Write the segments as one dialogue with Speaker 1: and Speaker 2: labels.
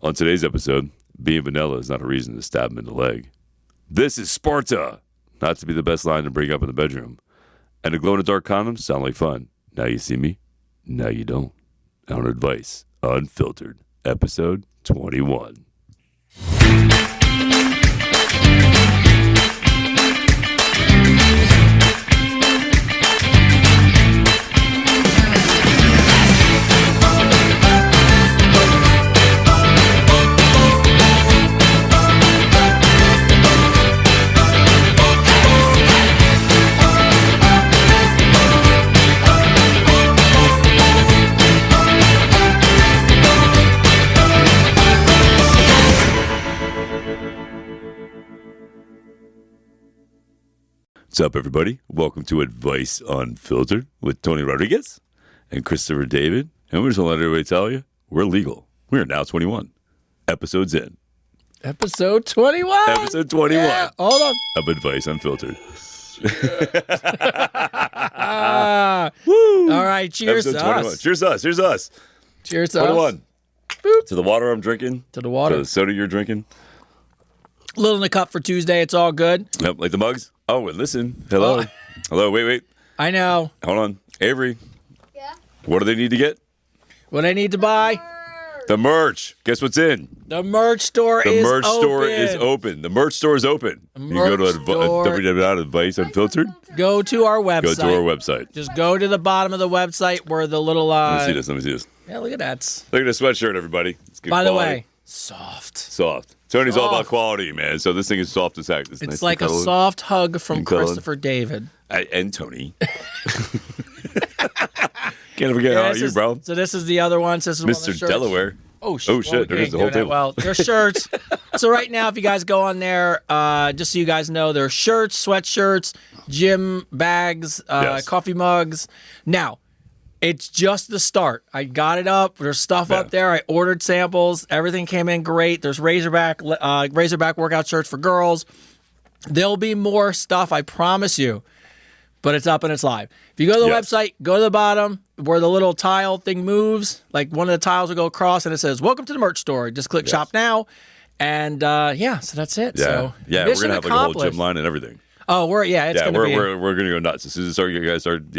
Speaker 1: On today's episode, being vanilla is not a reason to stab him in the leg. This is Sparta! Not to be the best line to bring up in the bedroom. And the glow-in-the-dark condoms sound like fun. Now you see me, now you don't. On Advice Unfiltered, episode 21. What's up, everybody? Welcome to Advice Unfiltered with Tony Rodriguez and Christopher David. And we're just going to let everybody tell you, we're legal. We are now 21 episodes in.
Speaker 2: Episode 21.
Speaker 1: Episode 21.
Speaker 2: Yeah, hold on.
Speaker 1: Of Advice Unfiltered.
Speaker 2: Woo. All right, cheers
Speaker 1: Episode
Speaker 2: to
Speaker 1: 21.
Speaker 2: us.
Speaker 1: Cheers to us. Cheers to us.
Speaker 2: Cheers to
Speaker 1: 21.
Speaker 2: us. Boop.
Speaker 1: To the water I'm drinking.
Speaker 2: To the water.
Speaker 1: To the soda you're drinking.
Speaker 2: A little in the cup for Tuesday. It's all good.
Speaker 1: Yep, like the mugs. Oh, and listen. Hello.
Speaker 2: Oh.
Speaker 1: Hello. Wait.
Speaker 2: I know.
Speaker 1: Hold on. Avery.
Speaker 3: Yeah.
Speaker 1: What do they need to get?
Speaker 2: What I need to buy?
Speaker 1: The merch. Guess what's in?
Speaker 2: The merch store
Speaker 1: The
Speaker 2: is
Speaker 1: merch
Speaker 2: open.
Speaker 1: store is open. The merch store is open. You can go to
Speaker 2: store.
Speaker 1: www.adviceunfiltered.
Speaker 2: Go to our website.
Speaker 1: Go to our website.
Speaker 2: Just go to the bottom of the website where the little...
Speaker 1: Let me see this.
Speaker 2: Yeah, look at that.
Speaker 1: Look at the sweatshirt, everybody. It's good
Speaker 2: By
Speaker 1: quality.
Speaker 2: the way, soft.
Speaker 1: Soft. Tony's all about
Speaker 2: Soft.
Speaker 1: quality, man. So this thing is soft as heck.
Speaker 2: It's
Speaker 1: nice
Speaker 2: like a
Speaker 1: cuddle.
Speaker 2: soft hug from
Speaker 1: and cuddle.
Speaker 2: Christopher David.
Speaker 1: And Tony. Can't forget
Speaker 2: Yeah,
Speaker 1: about you, bro.
Speaker 2: So this is the other one. So this is one of the
Speaker 1: Mr.
Speaker 2: shirts.
Speaker 1: Delaware.
Speaker 2: Oh shit!
Speaker 1: Oh, shit, there is the whole table.
Speaker 2: Well, they're shirts. So right now, if you guys go on there, just so you guys know, there are shirts, sweatshirts, gym bags,
Speaker 1: Yes.
Speaker 2: coffee mugs. Now, it's just the start. I got it up. There's stuff up there. I ordered samples. Everything came in great. There's Razorback workout shirts for girls. There'll be more stuff, I promise you. But it's up and it's live. If you go to the website, go to the bottom where the little tile thing moves. Like one of the tiles will go across and it says, "Welcome to the merch store." Just click shop now. And so that's it.
Speaker 1: Yeah.
Speaker 2: So,
Speaker 1: We're
Speaker 2: mission
Speaker 1: going to have like a whole
Speaker 2: accomplished.
Speaker 1: gym line and everything.
Speaker 2: Oh, it's going to be.
Speaker 1: We're going to go nuts. As soon as you guys start,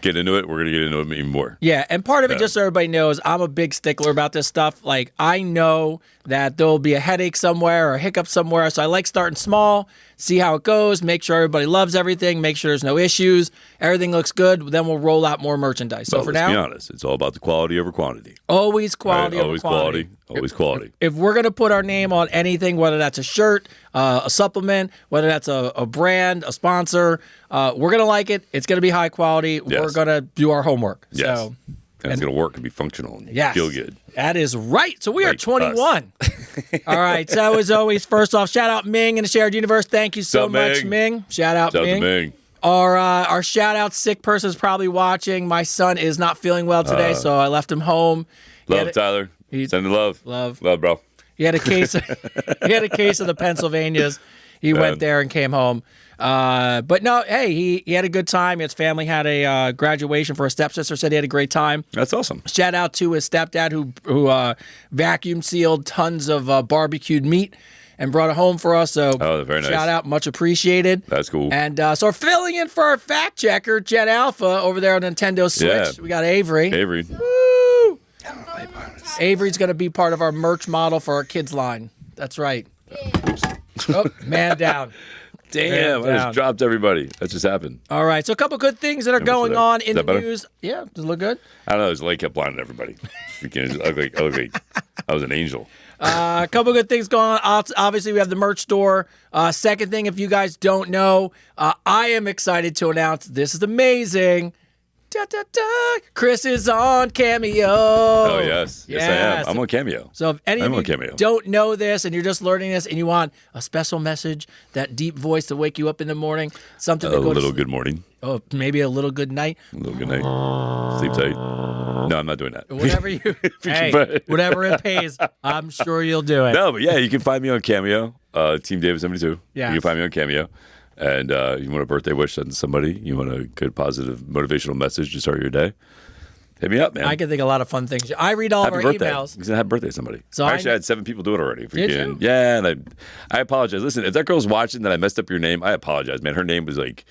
Speaker 1: get into it, we're going to get into it even more.
Speaker 2: Yeah, and part of it,
Speaker 1: Yeah.
Speaker 2: just so everybody knows, I'm a big stickler about this stuff. Like, I know that there'll be a headache somewhere or a hiccup somewhere, so I like starting small, see how it goes, make sure everybody loves everything, make sure there's no issues, everything looks good, then we'll roll out more merchandise. So
Speaker 1: But
Speaker 2: for
Speaker 1: let's be
Speaker 2: now,
Speaker 1: honest, it's all about the quality over quantity.
Speaker 2: always quality
Speaker 1: Right?
Speaker 2: over
Speaker 1: Always
Speaker 2: quantity.
Speaker 1: Always quality.
Speaker 2: If we're going to put our name on anything, whether that's a shirt, a supplement, whether that's a brand, a sponsor, we're going to like it. It's going to be high quality.
Speaker 1: Yes.
Speaker 2: We're going to do our homework.
Speaker 1: Yes.
Speaker 2: So,
Speaker 1: And it's going to work and be functional and
Speaker 2: yes,
Speaker 1: feel good.
Speaker 2: That is right. So we are
Speaker 1: Like
Speaker 2: 21. All right. So as always, first off, shout out Ming in the shared universe. Thank you so
Speaker 1: Sup,
Speaker 2: much, Ming. Shout out
Speaker 1: Shout out to
Speaker 2: Ming.
Speaker 1: Ming.
Speaker 2: Our shout out sick person is probably watching. My son is not feeling well today, so I left him home.
Speaker 1: Love, Tyler. Send the love.
Speaker 2: Love,
Speaker 1: bro.
Speaker 2: He had a case. He had a case of the Pennsylvanias. He went there and came home. But no, hey, he had a good time. His family had a graduation for a stepsister. Said he had a great time.
Speaker 1: That's awesome.
Speaker 2: Shout out to his stepdad who vacuum sealed tons of barbecued meat and brought it home for us. So
Speaker 1: very nice.
Speaker 2: Shout out, much appreciated.
Speaker 1: That's cool.
Speaker 2: And so filling in for our fact checker, Jen Alpha, over there on Nintendo Switch.
Speaker 1: Yeah.
Speaker 2: We got Avery.
Speaker 1: Avery.
Speaker 2: Woo! Avery's going to be part of our merch model for our kids line. That's right. Oh, man down.
Speaker 1: Damn, I just dropped everybody. That just happened.
Speaker 2: All right, so a couple good things that are going on in the news. Yeah, does it look good?
Speaker 1: I don't know. His light kept blinding everybody. I look like I was an angel.
Speaker 2: A couple good things going on. Obviously, we have the merch store. Second thing, if you guys don't know, I am excited to announce this is amazing. Da, da, da. Chris is on Cameo.
Speaker 1: Oh, yes. Yes, I am. I'm on Cameo.
Speaker 2: So if any
Speaker 1: I'm
Speaker 2: of
Speaker 1: on
Speaker 2: you
Speaker 1: Cameo.
Speaker 2: don't know this and you're just learning this and you want a special message, that deep voice to wake you up in the morning, something to
Speaker 1: A
Speaker 2: go
Speaker 1: little
Speaker 2: to
Speaker 1: good morning.
Speaker 2: Oh, maybe a little good night.
Speaker 1: A little good night. Sleep tight. No, I'm not doing that.
Speaker 2: Whatever you, hey, whatever it pays, I'm sure you'll do it.
Speaker 1: No, but yeah, you can find me on Cameo, Team David 72.
Speaker 2: Yeah.
Speaker 1: You can find me on Cameo. And you want a birthday wish on somebody, you want a good, positive, motivational message to start your day, Hit me up, man.
Speaker 2: I can think of a lot of fun things. I read all
Speaker 1: Happy
Speaker 2: of our
Speaker 1: birthday.
Speaker 2: emails.
Speaker 1: He's gonna have birthday to somebody.
Speaker 2: So
Speaker 1: I had 7 people do it already.
Speaker 2: Did you?
Speaker 1: Yeah, and I apologize. Listen, if that girl's watching that I messed up your name, I apologize, man. Her name was like,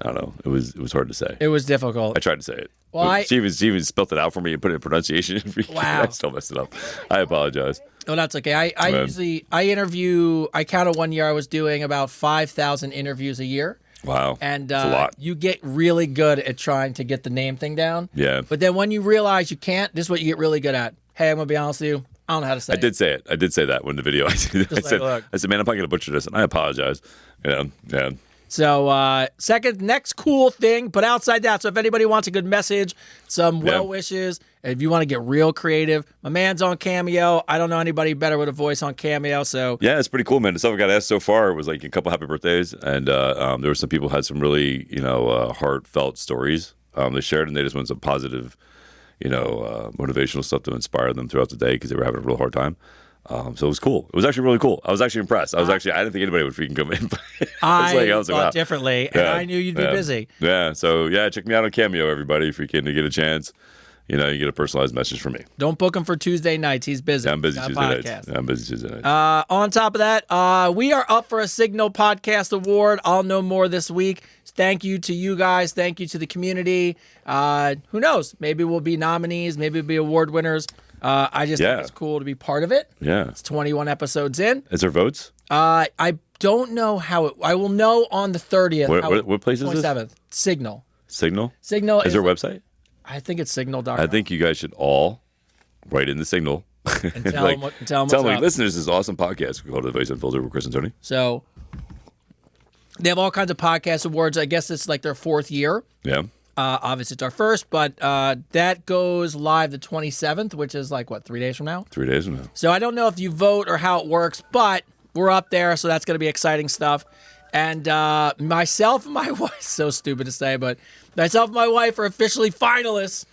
Speaker 1: I don't know. It was hard to say.
Speaker 2: It was difficult.
Speaker 1: I tried to say it.
Speaker 2: Well,
Speaker 1: she even spelled it out for me and put it in pronunciation.
Speaker 2: Wow.
Speaker 1: I still messed it up. I apologize.
Speaker 2: Oh, that's okay. I usually interview. I counted one year I was doing about 5,000 interviews a year.
Speaker 1: Wow.
Speaker 2: And
Speaker 1: that's a lot.
Speaker 2: you get really good at trying to get the name thing down.
Speaker 1: Yeah.
Speaker 2: But then when you realize you can't, this is what you get really good at. Hey, I'm going to be honest with you. I don't know how to say it.
Speaker 1: I did say it. I did say that when the video. I said, man, I'm probably going to butcher this, and I apologize. Yeah.
Speaker 2: So, next cool thing, but outside that, so if anybody wants a good message, some well wishes, and if you want to get real creative, my man's on Cameo. I don't know anybody better with a voice on Cameo, so.
Speaker 1: Yeah, it's pretty cool, man. The stuff I got asked so far was like a couple happy birthdays, and there were some people who had some really, heartfelt stories they shared, and they just want some positive, motivational stuff to inspire them throughout the day because they were having a real hard time. So it was cool. It was actually really cool. I was actually impressed. I didn't think anybody would freaking come in.
Speaker 2: I thought differently, and I knew you'd be busy.
Speaker 1: Yeah, so check me out on Cameo, everybody, if you can get a chance. You get a personalized message from me.
Speaker 2: Don't book him for Tuesday nights. He's busy.
Speaker 1: Yeah, I'm busy Tuesday nights. Yeah, I'm busy Tuesday nights.
Speaker 2: On top of that, we are up for a Signal Podcast Award. I'll know more this week. Thank you to you guys. Thank you to the community. Who knows? Maybe we'll be nominees. Maybe we'll be award winners. I just think it's cool to be part of it.
Speaker 1: Yeah.
Speaker 2: It's 21 episodes in.
Speaker 1: Is there votes?
Speaker 2: I don't know how it... I will know on the 30th.
Speaker 1: What place is
Speaker 2: 27th.
Speaker 1: this?
Speaker 2: Signal.
Speaker 1: Signal? Is there a website?
Speaker 2: I think it's signal.com.
Speaker 1: I think you guys should all write in the Signal.
Speaker 2: And tell them what's up.
Speaker 1: Listen, this is an awesome podcast. We call it The Voice Unfiltered with Chris and Tony.
Speaker 2: So they have all kinds of podcast awards. I guess it's like their 4th year.
Speaker 1: Yeah.
Speaker 2: Obviously, it's our first, but that goes live the 27th, which is 3 days from now?
Speaker 1: 3 days from now.
Speaker 2: So I don't know if you vote or how it works, but we're up there, so that's going to be exciting stuff. And myself and my wife, so stupid to say, but myself and my wife are officially finalists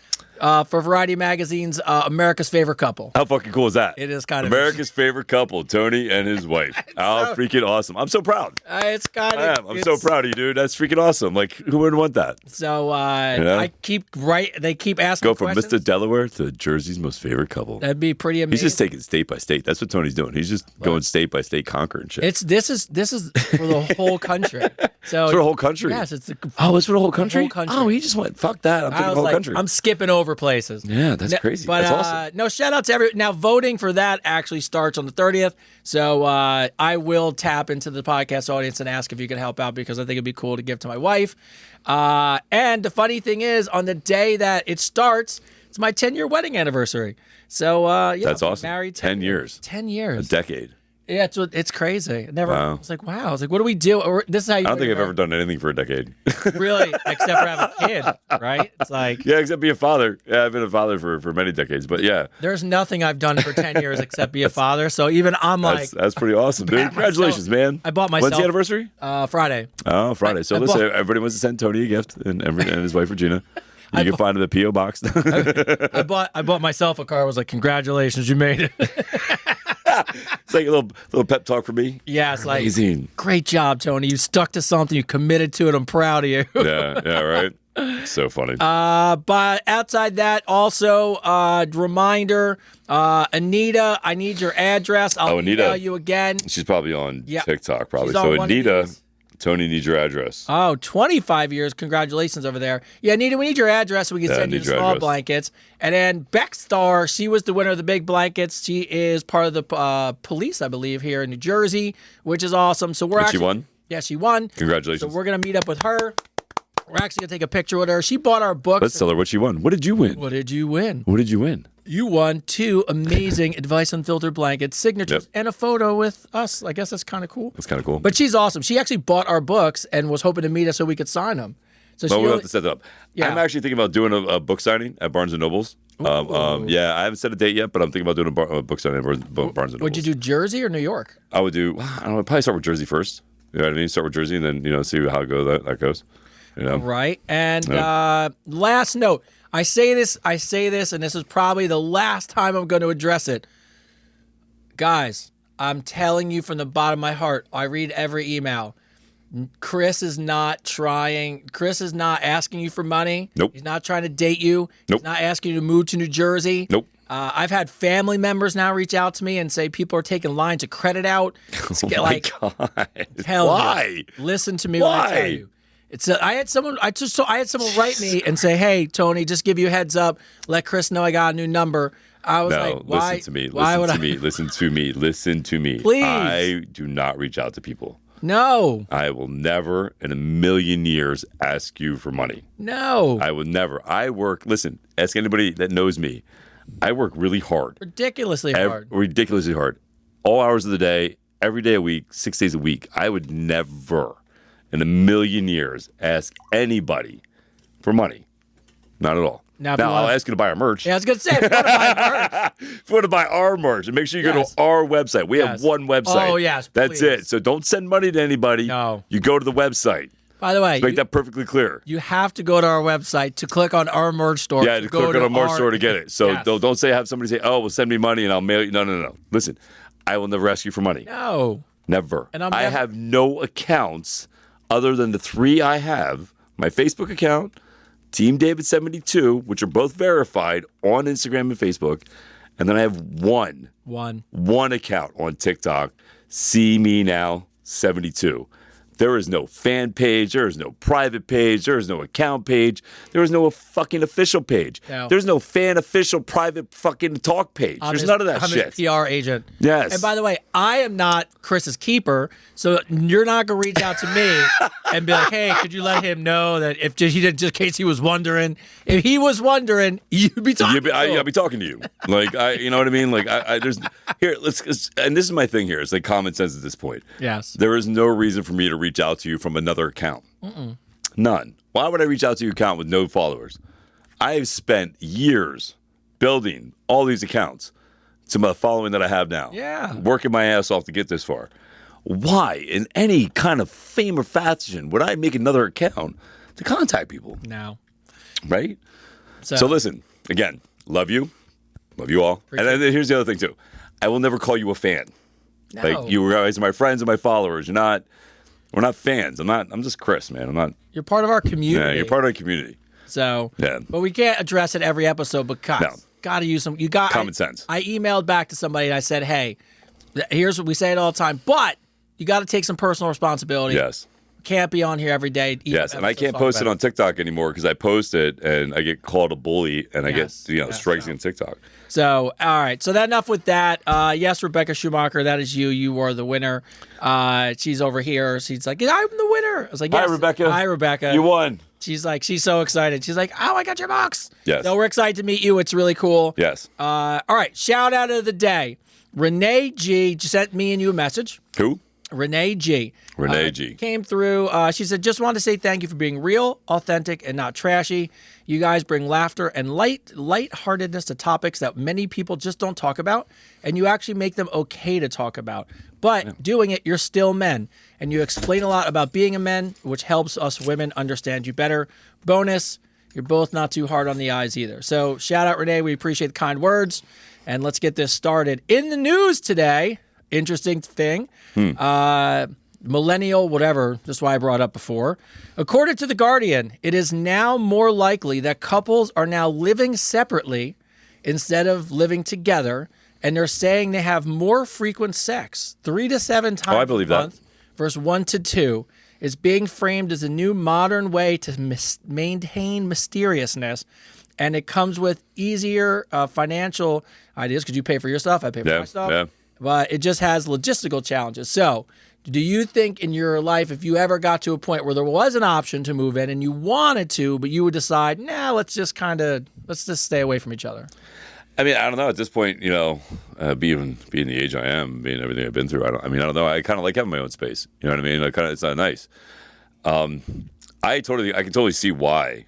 Speaker 2: for Variety Magazine's America's Favorite Couple.
Speaker 1: How fucking cool is that?
Speaker 2: It is kind of
Speaker 1: America's favorite couple, Tony and his wife. How freaking awesome. I'm so proud.
Speaker 2: It's kind of...
Speaker 1: I'm so proud of you, dude. That's freaking awesome. Like, who wouldn't want that?
Speaker 2: So I keep they keep asking
Speaker 1: Go from
Speaker 2: questions.
Speaker 1: Mr. Delaware to Jersey's most favorite couple.
Speaker 2: That'd be pretty amazing.
Speaker 1: He's just taking state by state. That's what Tony's doing. He's just going state by state conquering shit.
Speaker 2: This is for the whole country. So
Speaker 1: it's for the whole country?
Speaker 2: Yes. It's
Speaker 1: for the whole country?
Speaker 2: The whole country.
Speaker 1: Oh, he just went, fuck that. I'm taking the whole country.
Speaker 2: I'm skipping over places.
Speaker 1: Yeah, that's crazy.
Speaker 2: But,
Speaker 1: that's awesome.
Speaker 2: No, shout out to everyone. Now, voting for that actually starts on the 30th. So I will tap into the podcast audience and ask if you can help out because I think it'd be cool to give to my wife. And the funny thing is, on the day that it starts, it's my 10-year wedding anniversary. So,
Speaker 1: that's awesome.
Speaker 2: Married
Speaker 1: 10 years.
Speaker 2: 10 years.
Speaker 1: A decade.
Speaker 2: Yeah, it's crazy. I was like, wow. I was like, what do we do? This is how you.
Speaker 1: I don't think I've ever done anything for a decade.
Speaker 2: Really, except for having a kid, right? It's like
Speaker 1: except be a father. Yeah, I've been a father for many decades, but yeah.
Speaker 2: There's nothing I've done for 10 years except be a father. So even I'm like,
Speaker 1: that's pretty awesome, dude. Congratulations, man.
Speaker 2: I bought myself.
Speaker 1: When's the anniversary?
Speaker 2: Friday.
Speaker 1: Oh, Friday. So listen, everybody wants to send Tony a gift, and his wife Regina. You can find him at the P.O. Box.
Speaker 2: I bought myself a car. I was like, congratulations, you made it.
Speaker 1: It's like a little pep talk for me.
Speaker 2: Yeah, it's like,
Speaker 1: amazing.
Speaker 2: Great job, Tony. You stuck to something. You committed to it. I'm proud of you.
Speaker 1: yeah, right. So funny.
Speaker 2: But outside that, also, reminder, Anita, I need your address. I'll email you again.
Speaker 1: She's probably on TikTok, probably.
Speaker 2: So
Speaker 1: Anita, Tony needs your address.
Speaker 2: Oh, 25 years. Congratulations over there. Yeah, Anita, we need your address so we can send you the small blankets. And then Beck Star, she was the winner of the big blankets. She is part of the police, I believe, here in New Jersey, which is awesome. So
Speaker 1: she won?
Speaker 2: Yeah, she won.
Speaker 1: Congratulations.
Speaker 2: So we're going to meet up with her. We're actually going to take a picture with her. She bought our books.
Speaker 1: Let's tell her what she won. What did you win?
Speaker 2: What did you win?
Speaker 1: What did you win?
Speaker 2: You won 2 amazing Advice Unfiltered blankets, signatures, and a photo with us. I guess that's kind of cool.
Speaker 1: That's kind of cool.
Speaker 2: But she's awesome. She actually bought our books and was hoping to meet us so we could sign them. So
Speaker 1: we'll have to set that up.
Speaker 2: Yeah.
Speaker 1: I'm actually thinking about doing a book signing at Barnes & Noble's. Yeah, I haven't set a date yet, but I'm thinking about doing a book signing at Barnes & Noble's.
Speaker 2: Would you do Jersey or New York?
Speaker 1: I would do, I don't know, I'd probably start with Jersey first. You know what I mean? Start with Jersey and then, see how that goes.
Speaker 2: Right. And last note, I say this, and this is probably the last time I'm going to address it. Guys, I'm telling you from the bottom of my heart, I read every email. Chris is not trying. Chris is not asking you for money.
Speaker 1: Nope.
Speaker 2: He's not trying to date you.
Speaker 1: Nope.
Speaker 2: He's not asking you to move to New Jersey.
Speaker 1: Nope.
Speaker 2: I've had family members now reach out to me and say people are taking lines of credit out. It's
Speaker 1: Oh my God.
Speaker 2: Hell
Speaker 1: Why?
Speaker 2: no. Listen to me when I tell you. I had someone write me and say, "Hey, Tony, just give you a heads up. Let Chris know I got a new number." I was like, "Why?
Speaker 1: Listen to me.
Speaker 2: Why would
Speaker 1: Listen to me. Listen to me.
Speaker 2: Please.
Speaker 1: I do not reach out to people.
Speaker 2: No.
Speaker 1: I will never in a million years ask you for money.
Speaker 2: No.
Speaker 1: I will never. Listen, ask anybody that knows me. I work really hard.
Speaker 2: Ridiculously hard.
Speaker 1: Ridiculously hard. All hours of the day, every day a week, 6 days a week. I would never in a million years ask anybody for money. Not at all. Now I'll ask you to buy our merch.
Speaker 2: Yeah, I was going to say, if you want to buy merch.
Speaker 1: If you want to buy our merch, and make sure you go to our website. We have one website.
Speaker 2: Oh, yes,
Speaker 1: That's
Speaker 2: please.
Speaker 1: it. So don't send money to anybody.
Speaker 2: No.
Speaker 1: You go to the website.
Speaker 2: By the way,
Speaker 1: Let's make that perfectly clear.
Speaker 2: You have to go to our website to click on our merch store.
Speaker 1: Yeah, to click on our merch store to get it. So
Speaker 2: Yes.
Speaker 1: don't have somebody say, "Oh, well, send me money and I'll mail you." No. Listen, I will never ask you for money.
Speaker 2: No.
Speaker 1: Never.
Speaker 2: And
Speaker 1: I have no accounts other than the 3 I have. My Facebook account, Team David 72, which are both verified on Instagram and Facebook. And then I have one account on TikTok, See Me Now 72. There is no fan page. There is no private page. There is no account page. There is no fucking official page.
Speaker 2: No.
Speaker 1: There's no fan official private fucking talk page. There's none of that
Speaker 2: I'm
Speaker 1: shit.
Speaker 2: his PR agent.
Speaker 1: Yes.
Speaker 2: And by the way, I am not Chris's keeper, so you're not going to reach out to me and be like, "Hey, could you let him know that if just in case he was wondering, if he was wondering, you'd be talking to him."
Speaker 1: I'd be talking to you. Like, you know what I mean? Like, there's here. And this is my thing here. It's like common sense at this point.
Speaker 2: Yes.
Speaker 1: There is no reason for me to reach out to you from another account. None. Why would I reach out to your account with no followers? I have spent years building all these accounts to the following that I have now.
Speaker 2: Yeah.
Speaker 1: Working my ass off to get this far. Why, in any kind of fame or fashion, would I make another account to contact people?
Speaker 2: No.
Speaker 1: Right? So listen, again, love you all. And then here's the other thing too. I will never call you a fan.
Speaker 2: No.
Speaker 1: Like, you guys are my friends and my followers. We're not fans. I'm just Chris, man. I'm not.
Speaker 2: You're part of our community.
Speaker 1: Yeah, you're part of our community.
Speaker 2: So,
Speaker 1: yeah.
Speaker 2: But we can't address it every episode because got to use some.
Speaker 1: Common sense.
Speaker 2: I emailed back to somebody and I said, "Hey, here's what we say it all the time, but you got to take some personal responsibility.
Speaker 1: Yes.
Speaker 2: Can't be on here every day.
Speaker 1: Yes, and I can't post it on TikTok anymore because I post it and I get called a bully and I get strikes on TikTok.
Speaker 2: So, all right. So, enough with that. Yes, Rebecca Schumacher, that is you. You are the winner. She's over here. She's like, "I'm the winner." I was like, yes.
Speaker 1: Hi, Rebecca.
Speaker 2: Hi, Rebecca.
Speaker 1: You won.
Speaker 2: She's like, she's so excited. She's like, "Oh, I got your box."
Speaker 1: Yes.
Speaker 2: So, we're excited to meet you. It's really cool.
Speaker 1: Yes.
Speaker 2: All right. Shout out of the day. Renee G sent me and you a message.
Speaker 1: Who?
Speaker 2: Renee G.
Speaker 1: Renee G.
Speaker 2: Came through. She said, "Just wanted to say thank you for being real, authentic, and not trashy. You guys bring laughter and lightheartedness to topics that many people just don't talk about, and you actually make them okay to talk about. But doing it, you're still men, and you explain a lot about being a man, which helps us women understand you better. Bonus, you're both not too hard on the eyes either." So shout out, Renee. We appreciate the kind words, and let's get this started. In the news today, interesting thing. Millennial, whatever, that's why I brought up before. According to The Guardian, it is now more likely that couples are now living separately instead of living together, and they're saying they have more frequent sex, 3 to 7 times
Speaker 1: I believe
Speaker 2: a month versus 1 to 2, is being framed as a new modern way to maintain mysteriousness, and it comes with easier financial ideas because you pay for your stuff, I pay for my stuff.
Speaker 1: Yeah.
Speaker 2: But it just has logistical challenges. So, do you think in your life, if you ever got to a point where there was an option to move in and you wanted to, but you would decide, let's just stay away from each other?
Speaker 1: I mean, I don't know. At this point, being the age I am, being everything I've been through, I don't know. I kind of like having my own space. You know what I mean? It's not nice. I can totally see why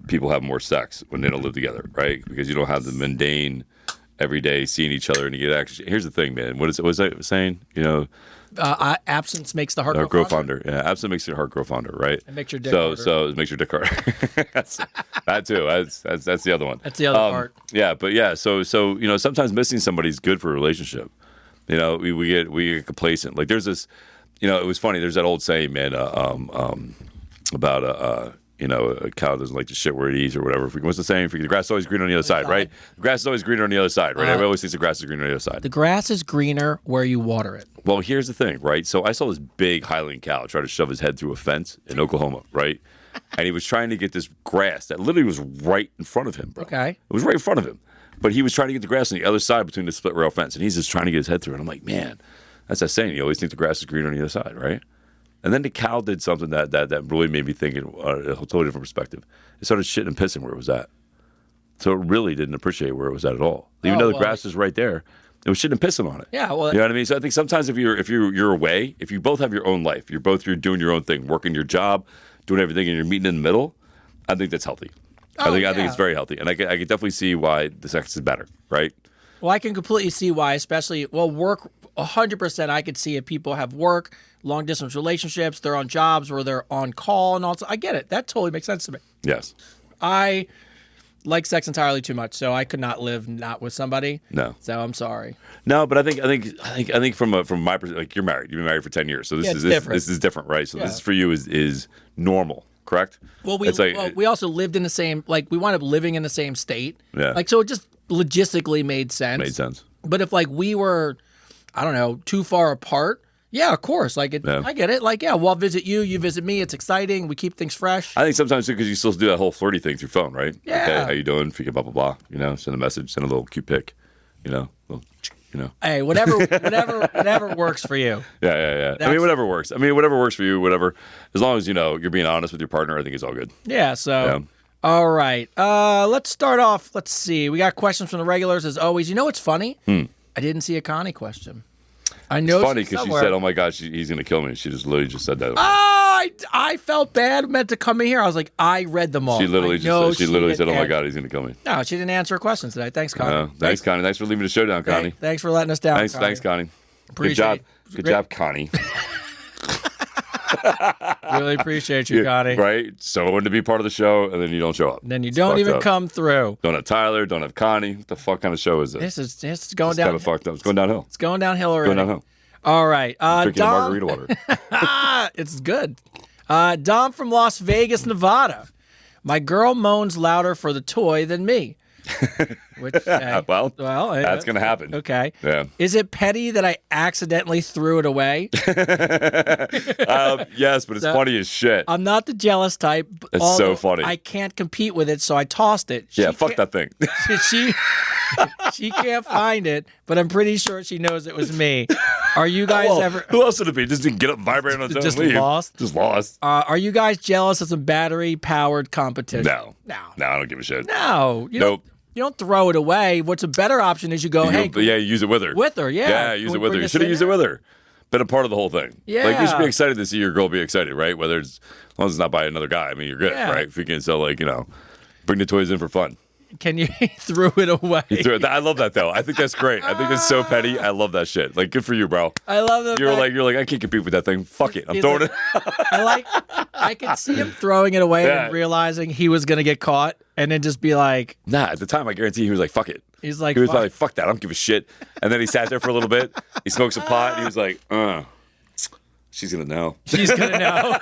Speaker 1: people have more sex when they don't live together, right? Because you don't have the mundane every day seeing each other, and you get actually. Here's the thing, man. What was I saying?
Speaker 2: Absence makes the heart
Speaker 1: grow fonder. Yeah, absence makes your heart grow fonder, right?
Speaker 2: It makes your dick harder.
Speaker 1: So it makes your dick harder. That too. That's the other one.
Speaker 2: That's the other part.
Speaker 1: Yeah, but yeah. So sometimes missing somebody is good for a relationship. We get complacent. Like there's it was funny. There's that old saying, man, about a cow doesn't like the shit where it eats or whatever. What's the saying? The grass is always greener on the other side, right? The grass is always greener on the other side, right? Everybody always thinks the grass is greener on the other side.
Speaker 2: The grass is greener where you water it.
Speaker 1: Well, here's the thing, right? So I saw this big Highland cow try to shove his head through a fence in Oklahoma, right? And he was trying to get this grass that literally was right in front of him, bro.
Speaker 2: Okay.
Speaker 1: It was right in front of him. But he was trying to get the grass on the other side between the split rail fence, and he's just trying to get his head through it. And I'm like, man, that's that saying. You always think the grass is greener on the other side, right? And then the cow did something that really made me think in a totally different perspective. It started shitting and pissing where it was at. So it really didn't appreciate where it was at all. Even though the grass is right there, it was shitting and pissing on it.
Speaker 2: Yeah, well,
Speaker 1: you know what I mean? So I think sometimes if you're away, if you both have your own life, you're doing your own thing, working your job, doing everything, and you're meeting in the middle, I think that's healthy. I think it's very healthy. And I can definitely see why the sex is better, right?
Speaker 2: Well, I can completely see why, especially, work, 100% I could see if people have work, long-distance relationships, they're on jobs where they're on call and all. I get it. That totally makes sense to me.
Speaker 1: Yes.
Speaker 2: I like sex entirely too much, so I could not live not with somebody.
Speaker 1: No.
Speaker 2: So I'm sorry.
Speaker 1: No, but I think from my perspective, like you're married. You've been married for 10 years. So this is different, right? So this is for you is normal, correct?
Speaker 2: Well, we also lived in the same, we wound up living in the same state.
Speaker 1: Yeah.
Speaker 2: So it just logistically made sense.
Speaker 1: Made sense.
Speaker 2: But if we were, I don't know, too far apart, yeah, of course. I get it. We'll visit you, you visit me. It's exciting. We keep things fresh.
Speaker 1: I think sometimes too, because you still do that whole flirty thing through phone, right?
Speaker 2: Yeah.
Speaker 1: Okay, how you doing? Blah blah blah. Send a message, send a little cute pic.
Speaker 2: Hey, whatever works for you.
Speaker 1: Yeah. I mean, whatever works. Whatever works for you. Whatever. As long as you're being honest with your partner, I think it's all good.
Speaker 2: Yeah. So. Yeah. All right. Let's start off. Let's see. We got questions from the regulars as always. You know what's funny? I didn't see a Connie question. I know.
Speaker 1: It's funny because she said, "Oh my God, he's going to kill me." She literally just said that.
Speaker 2: I felt bad. Meant to come in here. I was like, I read them all.
Speaker 1: She literally said, "Oh my God, he's going to kill me."
Speaker 2: No, she didn't answer a question today. Thanks, Connie.
Speaker 1: Thanks, Connie. Thanks for leaving the show down, Connie.
Speaker 2: Thanks for letting us down.
Speaker 1: Thanks, Connie. Good job, Connie.
Speaker 2: Really appreciate you, Connie.
Speaker 1: Right? So wanted to be part of the show, and then you don't show up.
Speaker 2: Then you don't even come through.
Speaker 1: Don't have Tyler. Don't have Connie. What the fuck kind of show is this?
Speaker 2: This is going down.
Speaker 1: Kind of fucked up. It's going downhill.
Speaker 2: It's going downhill already.
Speaker 1: Going downhill.
Speaker 2: All right.
Speaker 1: Drinking
Speaker 2: Dom,
Speaker 1: margarita water.
Speaker 2: It's good. Dom from Las Vegas, Nevada. My girl moans louder for the toy than me. Which,
Speaker 1: well, that's going to happen.
Speaker 2: Okay.
Speaker 1: Yeah.
Speaker 2: Is it petty that I accidentally threw it away?
Speaker 1: Yes, but it's funny as shit.
Speaker 2: I'm not the jealous type.
Speaker 1: It's so funny.
Speaker 2: I can't compete with it, so I tossed it.
Speaker 1: Fuck that thing.
Speaker 2: She can't find it, but I'm pretty sure she knows it was me. Are you guys ever?
Speaker 1: Who else would it be? Just didn't get up, vibrating on its own.
Speaker 2: Just lost.
Speaker 1: Just lost.
Speaker 2: Are you guys jealous of some battery-powered competition?
Speaker 1: No, I don't give a shit.
Speaker 2: No,
Speaker 1: nope.
Speaker 2: You don't throw it away. What's a better option is you go,
Speaker 1: use it with her.
Speaker 2: With her, yeah.
Speaker 1: Yeah, use it with her. You should have used it with her. Been a part of the whole thing.
Speaker 2: Yeah.
Speaker 1: You should be excited to see your girl be excited, right? Whether it's, as long as it's not by another guy. I mean, you're good, right? If you can still, bring the toys in for fun.
Speaker 2: Can you threw it away?
Speaker 1: I love that though. I think that's great. I think it's so petty. I love that shit. Good for you, bro.
Speaker 2: I love that.
Speaker 1: You're like I can't compete with that thing. Fuck it. I'm throwing it.
Speaker 2: I could see him throwing it away and realizing he was gonna get caught, and then just be like,
Speaker 1: nah. At the time, I guarantee he was like, fuck it.
Speaker 2: He was
Speaker 1: probably fuck that. I don't give a shit. And then he sat there for a little bit. He smoked some pot. And he was like, she's gonna know.
Speaker 2: She's gonna know.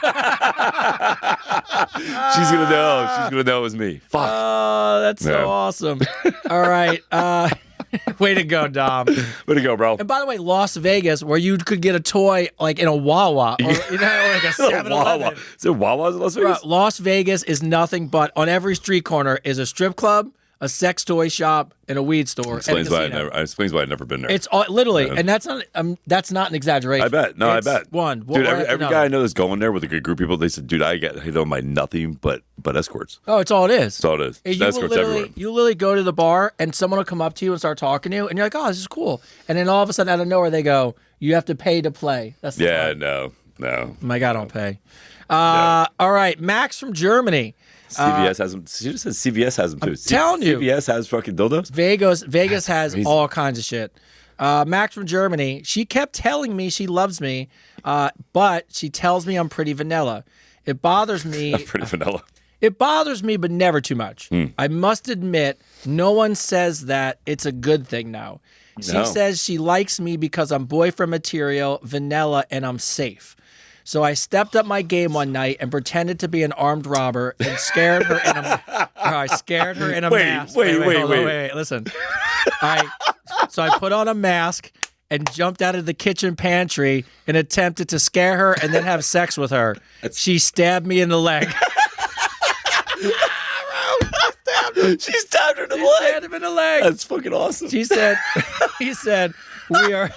Speaker 1: She's gonna know. She's gonna know it was me. Fuck.
Speaker 2: Oh, that's so awesome. All right. Way to go, Dom.
Speaker 1: Way to go, bro.
Speaker 2: And by the way, Las Vegas, where you could get a toy in a Wawa, or, like a 7-Eleven.
Speaker 1: Is there Wawas in Las Vegas?
Speaker 2: Las Vegas is nothing but, on every street corner is a strip club, a sex toy shop, and a weed store.
Speaker 1: Explains why I've never been there.
Speaker 2: It's literally, and that's not an exaggeration.
Speaker 1: I bet. No, I bet.
Speaker 2: Dude,
Speaker 1: every guy I know that's going there with a good group of people, they said, dude, I get hit on by nothing but escorts.
Speaker 2: Oh, it's all it is.
Speaker 1: That's all it is. Escorts everywhere.
Speaker 2: You literally go to the bar, and someone will come up to you and start talking to you, and you're like, oh, this is cool. And then all of a sudden, out of nowhere, they go, you have to pay to play. That's the part.
Speaker 1: No.
Speaker 2: My God, I don't pay. All right, Max from Germany.
Speaker 1: CVS has them. She just said CVS has them too.
Speaker 2: I'm telling you.
Speaker 1: CVS has fucking dildos?
Speaker 2: Vegas has all kinds of shit. Max from Germany. She kept telling me she loves me, but she tells me I'm pretty vanilla. It bothers me.
Speaker 1: Pretty vanilla.
Speaker 2: It bothers me, but never too much. I must admit, no one says that it's a good thing now. She says she likes me because I'm boyfriend material, vanilla, and I'm safe. So I stepped up my game one night and pretended to be an armed robber and scared her in a. I scared her in a mask. Wait. Listen. So I put on a mask and jumped out of the kitchen pantry and attempted to scare her and then have sex with her. She stabbed me in the leg.
Speaker 1: She stabbed her in the leg.
Speaker 2: Stabbed him in the leg.
Speaker 1: That's fucking awesome.
Speaker 2: He said, we are.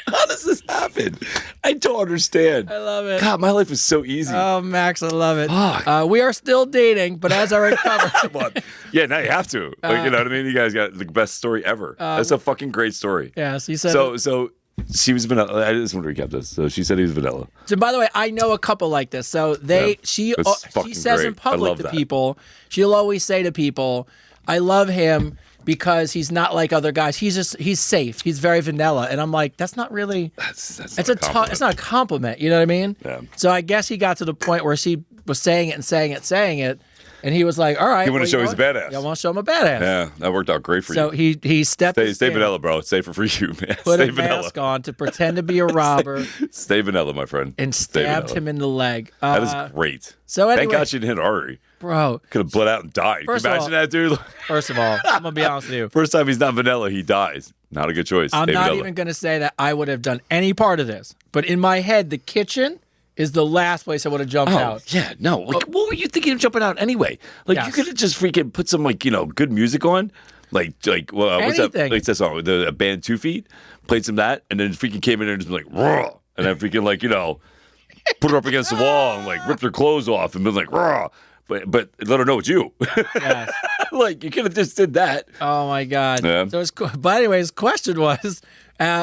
Speaker 1: How does this happen? I don't understand.
Speaker 2: I love it.
Speaker 1: God, my life is so easy.
Speaker 2: Oh, Max, I love it.
Speaker 1: Fuck.
Speaker 2: We are still dating, but as I recover.
Speaker 1: Yeah, now you have to. Like, you know what I mean? You guys got the best story ever. That's a fucking great story.
Speaker 2: Yes, he said.
Speaker 1: So she was vanilla. I just want to recap this. So she said he was vanilla.
Speaker 2: So by the way, I know a couple like this. So she says
Speaker 1: great.
Speaker 2: in public to
Speaker 1: that.
Speaker 2: people, she'll always say to people, I love him because he's not like other guys. He's safe. He's very vanilla. And I'm like, that's not really.
Speaker 1: It's
Speaker 2: not a compliment. You know what I mean?
Speaker 1: Yeah.
Speaker 2: So I guess he got to the point where she was saying it. And he was like, all right.
Speaker 1: You want to show he's a badass.
Speaker 2: I want to show him a badass.
Speaker 1: Yeah, that worked out great for you.
Speaker 2: So he stepped.
Speaker 1: Stay vanilla, bro. It's safer for you, man.
Speaker 2: Put
Speaker 1: Stay
Speaker 2: a
Speaker 1: vanilla.
Speaker 2: mask on to pretend to be a robber.
Speaker 1: Stay vanilla, my friend.
Speaker 2: And stabbed him in the leg.
Speaker 1: That is great.
Speaker 2: So anyway,
Speaker 1: thank God she didn't hit an artery.
Speaker 2: Bro.
Speaker 1: Could have bled out and died. Can you imagine that, dude?
Speaker 2: First of all, I'm going to be honest with you.
Speaker 1: First time he's not vanilla, he dies. Not a good choice.
Speaker 2: I'm
Speaker 1: Stay
Speaker 2: not
Speaker 1: vanilla.
Speaker 2: even going to say that I would have done any part of this. But in my head, the kitchen is the last place I would have jumped out.
Speaker 1: Yeah, no. Like, what were you thinking of jumping out anyway? Like, you could have just freaking put some, good music on. What's that? Like that song, the band 2 Feet? Played some of that, and then freaking came in there and just raw. And then freaking, put her up against the wall and, ripped her clothes off and been like, raw. But let her know it's you.
Speaker 2: Yes.
Speaker 1: You could have just did that.
Speaker 2: Oh, my God.
Speaker 1: Yeah.
Speaker 2: So but anyway, his question was,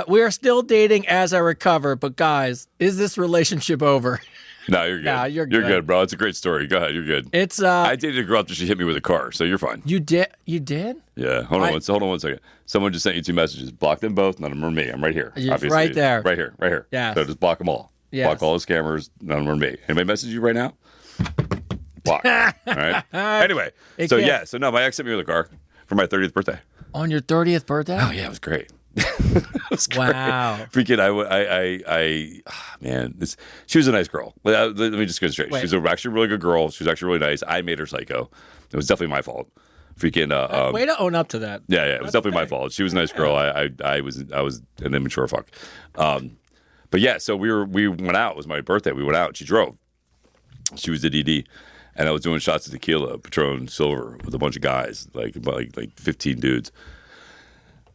Speaker 2: we are still dating as I recover, but guys, is this relationship over?
Speaker 1: No, you're good.
Speaker 2: Nah, you're
Speaker 1: good, bro. It's a great story. Go ahead. You're good.
Speaker 2: It's
Speaker 1: I dated a girl after she hit me with a car, so you're fine.
Speaker 2: You did? You did?
Speaker 1: Yeah. Hold on one second. Someone just sent you 2 messages. Block them both. None of them are me. I'm right here.
Speaker 2: You're
Speaker 1: obviously.
Speaker 2: right there.
Speaker 1: Right here.
Speaker 2: Yeah.
Speaker 1: So just block them all.
Speaker 2: Yes.
Speaker 1: Block all the scammers. None of them are me. Anybody message you right now? Block. All right. Anyway. So no, my ex hit me with a car for my 30th birthday.
Speaker 2: On your 30th birthday?
Speaker 1: Oh yeah, it was great. It was great.
Speaker 2: Wow.
Speaker 1: Freaking, she was a nice girl. Let me just go straight. She was actually a really good girl. She was actually really nice. I made her psycho. It was definitely my fault. Freaking.
Speaker 2: Way to own up to that.
Speaker 1: Yeah, it was definitely my fault. She was a nice girl. I was an immature fuck. But yeah, so we went out. It was my birthday. We went out. She drove. She was the DD. And I was doing shots of tequila, Patron Silver, with a bunch of guys, like 15 dudes.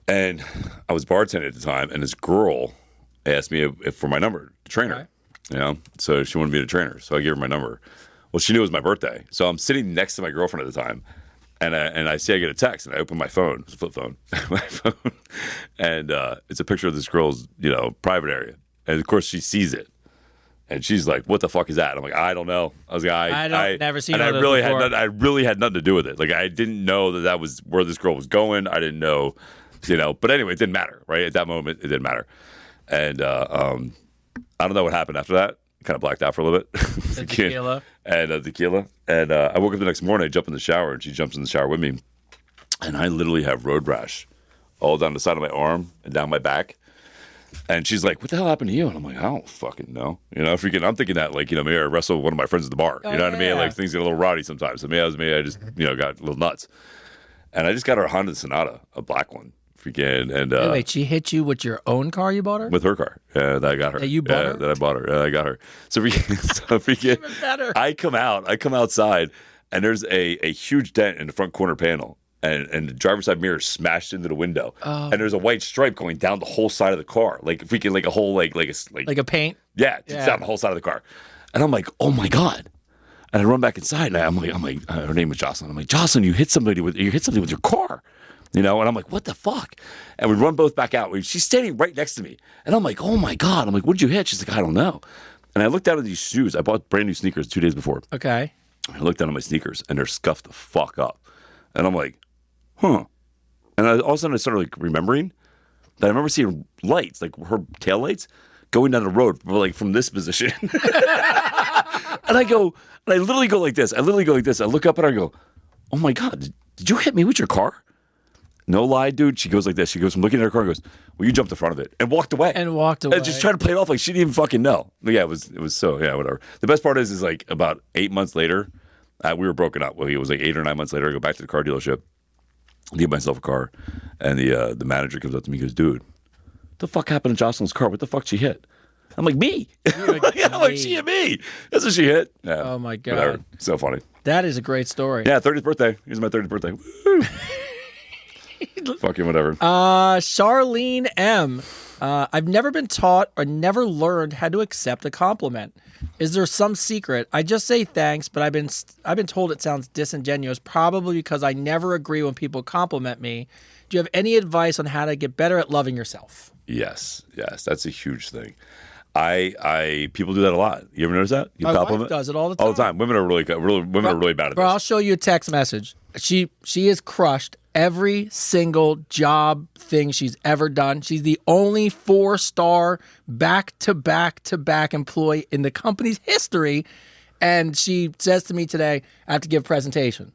Speaker 1: And I was bartending at the time, and this girl asked me if for my number to train her.
Speaker 2: Okay.
Speaker 1: So she wanted me to train her. So I gave her my number. Well, she knew it was my birthday. So I'm sitting next to my girlfriend at the time, and I see I get a text, and I open my phone. It's a flip phone. My phone. And it's a picture of this girl's, private area. And, of course, she sees it. And she's like, "What the fuck is that?" I'm like, "I don't know." I was like, "I
Speaker 2: never seen
Speaker 1: that." And I really had nothing to do with it. Like, I didn't know that was where this girl was going. I didn't know, But anyway, it didn't matter, right? At that moment, it didn't matter. And I don't know what happened after that. Kind of blacked out for a little bit.
Speaker 2: The tequila.
Speaker 1: Tequila. And I woke up the next morning. I jump in the shower, and she jumps in the shower with me. And I literally have road rash all down the side of my arm and down my back. And she's like, "What the hell happened to you?" And I'm like, "I don't fucking know." Freaking, I'm thinking that, maybe I wrestled with one of my friends at the bar. You know what I mean? Like, things get a little rowdy sometimes. So maybe I just, got a little nuts. And I just got her a Honda Sonata, a black one. Freaking, and
Speaker 2: wait, she hit you with your own car you bought her?
Speaker 1: With her car. Yeah, that I got her.
Speaker 2: That you bought her?
Speaker 1: That I bought her. Yeah, I got her. So freaking,
Speaker 2: Even better.
Speaker 1: I come outside, and there's a huge dent in the front corner panel. And the driver's side mirror smashed into the window, and there's a white stripe going down the whole side of the car, like a whole like
Speaker 2: a paint.
Speaker 1: Yeah, it's down the whole side of the car, and I'm like, "Oh my god!" And I run back inside, and I'm like, her name was Jocelyn. I'm like, "Jocelyn, you hit something with your car," And I'm like, "What the fuck?" And we run both back out. She's standing right next to me, and I'm like, "Oh my god!" I'm like, "What did you hit?" She's like, "I don't know." And I looked down at these shoes. I bought brand new sneakers 2 days before.
Speaker 2: Okay.
Speaker 1: I looked down at my sneakers, and they're scuffed the fuck up, and I'm like, "Huh." And all of a sudden I started remembering that I remember seeing lights, like her tail lights, going down the road, from this position. And I literally go like this. I look up and I go, "Oh my god, did you hit me with your car?" No lie, dude. She goes like this. She goes from looking at her car and goes, well, you jumped in front of it and walked away.
Speaker 2: And
Speaker 1: just trying to play it off like she didn't even fucking know. But yeah, it was so, yeah, whatever. The best part is like about 8 months later, we were broken up. Well, it was like 8 or 9 months later. I go back to the car dealership, get myself a car, and the manager comes up to me and goes, dude, what the fuck happened to Jocelyn's car? What the fuck she hit? I'm like, me. I'm like, she hit me. That's what she hit. Yeah,
Speaker 2: oh, my God.
Speaker 1: Whatever. So funny.
Speaker 2: That is a great story.
Speaker 1: Yeah, 30th birthday. Here's my 30th birthday. Woo. Fucking whatever.
Speaker 2: Charlene M. I've never been taught or never learned how to accept a compliment. Is there some secret? I just say thanks, but I've been told it sounds disingenuous, probably because I never agree when people compliment me. Do you have any advice on how to get better at loving yourself?
Speaker 1: Yes, that's a huge thing. People do that a lot. You ever notice that? You
Speaker 2: My
Speaker 1: compliment?
Speaker 2: wife does it all the time.
Speaker 1: All the time. Women are really bad at
Speaker 2: Bro, I'll
Speaker 1: this.
Speaker 2: show you a text message. She has crushed every single job thing she's ever done. She's the only 4-star back-to-back-to-back employee in the company's history. And she says to me today, I have to give a presentation.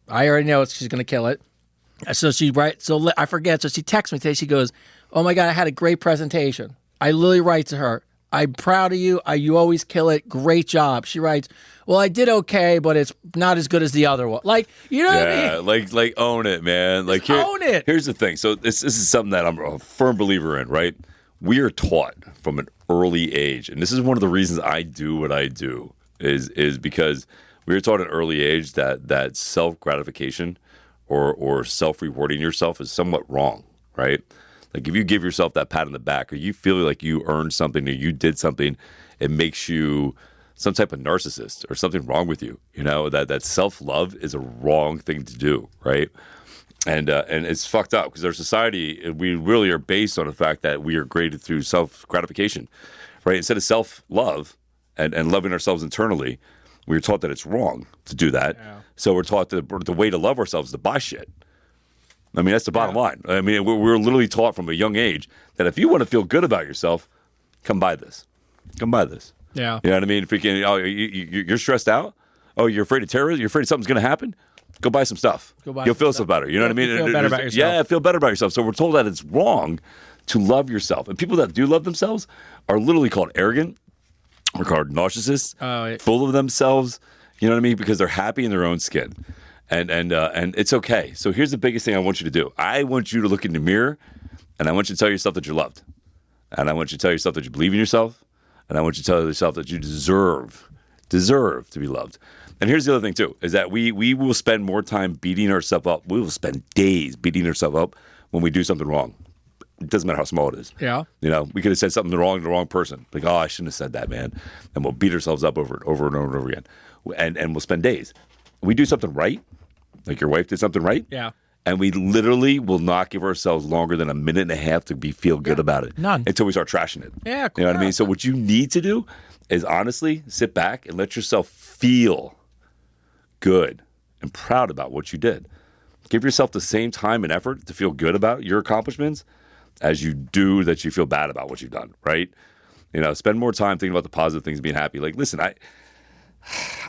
Speaker 2: I already know she's going to kill it. So I forget. So she texts me today. She goes, oh my God, I had a great presentation. I literally write to her, I'm proud of you. You always kill it. Great job. She writes, well, I did okay, but it's not as good as the other one. Like, you know what I mean?
Speaker 1: like own it, man. Like
Speaker 2: own it.
Speaker 1: Here's the thing. So this is something that I'm a firm believer in, right? We are taught from an early age, and this is one of the reasons I do what I do, is because we were taught at an early age that self-gratification or self-rewarding yourself is somewhat wrong, right? Like if you give yourself that pat on the back or you feel like you earned something or you did something, it makes you some type of narcissist or something wrong with you. You know, that self-love is a wrong thing to do, right? And it's fucked up because our society, we really are based on the fact that we are graded through self-gratification, right? Instead of self-love and loving ourselves internally, we were taught that it's wrong to do that. Yeah. So we're taught that the way to love ourselves is to buy shit. I mean, that's the bottom line. I mean, we're literally taught from a young age that if you want to feel good about yourself, come buy this. Come buy this.
Speaker 2: Yeah.
Speaker 1: You know what I mean? Freaking, you're stressed out? Oh, you're afraid of terrorism? You're afraid something's going to happen? Go buy some stuff. You'll feel so better. You know what I mean?
Speaker 2: Feel better about yourself.
Speaker 1: Yeah, feel better about yourself. So we're told that it's wrong to love yourself. And people that do love themselves are literally called arrogant or called narcissists, full of themselves. You know what I mean? Because they're happy in their own skin. And it's okay. So here's the biggest thing I want you to do. I want you to look in the mirror, and I want you to tell yourself that you're loved. And I want you to tell yourself that you believe in yourself. And I want you to tell yourself that you deserve to be loved. And here's the other thing, too, is that we will spend more time beating ourselves up. We will spend days beating ourselves up when we do something wrong. It doesn't matter how small it is.
Speaker 2: Yeah.
Speaker 1: You know, we could have said something wrong to the wrong person. Like, oh, I shouldn't have said that, man. And we'll beat ourselves up over and over and over again. And we'll spend days. We do something right, like your wife did something right.
Speaker 2: Yeah.
Speaker 1: And we literally will not give ourselves longer than a minute and a half to feel good about it.
Speaker 2: None.
Speaker 1: Until we start trashing it.
Speaker 2: Yeah,
Speaker 1: You know what I mean? So what you need to do is honestly sit back and let yourself feel good and proud about what you did. Give yourself the same time and effort to feel good about your accomplishments as you do that you feel bad about what you've done, right? You know, spend more time thinking about the positive things, being happy. Like, listen,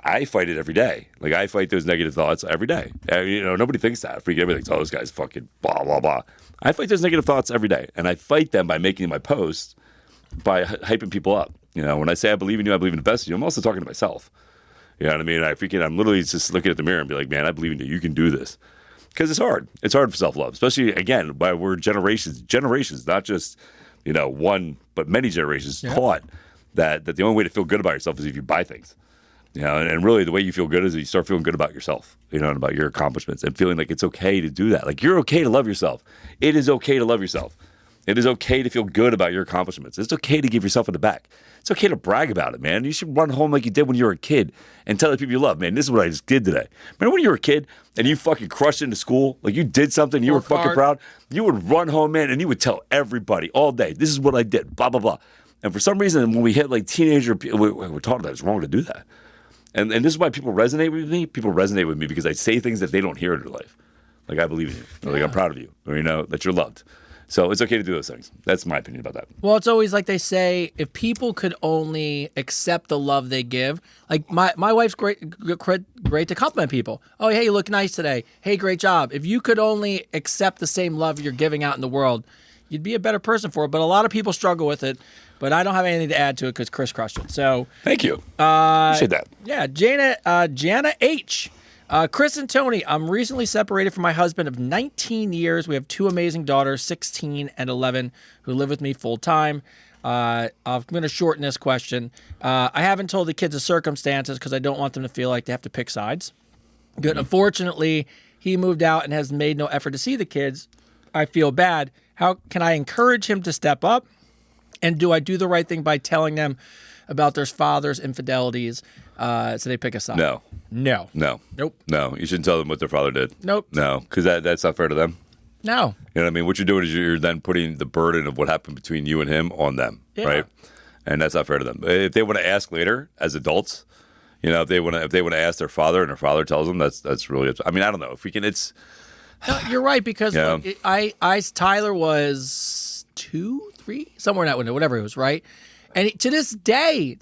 Speaker 1: I fight it every day. Like, I fight those negative thoughts every day. You know, nobody thinks that. Everybody thinks, oh, this guy's fucking blah, blah, blah. I fight those negative thoughts every day. And I fight them by making my posts, by hyping people up. You know, when I say I believe in you, I believe in the best of you, I'm also talking to myself. You know what I mean? I'm literally just looking at the mirror and be like, man, I believe in you. You can do this. Because it's hard. It's hard for self-love, especially, again, by we're generations, not just, you know, one, but many generations taught that the only way to feel good about yourself is if you buy things. You know, and really the way you feel good is you start feeling good about yourself, you know, and about your accomplishments and feeling like it's okay to do that. Like, you're okay to love yourself. It is okay to love yourself. It is okay to feel good about your accomplishments. It's okay to give yourself in the back. It's okay to brag about it, man. You should run home like you did when you were a kid and tell the people you love, man, this is what I just did today. Remember when you were a kid and you fucking crushed into school? Like, you did something, you were fucking proud. You would run home, man, and you would tell everybody all day, this is what I did, blah, blah, blah. And for some reason, when we hit like teenager, we're taught that it's wrong to do that. And this is why people resonate with me. People resonate with me because I say things that they don't hear in their life. Like, I believe in you. Or like, I'm proud of you. Or, you know, that you're loved. So it's okay to do those things. That's my opinion about that.
Speaker 2: Well, it's always like they say, if people could only accept the love they give. Like my wife's great to compliment people. Oh, hey, you look nice today. Hey, great job. If you could only accept the same love you're giving out in the world, you'd be a better person for it. But a lot of people struggle with it. But I don't have anything to add to it because Chris crushed it. So
Speaker 1: thank you. Appreciate that.
Speaker 2: Yeah, Jana H. Chris and Tony, I'm recently separated from my husband of 19 years. We have 2 amazing daughters, 16 and 11, who live with me full time. I'm going to shorten this question. I haven't told the kids the circumstances because I don't want them to feel like they have to pick sides. Good. Mm-hmm. Unfortunately, he moved out and has made no effort to see the kids. I feel bad. How can I encourage him to step up? And do I do the right thing by telling them about their father's infidelities so they pick a side?
Speaker 1: No.
Speaker 2: Nope.
Speaker 1: No. You shouldn't tell them what their father did.
Speaker 2: Nope.
Speaker 1: No, because that's not fair to them.
Speaker 2: No.
Speaker 1: You know what I mean? What you're doing is you're then putting the burden of what happened between you and him on them, right? And that's not fair to them. If they want to ask later as adults, if they want to ask their father and their father tells them, that's really. I mean, I don't know if we can. It's.
Speaker 2: No, you're right because Tyler was 2, 3, somewhere in that window, whatever it was, right? And to this day,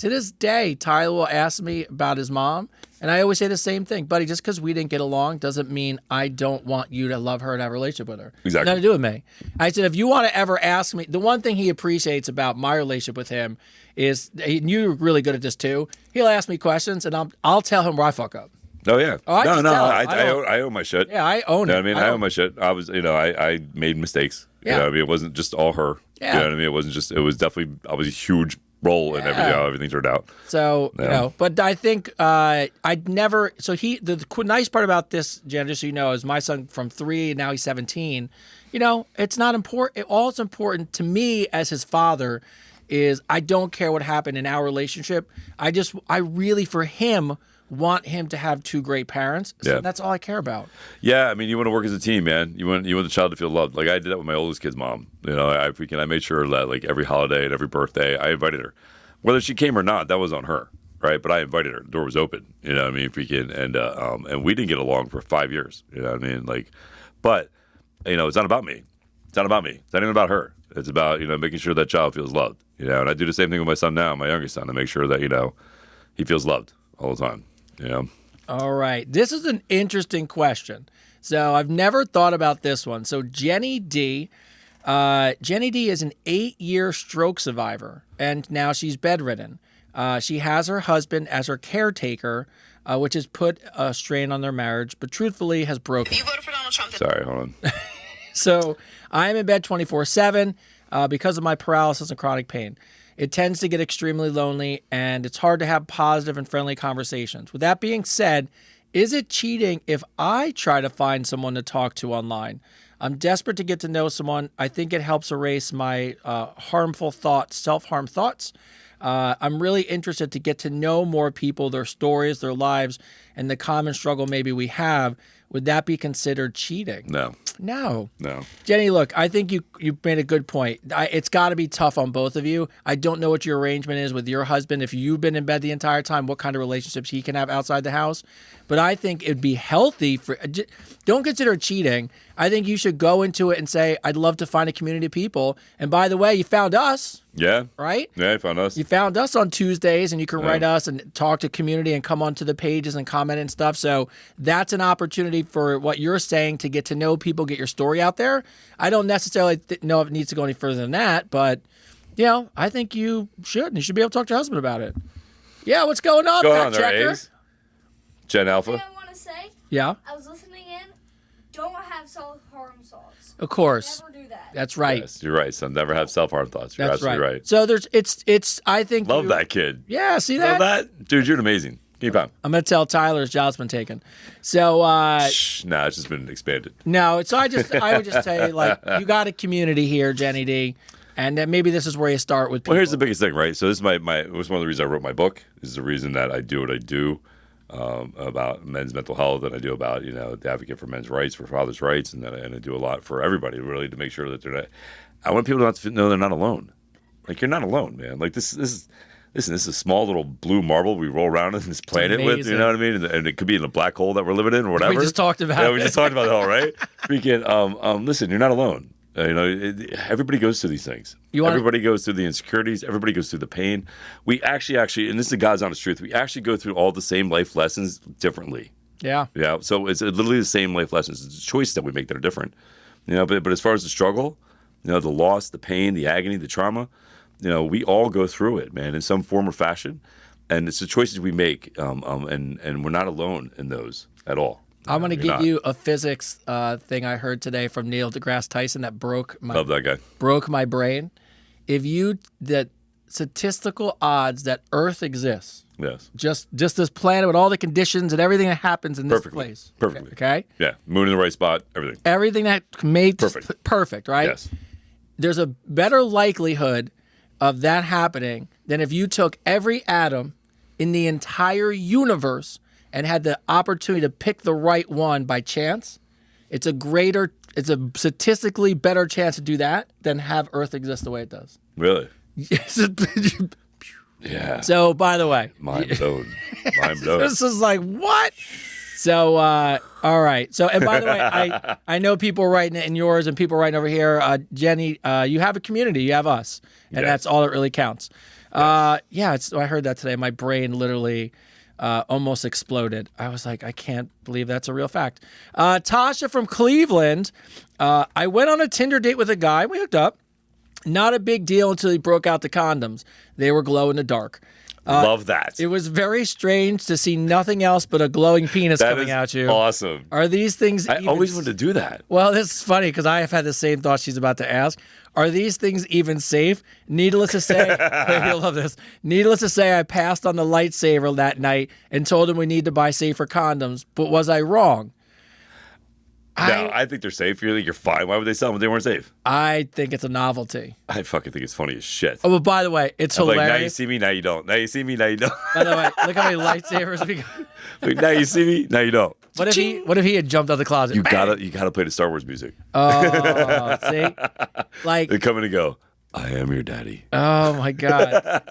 Speaker 2: Tyler will ask me about his mom, and I always say the same thing, buddy. Just because we didn't get along doesn't mean I don't want you to love her and have a relationship with her.
Speaker 1: Exactly.
Speaker 2: Nothing to do with me. I said, if you want to ever ask me, the one thing he appreciates about my relationship with him is, and you're really good at this too. He'll ask me questions, and I'll tell him where I fuck up.
Speaker 1: Oh yeah. I own my shit.
Speaker 2: Yeah, I own it.
Speaker 1: I mean, I own my shit. I was, I made mistakes.
Speaker 2: Yeah.
Speaker 1: You know what I mean? It wasn't just all her.
Speaker 2: Yeah.
Speaker 1: You know what I mean? It was definitely, I was a huge role in everything turned out.
Speaker 2: So, but I think I'd never, so the nice part about this, Jen, just so you know, is my son from 3, and now he's 17, it's not important. All it's important to me as his father is I don't care what happened in our relationship. I really, for him, want him to have 2 great parents. So that's all I care about.
Speaker 1: Yeah, I mean, you want to work as a team, man. You want the child to feel loved. Like I did that with my oldest kid's mom. I made sure that like every holiday and every birthday, I invited her, whether she came or not. That was on her, right? But I invited her. The door was open. You know what I mean? And we didn't get along for 5 years. You know what I mean? Like, but it's not about me. It's not about me. It's not even about her. It's about making sure that child feels loved. And I do the same thing with my son now, my youngest son, to make sure that he feels loved all the time.
Speaker 2: All right. This is an interesting question. So I've never thought about this one. So Jenny D. Jenny D is an 8-year stroke survivor, and now she's bedridden. She has her husband as her caretaker, which has put a strain on their marriage, but truthfully has broken.
Speaker 3: You voted for Donald Trump.
Speaker 1: Sorry, hold on.
Speaker 2: So I am in bed 24/7 because of my paralysis and chronic pain. It tends to get extremely lonely, and it's hard to have positive and friendly conversations. With that being said, is it cheating if I try to find someone to talk to online? I'm desperate to get to know someone. I think it helps erase my harmful thoughts, self-harm thoughts. I'm really interested to get to know more people, their stories, their lives, and the common struggle maybe we have. Would that be considered cheating? No. Jenny, look, I think you made a good point. It's got to be tough on both of you. I don't know what your arrangement is with your husband. If you've been in bed the entire time, what kind of relationships he can have outside the house. But I think it'd be healthy don't consider it cheating. I think you should go into it and say, I'd love to find a community of people. And by the way, you found us.
Speaker 1: Yeah.
Speaker 2: Right?
Speaker 1: Yeah, you found us.
Speaker 2: You found us on Tuesdays, and you can write us and talk to community and come onto the pages and comment and stuff. So that's an opportunity for what you're saying to get to know people, get your story out there. I don't necessarily know if it needs to go any further than that, but, I think you should. And you should be able to talk to your husband about it. Yeah, what's going on, Fact Checker?
Speaker 1: Gen Alpha?
Speaker 4: Thing I want to say,
Speaker 2: Yeah?
Speaker 4: I was listening in. Don't have self-harm thoughts.
Speaker 2: Of course.
Speaker 4: Never do that.
Speaker 2: That's right.
Speaker 1: Yes, you're right, son. Never have self-harm thoughts. You're
Speaker 2: That's
Speaker 1: absolutely right.
Speaker 2: So it's I think
Speaker 1: Love that kid.
Speaker 2: Yeah, see that?
Speaker 1: Love that? Dude, you're amazing. Keep on.
Speaker 2: I'm going to tell Tyler his job's been taken. So
Speaker 1: it's just been expanded.
Speaker 2: No, so I would just say, like, you got a community here, Jenny D, and then maybe this is where you start with people.
Speaker 1: Well, here's the biggest thing, right? So this is it was one of the reasons I wrote my book. This is the reason that I do what I do about men's mental health, and I do about the advocate for men's rights, for fathers' rights, and I do a lot for everybody, really, to make sure that they're not. I want people to know they're not alone. Like, you're not alone, man. Like, this is. Listen, this is a small little blue marble we roll around in this planet with, you know what I mean? And it could be in a black hole that we're living in or whatever.
Speaker 2: We just talked about it.
Speaker 1: Yeah, we just talked about it all, right? Freaking, listen, you're not alone. Everybody goes through these things. Everybody goes through the insecurities. Everybody goes through the pain. We actually, and this is the God's honest truth, we actually go through all the same life lessons differently.
Speaker 2: Yeah.
Speaker 1: Yeah. So it's literally the same life lessons. It's the choices that we make that are different. But as far as the struggle, the loss, the pain, the agony, the trauma, we all go through it, man, in some form or fashion. And it's the choices we make, and we're not alone in those at all.
Speaker 2: I'm going to give you a physics thing I heard today from Neil deGrasse Tyson that
Speaker 1: Love that guy.
Speaker 2: broke my brain. The statistical odds that Earth exists,
Speaker 1: Yes.
Speaker 2: just this planet with all the conditions and everything that happens in this place.
Speaker 1: Perfectly.
Speaker 2: Okay?
Speaker 1: Yeah. Moon in the right spot, everything.
Speaker 2: Everything that made this perfect, right?
Speaker 1: Yes.
Speaker 2: There's a better likelihood of that happening than if you took every atom in the entire universe and had the opportunity to pick the right one by chance. It's a statistically better chance to do that than have Earth exist the way it does.
Speaker 1: Really? Yeah.
Speaker 2: So, by the way,
Speaker 1: Mind blown. Mind blown.
Speaker 2: this is like, what? So, all right. So, and by the way, I know people writing it in yours and people writing over here. Jenny, you have a community. You have us. And that's all that really counts. I heard that today. My brain literally almost exploded. I was like, I can't believe that's a real fact. Tasha from Cleveland. I went on a Tinder date with a guy. We hooked up. Not a big deal until he broke out the condoms. They were glow in the dark.
Speaker 1: Love that.
Speaker 2: It was very strange to see nothing else but a glowing penis coming out you.
Speaker 1: Awesome.
Speaker 2: Are these things
Speaker 1: I always wanted to do that.
Speaker 2: Well, this is funny because I have had the same thought she's about to ask. Are these things even safe? Needless to say, you'll love this. Needless to say, I passed on the lightsaber that night and told him we need to buy safer condoms. But was I wrong?
Speaker 1: No, I think they're safe. You're fine. Why would they sell them if they weren't safe?
Speaker 2: I think it's a novelty.
Speaker 1: I fucking think it's funny as shit.
Speaker 2: Oh, but by the way, it's hilarious.
Speaker 1: Like, now you see me, now you don't. Now you see me, now you don't.
Speaker 2: By the way, look how many lightsabers we got.
Speaker 1: Like, now you see me, now you don't.
Speaker 2: What if he had jumped out the closet?
Speaker 1: You gotta play the Star Wars music.
Speaker 2: Oh, see, like
Speaker 1: they come in and go. I am your daddy.
Speaker 2: Oh my God,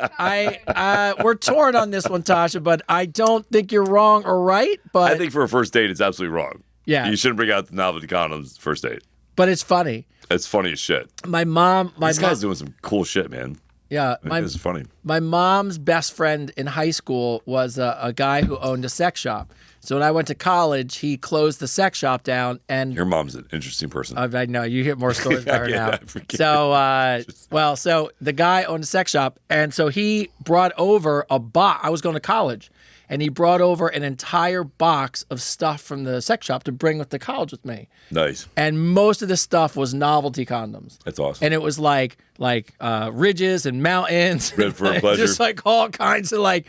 Speaker 2: we're torn on this one, Tasha, but I don't think you're wrong or right. But
Speaker 1: I think for a first date, it's absolutely wrong.
Speaker 2: Yeah,
Speaker 1: you shouldn't bring out the novelty condoms first date.
Speaker 2: But it's funny.
Speaker 1: It's funny as shit.
Speaker 2: This
Speaker 1: guy's doing some cool shit, man.
Speaker 2: Yeah,
Speaker 1: it's funny.
Speaker 2: My mom's best friend in high school was a guy who owned a sex shop. So when I went to college, he closed the sex shop down. And
Speaker 1: your mom's an interesting person.
Speaker 2: I know you hear more stories about her now.
Speaker 1: So,
Speaker 2: so the guy owned a sex shop, and so he brought over a box. I was going to college. And he brought over an entire box of stuff from the sex shop to bring to college with me.
Speaker 1: Nice.
Speaker 2: And most of the stuff was novelty condoms.
Speaker 1: That's awesome.
Speaker 2: And it was like ridges and mountains.
Speaker 1: Red for a pleasure.
Speaker 2: Just like all kinds of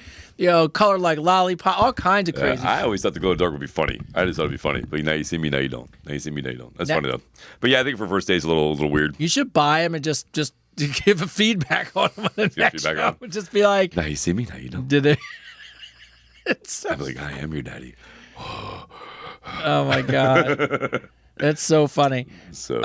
Speaker 2: colored like lollipop, all kinds of crazy.
Speaker 1: I always thought the glow in the dark would be funny. I just thought it'd be funny. Like, now you see me, now you don't. Now you see me, now you don't. That's funny though. But yeah, I think for first date it's a little weird.
Speaker 2: You should buy them and just give a feedback on them. The next show. Just be like,
Speaker 1: now you see me, now you don't.
Speaker 2: Did they?
Speaker 1: I'm like, I am your daddy.
Speaker 2: Oh my God. That's so funny.
Speaker 1: So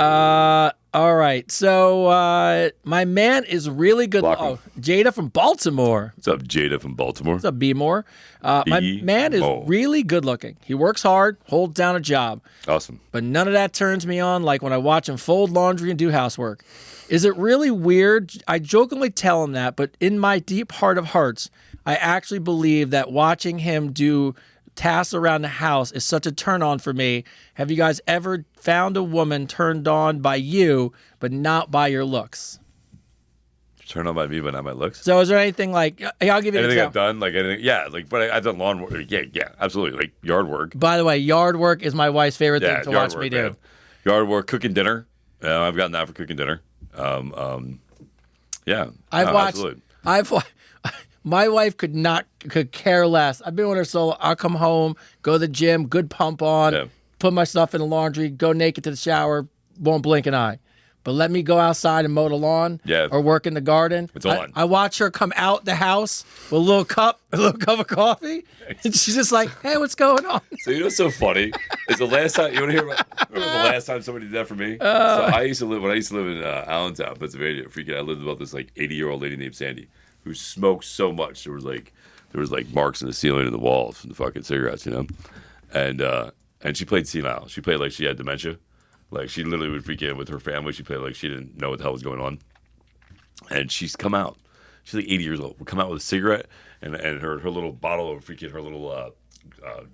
Speaker 2: all right. So my man is really good. Oh, Jada from Baltimore.
Speaker 1: What's up, Jada from Baltimore?
Speaker 2: What's up, B-More? My man is really good looking. He works hard, holds down a job.
Speaker 1: Awesome.
Speaker 2: But none of that turns me on like when I watch him fold laundry and do housework. Is it really weird? I jokingly tell him that, but in my deep heart of hearts, I actually believe that watching him do tasks around the house is such a turn on for me. Have you guys ever found a woman turned on by you, but not by your looks?
Speaker 1: Turned on by me, but not my looks?
Speaker 2: So is there anything like, I'll give you an
Speaker 1: anything
Speaker 2: example.
Speaker 1: I've done, like anything, yeah, like, but I've done lawn work. Yeah, absolutely. Like yard work.
Speaker 2: By the way, yard work is my wife's favorite thing to watch me do.
Speaker 1: Man. Yard work, cooking dinner. I've gotten that for cooking dinner. Yeah. Absolutely.
Speaker 2: My wife could care less. I've been with her so I'll come home, go to the gym, good pump on, put my stuff in the laundry, go naked to the shower, won't blink an eye. But let me go outside and mow the lawn or work in the garden.
Speaker 1: It's on.
Speaker 2: I watch her come out the house with a little cup of coffee. And she's just like, hey, what's going on?
Speaker 1: So you know what's so funny? Is the last time, you want to hear about the last time somebody did that for me? So I used to live in Allentown, Pennsylvania. I lived with this like 80-year-old lady named Sandy who smoked so much. There was like marks in the ceiling and the walls from the fucking cigarettes, you know? And she played senile. She played like she had dementia. Like she literally would freak out with her family. She played like she didn't know what the hell was going on. And she's come out. She's like 80 years old. Would come out with a cigarette and her little bottle of freaking her little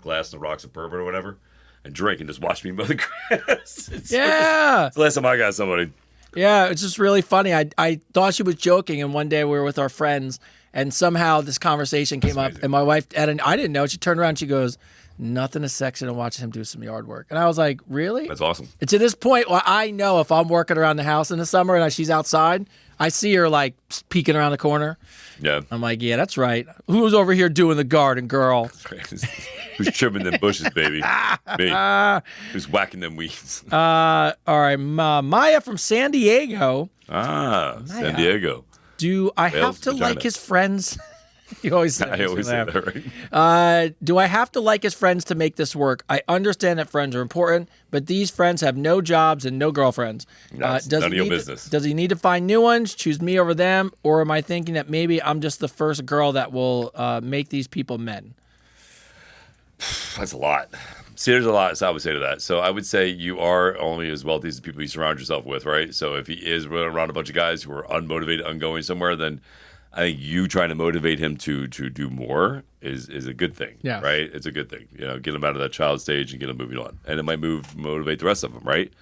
Speaker 1: glass and the rocks of bourbon or whatever, and drink and just watch me mow the grass. It's the last time I got somebody.
Speaker 2: Yeah, it's just really funny. I thought she was joking, and one day we were with our friends, and somehow this conversation came up, and my wife, I didn't know. She turned around and she goes, nothing is sexier than watching him do some yard work. And I was like, really?
Speaker 1: That's awesome.
Speaker 2: And to this point, well, I know if I'm working around the house in the summer and she's outside, I see her like peeking around the corner.
Speaker 1: Yeah.
Speaker 2: I'm like, yeah, that's right. Who's over here doing the garden, girl?
Speaker 1: Who's trimming them bushes, baby? Me. Who's whacking them weeds?
Speaker 2: All right, Maya from San Diego.
Speaker 1: San Diego.
Speaker 2: Do I have to
Speaker 1: vagina.
Speaker 2: like his friends? You always say,
Speaker 1: I always say that, right?
Speaker 2: do I have to like his friends to make this work? I understand that friends are important, but these friends have no jobs and no girlfriends.
Speaker 1: That's none of your business.
Speaker 2: Does he need to find new ones, choose me over them, or am I thinking that maybe I'm just the first girl that will make these people men?
Speaker 1: That's a lot. See, there's a lot I would say to that. So I would say you are only as wealthy as the people you surround yourself with, right? So if he is running around a bunch of guys who are unmotivated, ungoing somewhere, then I think you trying to motivate him to do more is a good thing, right? It's a good thing. You know, get him out of that child stage and get him moving on. And it might motivate the rest of them, right?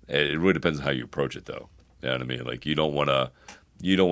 Speaker 1: It really depends on how you approach it, though. You know what I mean? Like, you don't want to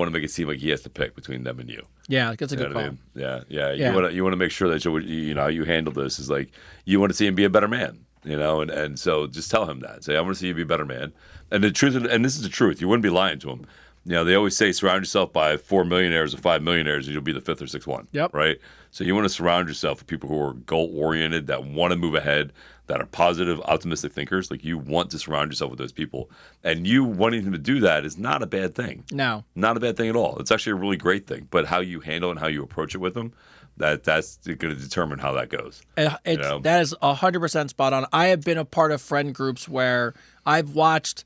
Speaker 1: make it seem like he has to pick between them and you.
Speaker 2: Yeah, that's a good call.
Speaker 1: I mean? Yeah. You want to make sure that you know how you handle this is like you want to see him be a better man, you know, and so just tell him that. Say, I want to see you be a better man. And the truth, and this is the truth, you wouldn't be lying to him. You know, they always say surround yourself by 4 millionaires or 5 millionaires, and you'll be the fifth or sixth one.
Speaker 2: Yep.
Speaker 1: Right. So you want to surround yourself with people who are goal oriented, that want to move ahead, that are positive, optimistic thinkers. Like, you want to surround yourself with those people, and you wanting him to do that is not a bad thing.
Speaker 2: No,
Speaker 1: not a bad thing at all. It's actually a really great thing. But how you handle and how you approach it with them, that's going to determine how that goes.
Speaker 2: That is 100% spot on. I have been a part of friend groups where I've watched.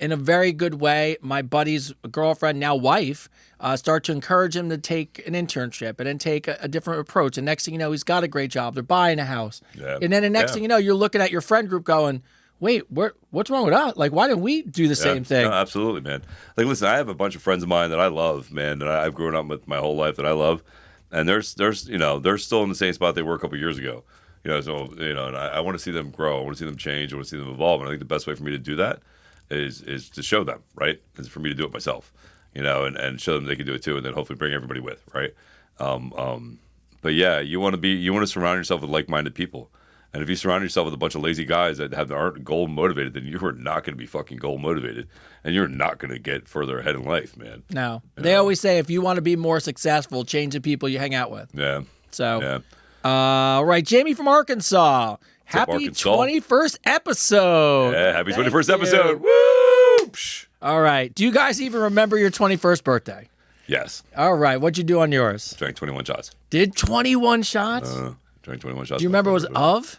Speaker 2: In a very good way, my buddy's girlfriend, now wife, start to encourage him to take an internship and then take a different approach. And next thing you know, he's got a great job. They're buying a house. Yeah. And then the next thing you know, you're looking at your friend group going, wait, what's wrong with us? Like, why didn't we do the same thing?
Speaker 1: No, absolutely, man. Like, listen, I have a bunch of friends of mine that I love, man, that I've grown up with my whole life that I love. And they're still in the same spot they were a couple of years ago. You know, so, you know, and I want to see them grow. I want to see them change. I want to see them evolve. And I think the best way for me to do that is to show them, right? Is for me to do it myself, you know, and show them they can do it too, and then hopefully bring everybody with, right? But yeah, you want to surround yourself with like-minded people, and if you surround yourself with a bunch of lazy guys that aren't goal motivated, then you are not going to be fucking goal motivated, and you're not going to get further ahead in life, man.
Speaker 2: No, they always say if you want to be more successful, change the people you hang out with.
Speaker 1: Yeah.
Speaker 2: So,
Speaker 1: yeah.
Speaker 2: All right, Jamie from Arkansas. Happy 21st episode.
Speaker 1: Yeah, happy 21st episode. Woo! Psh.
Speaker 2: All right. Do you guys even remember your 21st birthday?
Speaker 1: Yes.
Speaker 2: All right. What'd you do on yours?
Speaker 1: Drank 21 shots.
Speaker 2: Did 21 shots?
Speaker 1: Drank 21 shots.
Speaker 2: Do you remember what it was of?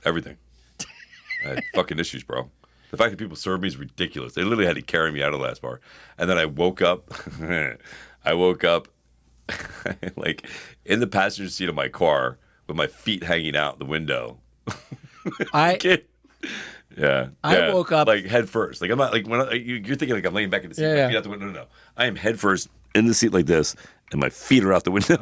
Speaker 1: Everything. I had fucking issues, bro. The fact that people served me is ridiculous. They literally had to carry me out of the last bar. And then I woke up. Like in the passenger seat of my car with my feet hanging out the window. I
Speaker 2: woke up
Speaker 1: like head first. Like I'm not like you're thinking like I'm laying back in the seat, my feet out the window. No. I am head first in the seat like this, and my feet are out the window.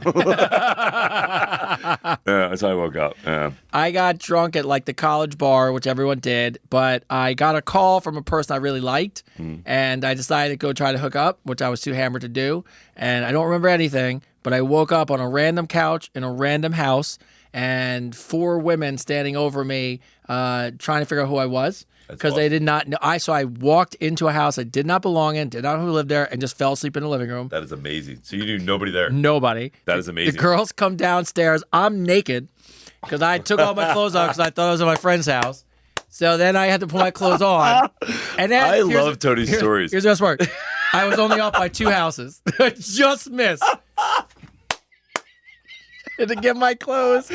Speaker 1: That's how I woke up. Yeah.
Speaker 2: I got drunk at like the college bar, which everyone did, but I got a call from a person I really liked, and I decided to go try to hook up, which I was too hammered to do, and I don't remember anything, but I woke up on a random couch in a random house, and 4 women standing over me trying to figure out who I was. Because they did not know. So I walked into a house I did not belong in, did not know who lived there, and just fell asleep in the living room.
Speaker 1: That is amazing. So you knew nobody there?
Speaker 2: Nobody.
Speaker 1: That is amazing.
Speaker 2: The girls come downstairs. I'm naked because I took all my clothes off because I thought I was at my friend's house. So then I had to put my clothes on. And then
Speaker 1: I love Tony's stories.
Speaker 2: Here's the best part. I was only off by 2 houses. I just missed. To get my clothes.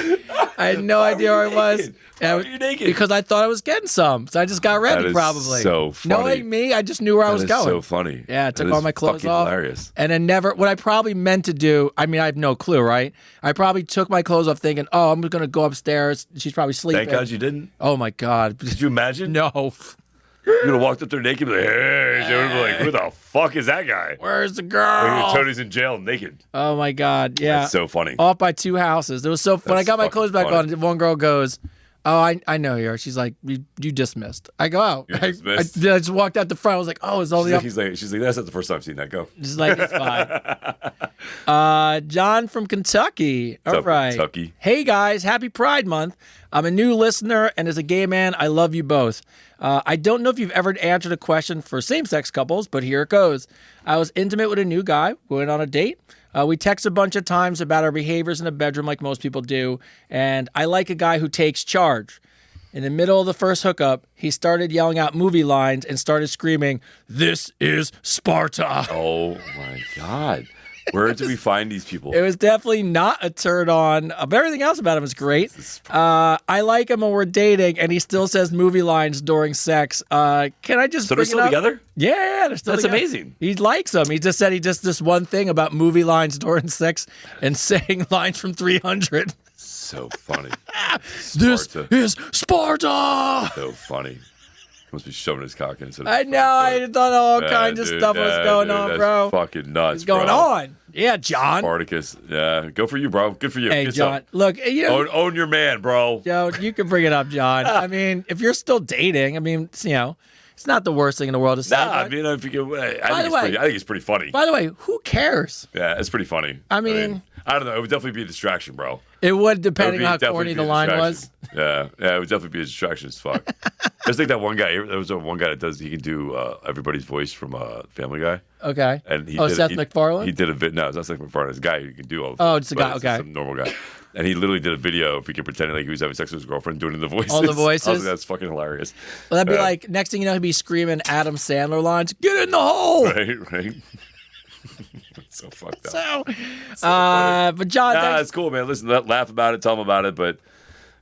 Speaker 2: I had no idea where I was.
Speaker 1: Why were you naked?
Speaker 2: Because I thought I was getting some. So I just got ready,
Speaker 1: that is
Speaker 2: probably.
Speaker 1: So funny.
Speaker 2: Knowing me, I just knew where I was going.
Speaker 1: So funny.
Speaker 2: Yeah, I took all my clothes off.
Speaker 1: Hilarious.
Speaker 2: And then what I probably meant to do, I mean, I have no clue, right? I probably took my clothes off thinking, oh, I'm going to go upstairs. She's probably sleeping.
Speaker 1: Thank God you didn't.
Speaker 2: Oh, my God.
Speaker 1: Did you imagine?
Speaker 2: No.
Speaker 1: You would have walked up there naked, and be like, hey, they would have been like, who the fuck is that guy?
Speaker 2: Where's the
Speaker 1: Like,
Speaker 2: girl?
Speaker 1: Tony's in jail naked.
Speaker 2: Oh my God. Yeah.
Speaker 1: That's so funny.
Speaker 2: Off by 2 houses. It was so when I
Speaker 1: That's
Speaker 2: got my
Speaker 1: fucking
Speaker 2: clothes back
Speaker 1: funny.
Speaker 2: on, one girl goes, "Oh, I know you." She's like, "You dismissed." I go, "Oh."
Speaker 1: You're
Speaker 2: I
Speaker 1: dismissed?
Speaker 2: just walked out the front. I was like, "Oh, it's all the up."
Speaker 1: She's like, that's not the first time I've seen that. Go.
Speaker 2: Just like it's fine. John from Kentucky. All
Speaker 1: up,
Speaker 2: right.
Speaker 1: Kentucky?
Speaker 2: Hey guys, happy Pride Month. I'm a new listener, and as a gay man, I love you both. I don't know if you've ever answered a question for same-sex couples, but here it goes. I was intimate with a new guy. We went on a date. We text a bunch of times about our behaviors in the bedroom like most people do, and I like a guy who takes charge. In the middle of the first hookup, he started yelling out movie lines and started screaming, "This is Sparta."
Speaker 1: Oh my God. Where do we find these people?
Speaker 2: It was definitely not a turn on, but everything else about him is great. I like him when we're dating, and he still says movie lines during sex. Can I just
Speaker 1: So
Speaker 2: bring
Speaker 1: they're
Speaker 2: it
Speaker 1: still
Speaker 2: up?
Speaker 1: together?
Speaker 2: Yeah, they're still
Speaker 1: That's
Speaker 2: together.
Speaker 1: amazing.
Speaker 2: He likes them. He just said he just this one thing about movie lines during sex and saying lines from 300.
Speaker 1: So funny.
Speaker 2: This
Speaker 1: Sparta.
Speaker 2: is Sparta.
Speaker 1: So funny. Must be shoving his cock in. Instead of
Speaker 2: I know. I thought all kinds of
Speaker 1: dude,
Speaker 2: stuff was
Speaker 1: yeah,
Speaker 2: going
Speaker 1: dude,
Speaker 2: on,
Speaker 1: that's
Speaker 2: bro.
Speaker 1: Fucking nuts.
Speaker 2: What's going
Speaker 1: bro.
Speaker 2: on? Yeah, John.
Speaker 1: Spartacus. Yeah. Go for you, bro. Good for you.
Speaker 2: Hey,
Speaker 1: Get
Speaker 2: John.
Speaker 1: some.
Speaker 2: Look, you know,
Speaker 1: Own your man, bro.
Speaker 2: Joe, you can bring it up, John. I mean, if you're still dating, I mean, it's not the worst thing in the world to say.
Speaker 1: Nah, I
Speaker 2: but-
Speaker 1: mean, if you can,
Speaker 2: By the
Speaker 1: I
Speaker 2: way-
Speaker 1: think it's pretty funny.
Speaker 2: By the way, who cares?
Speaker 1: Yeah, it's pretty funny.
Speaker 2: I mean,
Speaker 1: I don't know. It would definitely be a distraction, bro.
Speaker 2: It would,
Speaker 1: It would
Speaker 2: depending
Speaker 1: be
Speaker 2: on how
Speaker 1: definitely
Speaker 2: corny
Speaker 1: be
Speaker 2: the
Speaker 1: a
Speaker 2: line
Speaker 1: distraction.
Speaker 2: was.
Speaker 1: Yeah, it would definitely be a distraction as fuck. I just think that one guy. There was one guy that does. He can do everybody's voice from Family Guy.
Speaker 2: Okay.
Speaker 1: And he
Speaker 2: Seth
Speaker 1: he,
Speaker 2: MacFarlane?
Speaker 1: He did a no, it's not Seth MacFarlane. It's a guy who can do all.
Speaker 2: Oh, it's a
Speaker 1: but
Speaker 2: guy, okay.
Speaker 1: some normal guy. And he literally did a video if he could pretend like he was having sex with his girlfriend, doing the voices.
Speaker 2: All the voices?
Speaker 1: I was like, that's fucking hilarious.
Speaker 2: Well, that'd be like, next thing you know, he'd be screaming Adam Sandler lines, "Get in the hole!"
Speaker 1: Right. It's so fucked up.
Speaker 2: So, but John,
Speaker 1: Nah,
Speaker 2: thanks.
Speaker 1: it's cool, man. Listen, laugh about it, tell him about it, but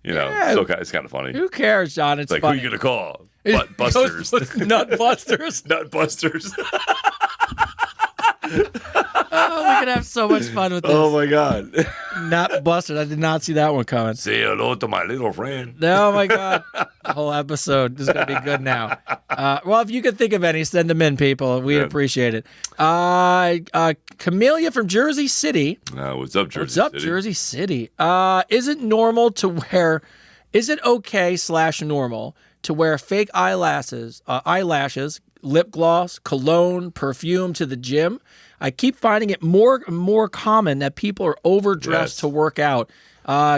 Speaker 2: Yeah.
Speaker 1: it's kind of funny.
Speaker 2: Who cares, John? It's
Speaker 1: Like,
Speaker 2: funny.
Speaker 1: who you gonna call? Butt busters.
Speaker 2: Nut busters.
Speaker 1: Nut busters.
Speaker 2: Oh, we could have so much fun with this.
Speaker 1: Oh my god.
Speaker 2: Nut busters. I did not see that one coming.
Speaker 1: Say hello to my little friend.
Speaker 2: Oh my God. The whole episode is going to be good now. Well, if you could think of any, send them in, people. We'd
Speaker 1: Yeah.
Speaker 2: appreciate it. Camellia from Jersey City.
Speaker 1: What's up, Jersey
Speaker 2: What's up,
Speaker 1: City?
Speaker 2: Jersey City? Is it okay / normal to wear fake eyelashes, lip gloss, cologne, perfume to the gym? I keep finding it more common that people are overdressed
Speaker 1: Yes.
Speaker 2: to work out.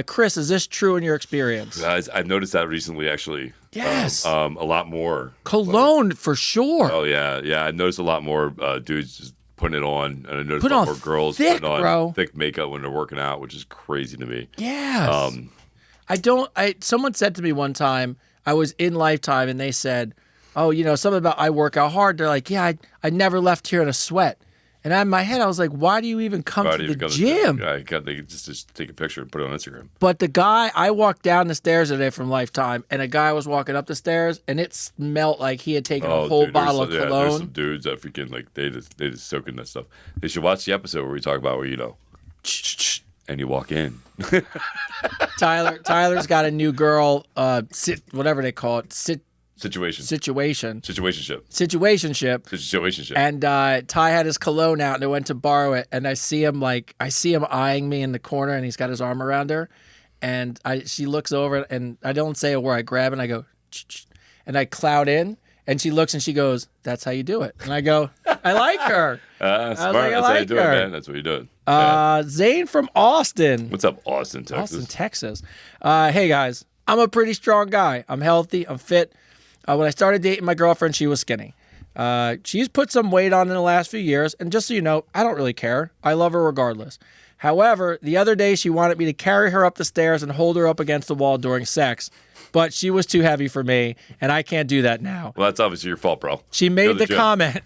Speaker 2: Chris, is this true in your experience?
Speaker 1: Guys, I've noticed that recently, actually.
Speaker 2: Yes.
Speaker 1: A lot more.
Speaker 2: Cologne, for sure.
Speaker 1: Oh yeah. I noticed a lot more dudes just putting it on, and I noticed
Speaker 2: Put
Speaker 1: a lot
Speaker 2: on
Speaker 1: more girls
Speaker 2: thick,
Speaker 1: putting on
Speaker 2: bro.
Speaker 1: thick makeup when they're working out, which is crazy to me.
Speaker 2: Yes. Someone said to me one time, I was in Lifetime, and they said, "Oh, something about I work out hard." They're like, "Yeah, I never left here in a sweat." And in my head, I was like, "Why do you even come to the gym?"
Speaker 1: They just take a picture and put it on Instagram.
Speaker 2: But the guy, I walked down the stairs today from Lifetime, and a guy was walking up the stairs, and it smelled like he had taken a whole bottle of
Speaker 1: there's
Speaker 2: cologne.
Speaker 1: some dudes that freaking like they just soak in that stuff. They should watch the episode where we talk about where and you walk in.
Speaker 2: Tyler's got a new girl, whatever they call it,
Speaker 1: Situationship.
Speaker 2: situationship. And Ty had his cologne out, and I went to borrow it, and I see him eyeing me in the corner, and he's got his arm around her, and she looks over, and I don't say a word. I grab it, and I go, and I cloud in, and she looks, and she goes, "That's how you do it." And I go, "I like her."
Speaker 1: Smart.
Speaker 2: like, I
Speaker 1: That's how you
Speaker 2: like
Speaker 1: do
Speaker 2: her.
Speaker 1: it, man. That's what you do. Yeah.
Speaker 2: Zane from Austin.
Speaker 1: What's up, Austin, Texas?
Speaker 2: Austin, Texas. Hey guys, I'm a pretty strong guy. I'm healthy. I'm fit. When I started dating my girlfriend, she was skinny. She's put some weight on in the last few years, and just so you know, I don't really care. I love her regardless. However, the other day she wanted me to carry her up the stairs and hold her up against the wall during sex, but she was too heavy for me, and I can't do that now.
Speaker 1: Well, that's obviously your fault, bro.
Speaker 2: She made the comment.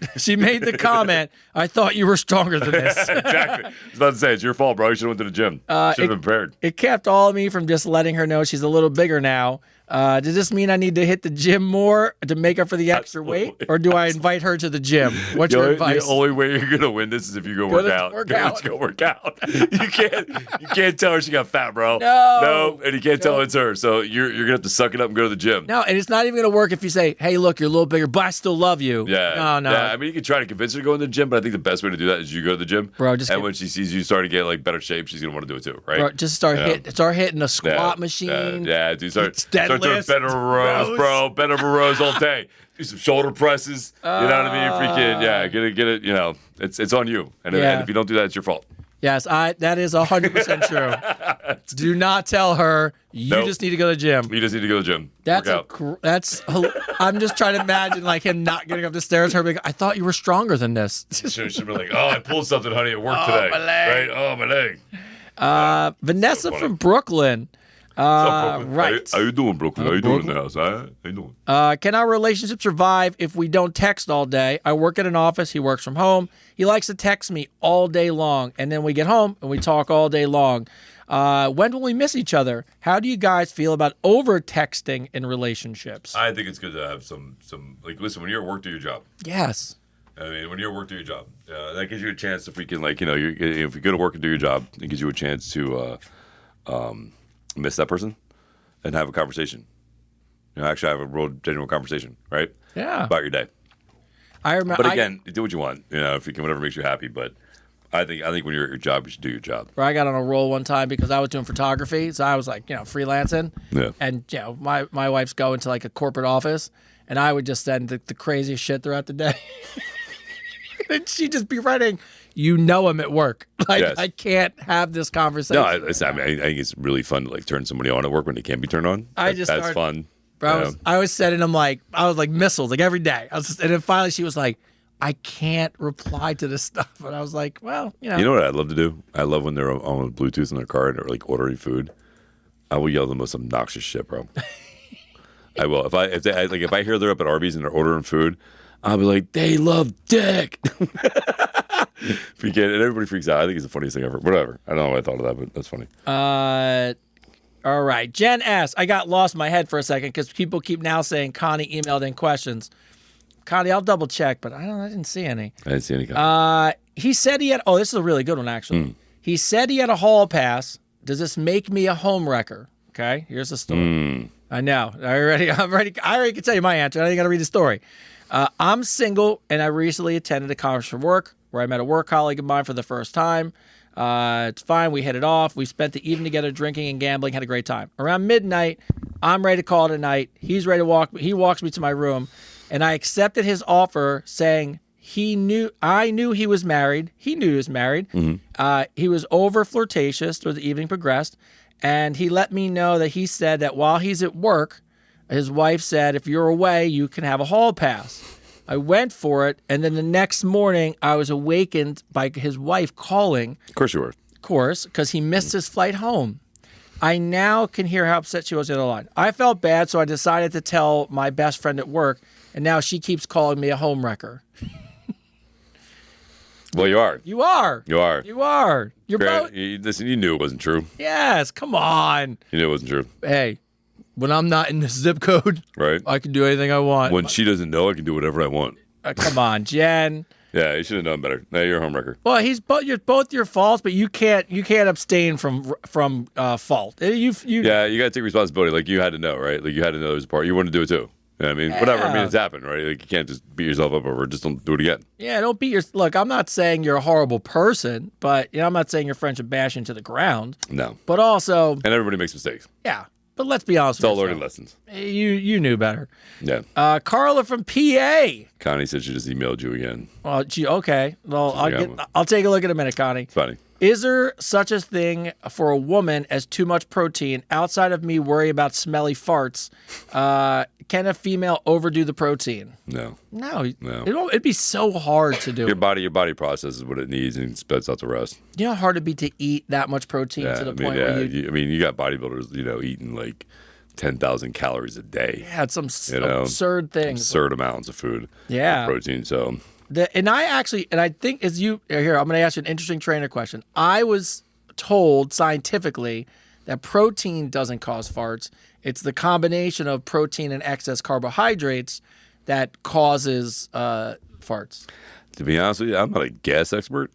Speaker 2: "I thought you were stronger than this."
Speaker 1: Exactly. I was about to say, it's your fault, bro. You should have went to the gym. Should have been prepared.
Speaker 2: It kept all of me from just letting her know she's a little bigger now. Does this mean I need to hit the gym more to make up for the extra weight, or do I invite her to the gym? What's your advice?
Speaker 1: The only way you're going to win this is if you go work out.
Speaker 2: work
Speaker 1: Go
Speaker 2: out.
Speaker 1: work out. You can't tell her she got fat, bro.
Speaker 2: No.
Speaker 1: And you can't tell it's her. So you're gonna have to suck it up and go to the gym.
Speaker 2: No, and it's not even gonna work if you say, "Hey, look, you're a little bigger, but I still love you."
Speaker 1: Yeah.
Speaker 2: No.
Speaker 1: Yeah, I mean, you can try to convince her to go in the gym, but I think the best way to do that is you go to the gym.
Speaker 2: Bro,
Speaker 1: when she sees you starting to get like better shape, she's gonna want to do it too, right?
Speaker 2: Bro, just start hitting a squat machine.
Speaker 1: Yeah, dude, start doing
Speaker 2: Deadlifts,
Speaker 1: bent over rows, bro. Bent over rows all day. Do some shoulder presses. You know what I mean? Freaking get it. You know, it's on you. And if you don't do that, it's your fault.
Speaker 2: Yes, that is 100% true. Do not tell her you just need to go to the gym.
Speaker 1: You just need to go to the gym.
Speaker 2: That's I'm just trying to imagine like him not getting up the stairs. Her being, I thought you were stronger than this.
Speaker 1: She'll be like, I pulled something, honey, at work today.
Speaker 2: My leg.
Speaker 1: Right? Oh, my leg.
Speaker 2: Vanessa from Brooklyn. Right.
Speaker 1: How you doing, Brooklyn? How you doing in the house? How you doing?
Speaker 2: Can our relationship survive if we don't text all day? I work at an office. He works from home. He likes to text me all day long, and then we get home and we talk all day long. When will we miss each other? How do you guys feel about over texting in relationships?
Speaker 1: I think it's good to have some like, listen, when you're at work, do your job.
Speaker 2: Yes.
Speaker 1: I mean, when you're at work, do your job. That gives you a chance. If we can, like, if you go to work and do your job, it gives you a chance to miss that person and have a conversation. Actually have a real genuine conversation, right?
Speaker 2: Yeah.
Speaker 1: About your day.
Speaker 2: I remember.
Speaker 1: But again, do what you want. If you can, whatever makes you happy. But I think when you're at your job, you should do your job.
Speaker 2: I got on a roll one time because I was doing photography, so I was like, freelancing.
Speaker 1: Yeah.
Speaker 2: And my wife's going to like a corporate office, and I would just send the craziest shit throughout the day. And she'd just be writing, I'm at work. Like, yes. I can't have this conversation.
Speaker 1: No, I think it's really fun to like turn somebody on at work when they can't be turned on. That's fun.
Speaker 2: Bro, I was sending them I was like missiles, like every day. And then finally she was like, I can't reply to this stuff. And I was like, well,
Speaker 1: You know what I'd love to do? I love when they're on Bluetooth in their car and they're like ordering food. I will yell the most obnoxious shit, bro. I will. If I hear they're up at Arby's and they're ordering food, I'll be like, they love dick. And everybody freaks out. I think it's the funniest thing ever. Whatever. I don't know why I thought of that, but that's funny.
Speaker 2: All right. Jen S. I got lost in my head for a second because people keep now saying Connie emailed in questions. Connie, I'll double check, but I didn't see any.
Speaker 1: I didn't see any.
Speaker 2: He said he had. Oh, this is a really good one, actually. He said he had a hall pass. Does this make me a home wrecker? Okay, here's the story. I know. I'm ready. I already can tell you my answer. I ain't got to read the story. I'm single, and I recently attended a conference for work where I met a work colleague of mine for the first time. It's fine. We hit it off. We spent the evening together drinking and gambling, had a great time. Around midnight, I'm ready to call it a night. He's ready to walk. He walks me to my room, and I accepted his offer saying I knew he was married. He knew he was married. Mm-hmm. He was over flirtatious as the evening progressed, and he let me know that he said that while he's at work, his wife said, if you're away, you can have a hall pass. I went for it, and then the next morning, I was awakened by his wife calling.
Speaker 1: Of course you were.
Speaker 2: Of course, because he missed his flight home. I now can hear how upset she was on the other line. I felt bad, so I decided to tell my best friend at work, and now she keeps calling me a home wrecker.
Speaker 1: Well, you are.
Speaker 2: You are.
Speaker 1: You are.
Speaker 2: You are. You're both.
Speaker 1: Listen, you knew it wasn't true.
Speaker 2: Yes, come on.
Speaker 1: You knew it wasn't true.
Speaker 2: Hey. When I'm not in this zip code,
Speaker 1: right?
Speaker 2: I can do anything I want.
Speaker 1: When she doesn't know, I can do whatever I want.
Speaker 2: Come on, Jen.
Speaker 1: Yeah, you should have known better. No, you're a homewrecker.
Speaker 2: Well, both your faults, but you can't abstain from fault.
Speaker 1: Yeah, you got to take responsibility. Like you had to know, right? Like you had to know there was a part. You wanted to do it too. You know what I mean, whatever. I mean, it's happened, right? Like you can't just beat yourself up over it. Just don't do it again.
Speaker 2: Yeah, don't beat your. Look, I'm not saying you're a horrible person, but I'm not saying your friends should bash into the ground.
Speaker 1: No.
Speaker 2: But also,
Speaker 1: and everybody makes mistakes.
Speaker 2: Yeah. But let's be honest.
Speaker 1: It's all learning lessons.
Speaker 2: You knew better.
Speaker 1: Yeah.
Speaker 2: Carla from PA.
Speaker 1: Connie said she just emailed you again.
Speaker 2: Well, okay. Well, I'll take a look in a minute, Connie.
Speaker 1: Funny.
Speaker 2: Is there such a thing for a woman as too much protein? Outside of me worry about smelly farts, can a female overdo the protein?
Speaker 1: No.
Speaker 2: It'd be so hard to do.
Speaker 1: Your body processes what it needs and spits out the rest.
Speaker 2: You know how hard it'd be to eat that much protein to the point where
Speaker 1: you got bodybuilders, eating like 10,000 calories a day.
Speaker 2: Yeah, it's some absurd things.
Speaker 1: Absurd amounts of food.
Speaker 2: Yeah.
Speaker 1: Of protein, so...
Speaker 2: I think as you here, I'm going to ask you an interesting trainer question. I was told scientifically that protein doesn't cause farts. It's the combination of protein and excess carbohydrates that causes farts.
Speaker 1: To be honest with you, I'm not a gas expert.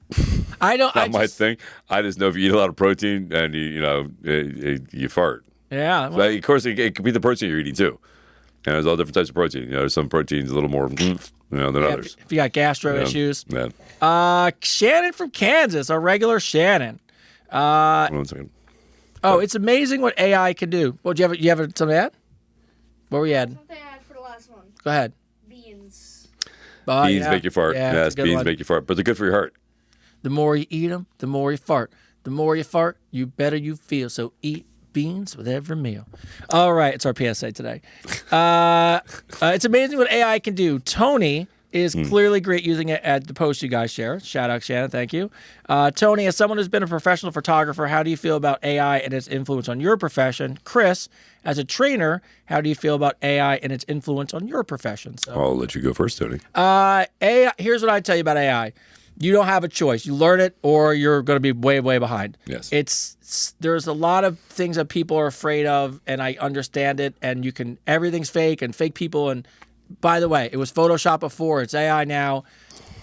Speaker 2: I don't.
Speaker 1: Not my thing. I just know if you eat a lot of protein and you fart.
Speaker 2: Yeah.
Speaker 1: So, of course, it could be the protein you're eating too. And there's all different types of protein. There's some proteins a little more, than others.
Speaker 2: If you got gastro issues.
Speaker 1: Yeah.
Speaker 2: Shannon from Kansas, our regular Shannon.
Speaker 1: One second.
Speaker 2: Oh, it's amazing what AI can do. Well, do you have something to add? Where were we at?
Speaker 4: Something I had for the last one.
Speaker 2: Go ahead.
Speaker 4: Beans.
Speaker 1: Beans make you fart.
Speaker 2: Yeah,
Speaker 1: Yes, beans make you fart, but they're good for your heart.
Speaker 2: The more you eat them, the more you fart. The more you fart, you better you feel. So eat beans with every meal. All right, it's our PSA today. It's amazing what AI can do. Tony is clearly great using it at the post you guys share. Shout out, Shannon. Thank you. Tony, as someone who's been a professional photographer, how do you feel about AI and its influence on your profession? Chris, as a trainer, how do you feel about AI and its influence on your profession? So,
Speaker 1: I'll let you go first, Tony.
Speaker 2: AI. Here's what I tell you about AI. You don't have a choice. You learn it, or you're going to be way, way behind.
Speaker 1: Yes.
Speaker 2: There's a lot of things that people are afraid of, and I understand it. And everything's fake and fake people. And by the way, it was Photoshop before. It's AI now.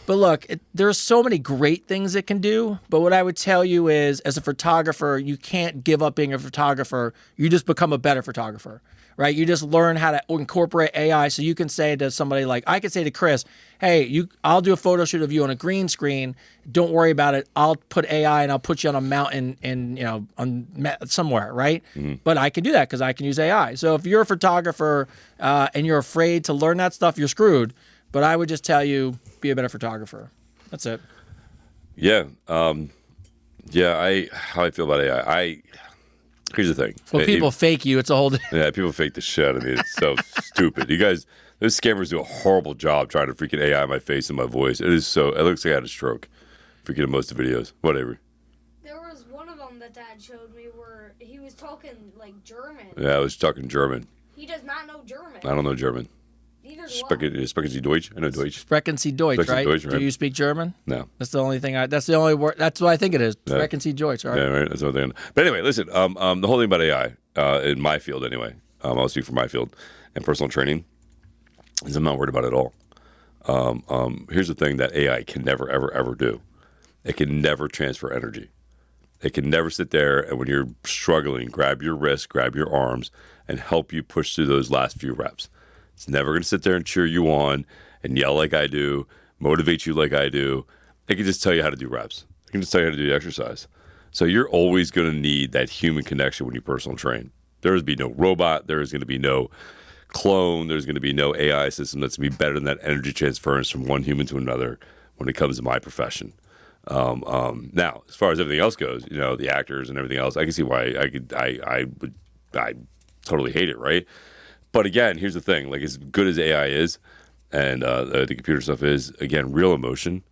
Speaker 2: But look, there's so many great things it can do. But what I would tell you is, as a photographer, you can't give up being a photographer. You just become a better photographer, right? You just learn how to incorporate AI. So you can say to somebody like, I could say to Chris, hey, I'll do a photo shoot of you on a green screen. Don't worry about it. I'll put AI and I'll put you on a mountain somewhere, right? Mm-hmm. But I can do that because I can use AI. So if you're a photographer and you're afraid to learn that stuff, you're screwed. But I would just tell you, be a better photographer. That's it.
Speaker 1: Yeah. How I feel about AI. Here's the thing.
Speaker 2: Well, people fake you. It's a whole.
Speaker 1: Yeah, people fake the shit. I mean, it's so stupid. You guys, those scammers do a horrible job trying to freaking AI my face and my voice. It looks like I had a stroke. Freaking in most of the videos. Whatever.
Speaker 4: There was one of them that Dad showed me where he was talking like German.
Speaker 1: Yeah, I was talking German.
Speaker 4: He does not know German.
Speaker 1: I don't know German.
Speaker 4: Neither do I.
Speaker 1: Sprechen Sie Deutsch? I know Deutsch.
Speaker 2: Sprechen Sie Deutsch, right?
Speaker 1: Deutsch, right?
Speaker 2: Do you speak German?
Speaker 1: No.
Speaker 2: That's the only thing. That's the only word. That's what I think it is.
Speaker 1: Yeah.
Speaker 2: Sprechen Sie Deutsch, right?
Speaker 1: Yeah, right. That's the only thing. But anyway, listen. The whole thing about AI in my field, anyway. I'll speak for my field and personal training. Is I'm not worried about it at all. Here's the thing that AI can never, ever, ever do. It can never transfer energy. It can never sit there and when you're struggling, grab your wrists, grab your arms, and help you push through those last few reps. It's never going to sit there and cheer you on and yell like I do, motivate you like I do. It can just tell you how to do reps. It can just tell you how to do the exercise. So you're always going to need that human connection when you personal train. There is going to be no robot. There is going to be no clone. There's going to be no AI system that's going to be better than that energy transference from one human to another when it comes to my profession. Now, as far as everything else goes, the actors and everything else, I can see why I totally hate it, right? But again, here's the thing: like as good as AI is, and the computer stuff is, again, real emotion,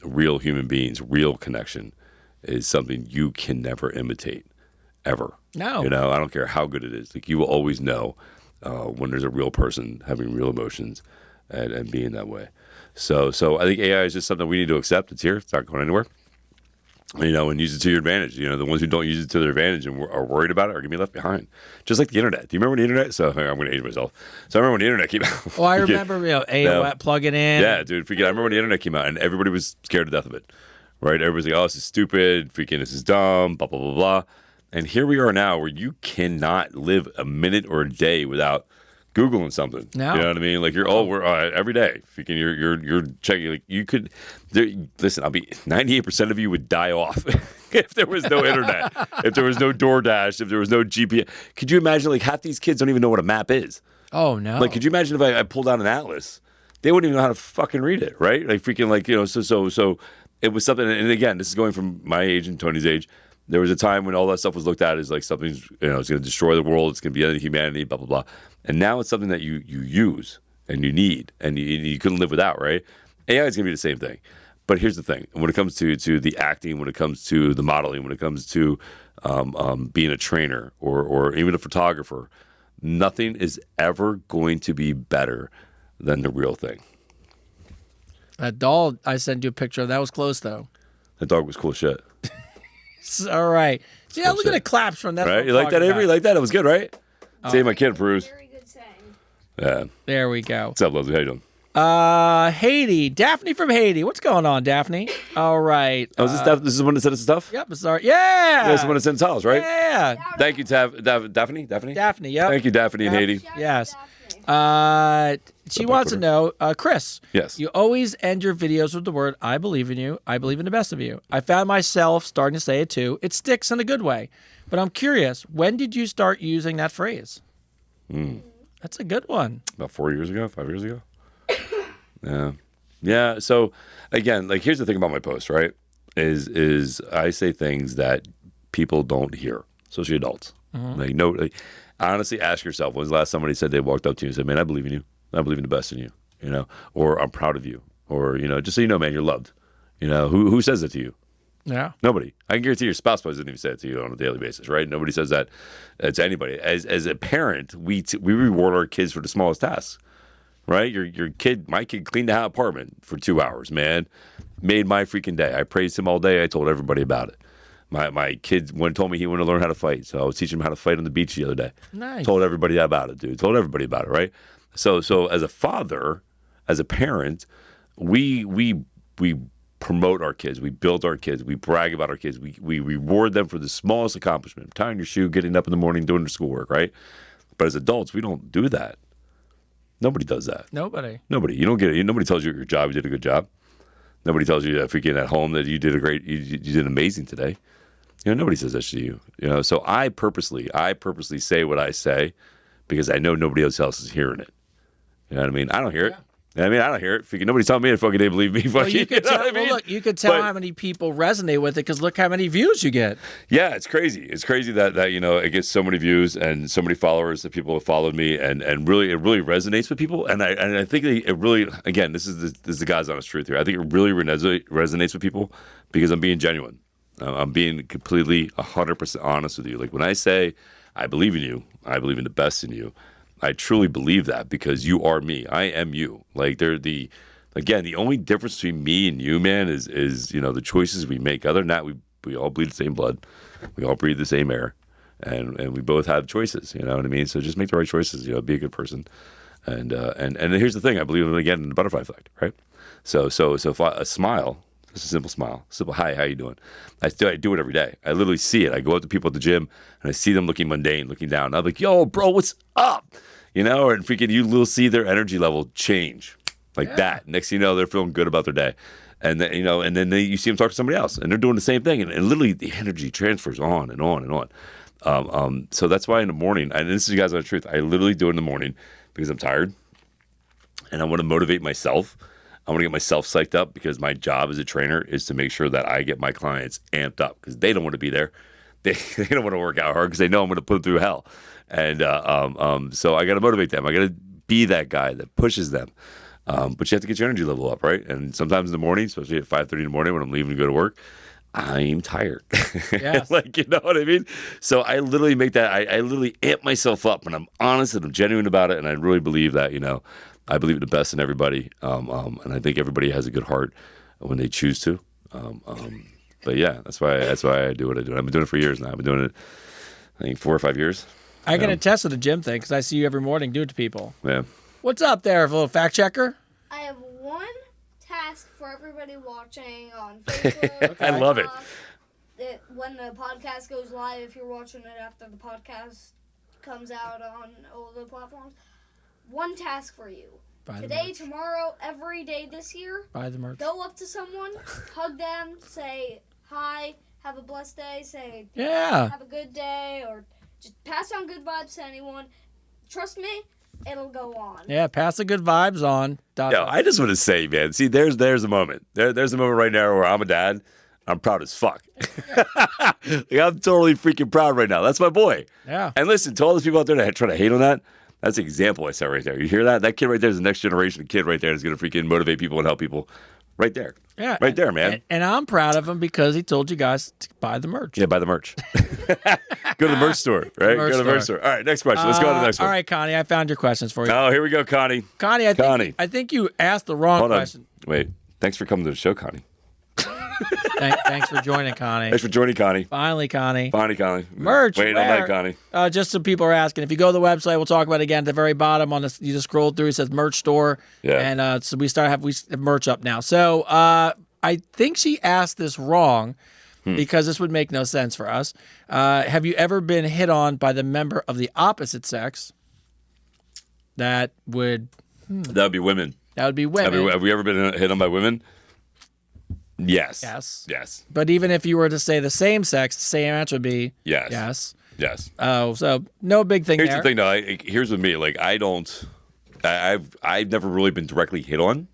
Speaker 1: real human beings, real connection is something you can never imitate, ever.
Speaker 2: No,
Speaker 1: I don't care how good it is. Like you will always know when there's a real person having real emotions and being that way. So I think AI is just something we need to accept. It's here. It's not going anywhere. And use it to your advantage. The ones who don't use it to their advantage and are worried about it are going to be left behind. Just like the internet. Do you remember when the internet? So I'm going to age myself. So I remember when the internet came out.
Speaker 2: Oh, I remember AOL plugging in.
Speaker 1: Yeah, dude. I remember when the internet came out and everybody was scared to death of it. Right? Everybody's like, oh, this is stupid. Freaking, this is dumb. Blah, blah, blah, blah. And here we are now where you cannot live a minute or a day without Googling something.
Speaker 2: No.
Speaker 1: You know what I mean? Like we're every day. Freaking, you're checking. Like you could listen. I'll be 98% of you would die off if there was no internet, if there was no DoorDash, if there was no GPS. Could you imagine? Like half these kids don't even know what a map is.
Speaker 2: Oh no.
Speaker 1: Like, could you imagine if I pulled out an atlas? They wouldn't even know how to fucking read it, right? Like freaking, like So it was something. And again, this is going from my age and Tony's age. There was a time when all that stuff was looked at as like something's, it's going to destroy the world. It's going to be end of humanity, blah, blah, blah. And now it's something that you use and you need and you couldn't live without, right? AI is going to be the same thing. But here's the thing. When it comes to the acting, when it comes to the modeling, when it comes to being a trainer or even a photographer, nothing is ever going to be better than the real thing.
Speaker 2: That doll I sent you a picture of, that was close though.
Speaker 1: That dog was cool shit.
Speaker 2: All right. Yeah, look at the claps from that.
Speaker 1: Right? You like that, Avery? You like that? It was good, right?
Speaker 2: Oh.
Speaker 1: See, my kid approves.
Speaker 4: Very good saying.
Speaker 1: Yeah.
Speaker 2: There we go.
Speaker 1: What's up, Leslie? How you doing?
Speaker 2: Haiti. Daphne from Haiti. What's going on, Daphne? All right.
Speaker 1: Oh, is this is the one that sent us stuff?
Speaker 2: Yep, it's our, yeah.
Speaker 1: That's the one that sent towels, right?
Speaker 2: Yeah.
Speaker 1: Thank you, Daphne.
Speaker 2: Daphne, yep.
Speaker 1: Thank you, Daphne and Haiti.
Speaker 4: Shout out
Speaker 2: Yes.
Speaker 4: Daphne.
Speaker 2: She wants to know, Chris.
Speaker 1: Yes.
Speaker 2: You always end your videos with the word, I believe in you. I believe in the best of you. I found myself starting to say it too. It sticks in a good way. But I'm curious, when did you start using that phrase? That's a good one.
Speaker 1: About 4 years ago, 5 years ago. Yeah. So again, like here's the thing about my posts, right? Is I say things that people don't hear, especially adults. Like honestly, ask yourself, when's the last somebody said they walked up to you and said, "Man, I believe in you. I believe in the best in you," or "I'm proud of you," or just so you know, man, you're loved. Who says that to you?
Speaker 2: Yeah.
Speaker 1: Nobody. I can guarantee your spouse probably doesn't even say it to you on a daily basis, right? Nobody says that to anybody. As a parent, we reward our kids for the smallest tasks, right? My kid cleaned the apartment for 2 hours, man. Made my freaking day. I praised him all day. I told everybody about it. My kid told me he wanted to learn how to fight, so I was teaching him how to fight on the beach the other day.
Speaker 2: Nice.
Speaker 1: Told everybody about it, dude. Told everybody about it, right? So as a father, as a parent, we promote our kids. We build our kids. We brag about our kids. We reward them for the smallest accomplishment. Tying your shoe, getting up in the morning, doing their schoolwork, right? But as adults, we don't do that. Nobody does that.
Speaker 2: Nobody.
Speaker 1: You don't get it. Nobody tells you at your job you did a good job. Nobody tells you that freaking at home that you did you did amazing today. Nobody says that to you. So I purposely say what I say because I know nobody else is hearing it. You know what I mean? I don't hear it. I don't hear it. Nobody's telling me that fucking they believe me.
Speaker 2: Well, you could tell,
Speaker 1: look,
Speaker 2: you could tell how many people resonate with it because look how many views you get.
Speaker 1: Yeah, it's crazy. It's crazy that it gets so many views and so many followers that people have followed me and really it really resonates with people. And I think it really, again, this is the God's honest truth here. I think it really resonates with people because I'm being genuine. I'm being completely 100% honest with you. Like when I say I believe in you, I believe in the best in you. I truly believe that because you are me. I am you. Like the only difference between me and you, man, is the choices we make. Other than that, we all bleed the same blood. We all breathe the same air. And we both have choices, you know what I mean? So just make the right choices, be a good person. And here's the thing, I believe again in the butterfly effect, right? So if a smile, just a simple smile, simple hi, how you doing? I do it every day. I literally see it. I go up to people at the gym and I see them looking mundane, looking down. And I'm like, yo, bro, what's up? And freaking you will see their energy level change like that. Next thing you know, they're feeling good about their day. And then, and then you see them talk to somebody else and they're doing the same thing. And literally the energy transfers on and on and on. So that's why in the morning, and this is you guys on the truth, I literally do it in the morning because I'm tired and I want to motivate myself. I want to get myself psyched up because my job as a trainer is to make sure that I get my clients amped up because they don't want to be there. They don't want to work out hard because they know I'm going to put them through hell. And so I got to motivate them. I got to be that guy that pushes them. But you have to get your energy level up, right? And sometimes in the morning, especially at 5:30 in the morning when I'm leaving to go to work, I'm tired.
Speaker 2: Yes.
Speaker 1: You know what I mean? So I literally make that, I literally amp myself up and I'm honest and I'm genuine about it. And I really believe that, I believe in the best in everybody. And I think everybody has a good heart when they choose to. But yeah, that's why I do what I do. I've been doing it for years now. I've been doing it, I think 4 or 5 years.
Speaker 2: I can attest to the gym thing because I see you every morning do it to people.
Speaker 1: Yeah.
Speaker 2: What's up there, little fact checker?
Speaker 4: I have one task for everybody watching on Facebook.
Speaker 1: Okay. I love it.
Speaker 4: When the podcast goes live, if you're watching it after the podcast comes out on all the platforms, one task for you. Today, tomorrow, every day this year,
Speaker 2: buy the merch.
Speaker 4: Go up to someone, hug them, say hi, have a blessed day, say have a good day, or just pass on good vibes to anyone. Trust me, it'll go on. Yeah,
Speaker 2: pass the good vibes on.
Speaker 1: Yo, I just want to say, man, see, there's a moment. There's a moment right now where I'm a dad. I'm proud as fuck. I'm totally freaking proud right now. That's my boy.
Speaker 2: Yeah.
Speaker 1: And listen, to all those people out there that try to hate on that, that's the example I set right there. You hear that? That kid right there is the next generation kid right there that's going to freaking motivate people and help people. Right there.
Speaker 2: Yeah.
Speaker 1: Right there, man.
Speaker 2: And I'm proud of him because he told you guys to buy the merch.
Speaker 1: Yeah, buy the merch. Go to the merch store, right? Go to the merch store. All right, next question. Let's go to the next one.
Speaker 2: All right, Connie, I found your questions for you.
Speaker 1: Oh, here we go, Connie.
Speaker 2: Connie, I think you asked the wrong question.
Speaker 1: Wait. Thanks for coming to the show, Connie.
Speaker 2: Thanks for joining, Connie.
Speaker 1: Thanks for joining, Connie.
Speaker 2: Finally, Connie.
Speaker 1: Finally, Connie.
Speaker 2: Merch.
Speaker 1: Wait all night, Connie.
Speaker 2: Just so people are asking, if you go to the website, we'll talk about it again at the very bottom. On this, you just scroll through. It says merch store.
Speaker 1: Yeah.
Speaker 2: And so we have merch up now. So I think she asked this wrong because this would make no sense for us. Have you ever been hit on by the member of the opposite sex? That would
Speaker 1: be women.
Speaker 2: That would be women.
Speaker 1: Have we ever been hit on by women? Yes.
Speaker 2: Yes. But even if you were to say the same sex, the same answer would be
Speaker 1: yes. Yes.
Speaker 2: Oh, so no big thing
Speaker 1: Here's
Speaker 2: there.
Speaker 1: the thing, though. Here's with me. Like, I've never really been directly hit on,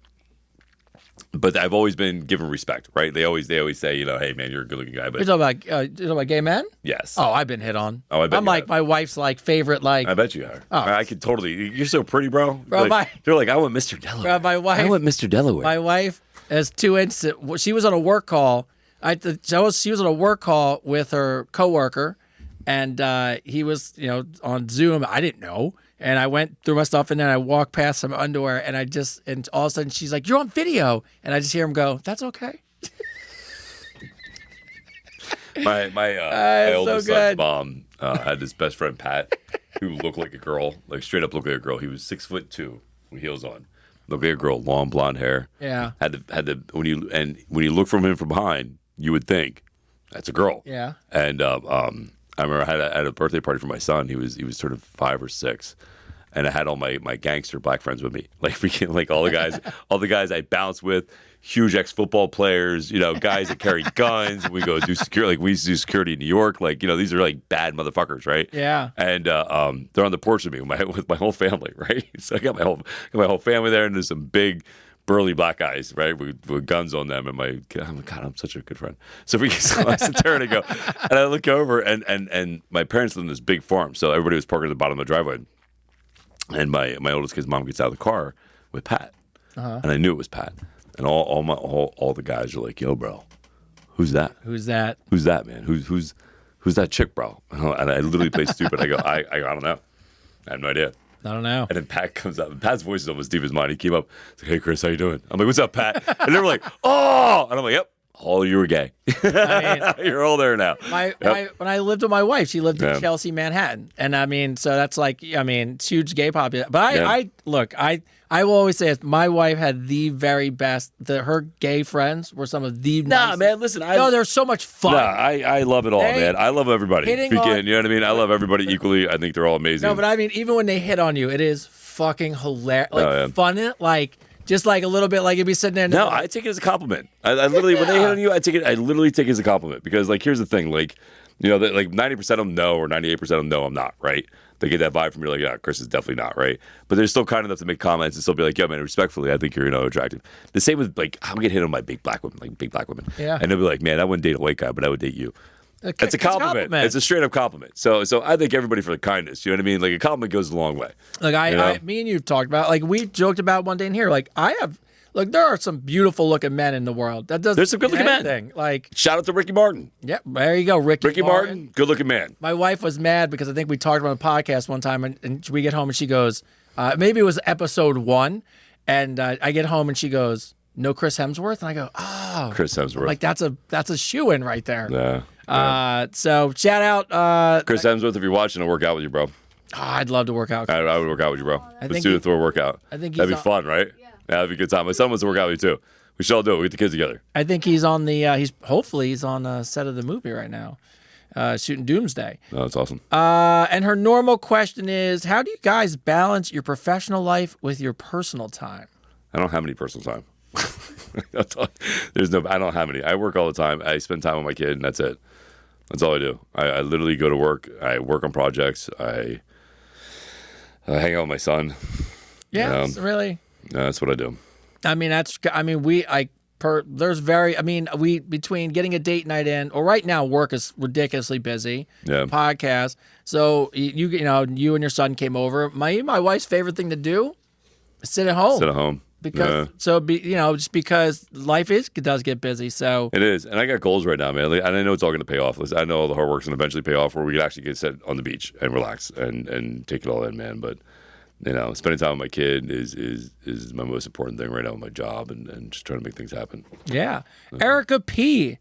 Speaker 1: but I've always been given respect, right? They always say, you know, hey man, you're a good looking guy. But
Speaker 2: you're talking about gay men?
Speaker 1: Yes.
Speaker 2: Oh, I've been hit on.
Speaker 1: Oh, I bet
Speaker 2: I'm like my wife's favorite. I
Speaker 1: bet you are.
Speaker 2: Oh.
Speaker 1: I could totally. You're so pretty, bro.
Speaker 2: Bro,
Speaker 1: they're like, I want Mr. Delaware.
Speaker 2: My wife.
Speaker 1: I want Mr. Delaware.
Speaker 2: My wife has 2 instances. She was on a work call. She was on a work call with her coworker, and he was, on Zoom. I didn't know. And I went through my stuff, and then I walked past some underwear, and all of a sudden she's like, "You're on video," and I just hear him go, "That's okay."
Speaker 1: My oldest son's mom had his best friend Pat, who looked like a girl, like straight up looked like a girl. He was 6'2" with heels on, looked like a girl, long blonde hair.
Speaker 2: Yeah.
Speaker 1: Had the when you look from him from behind, you would think that's a girl.
Speaker 2: Yeah.
Speaker 1: And I remember I had a birthday party for my son. He was sort of 5 or 6, and I had all my gangster black friends with me, like all the guys I bounced with, huge ex-football players, guys that carry guns. We go do security, like we used to do security in New York, these are like bad motherfuckers, right?
Speaker 2: Yeah.
Speaker 1: And they're on the porch with me with my whole family, right? So I got my whole family there, and there's some big burly black guys, right, with guns on them, and I'm such a good friend. So I sit there and I look over, and my parents live in this big farm, so everybody was parking at the bottom of the driveway, and my oldest kid's mom gets out of the car with Pat, and I knew it was Pat, and all the guys are like, "Yo, bro, who's that?
Speaker 2: Who's that?
Speaker 1: Who's that, man? Who's that chick, bro?" And I literally play stupid. I go, I don't know. I have no idea.
Speaker 2: I don't know.
Speaker 1: And then Pat comes up. And Pat's voice is almost deep as mine. He came up. He's like, "Hey, Chris, how you doing?" I'm like, "What's up, Pat?" And they were like, "Oh!" And I'm like, "Yep, all you were gay. You're all there now."
Speaker 2: When I lived with my wife, she lived in Chelsea, Manhattan, and so that's it's huge gay population. But I will always say this: my wife had the very best. Her gay friends were some of the nicest.
Speaker 1: Man, listen.
Speaker 2: They're so much fun.
Speaker 1: I love it all, man. I love everybody. You know what I mean? I love everybody equally. I think they're all amazing.
Speaker 2: No, but I mean, even when they hit on you, it is fucking hilarious. Fun, just a little bit, you'd be sitting there.
Speaker 1: No, I take it as a compliment. I literally, when they hit on you, I literally take it as a compliment, because here's the thing, 90% of them know, or 98% of them know I'm not, right? They get that vibe from you, yeah, Chris is definitely not, right? But they're still kind enough to make comments and still be like, "Yeah, man, respectfully, I think you're, attractive." The same with, I'll get hit on by big black women.
Speaker 2: Yeah.
Speaker 1: And they'll be like, "Man, I wouldn't date a white guy, but I would date you." It's a compliment. It's a straight up compliment. So I thank everybody for the kindness. You know what I mean? A compliment goes a long way.
Speaker 2: Me and you've talked about, we joked about one day in here, there are some beautiful looking men in the world.
Speaker 1: There's some good looking men. Shout out to Ricky Martin.
Speaker 2: Yep, there you go, Ricky
Speaker 1: Martin, good looking man.
Speaker 2: My wife was mad because I think we talked about a podcast one time, and we get home and she goes, maybe it was episode 1, and I get home and she goes, "No Chris Hemsworth?" And I go, "Oh,
Speaker 1: Chris Hemsworth."
Speaker 2: That's a shoe-in right there.
Speaker 1: Yeah.
Speaker 2: So shout out
Speaker 1: Chris Hemsworth, if you're watching, I'll work out with you, bro.
Speaker 2: I'd love to work out.
Speaker 1: I would work out with you, bro. Let's do the Thor workout.
Speaker 2: I think
Speaker 1: that'd be fun, right? Yeah, that'd be a good time. My son wants to work out with you too. We should all do it. We get the kids together.
Speaker 2: I think he's on the. He's on the set of the movie right now, shooting Doomsday.
Speaker 1: Oh, that's awesome.
Speaker 2: And her normal question is, how do you guys balance your professional life with your personal time?
Speaker 1: I don't have any personal time. I don't have any. I work all the time. I spend time with my kid, and that's it. That's all I do. I literally go to work. I work on projects. I hang out with my son.
Speaker 2: Yeah, really.
Speaker 1: That's what I do.
Speaker 2: We between getting a date night in, or right now work is ridiculously busy.
Speaker 1: Yeah.
Speaker 2: Podcast. So you and your son came over. My wife's favorite thing to do is sit at home. Just because life does get busy. So
Speaker 1: it is, and I got goals right now, man. And I know it's all going to pay off. I know all the hard work's going to eventually pay off, where we could actually get set on the beach and relax and take it all in, man. But spending time with my kid is my most important thing right now with my job and just trying to make things happen.
Speaker 2: Yeah. Erica P.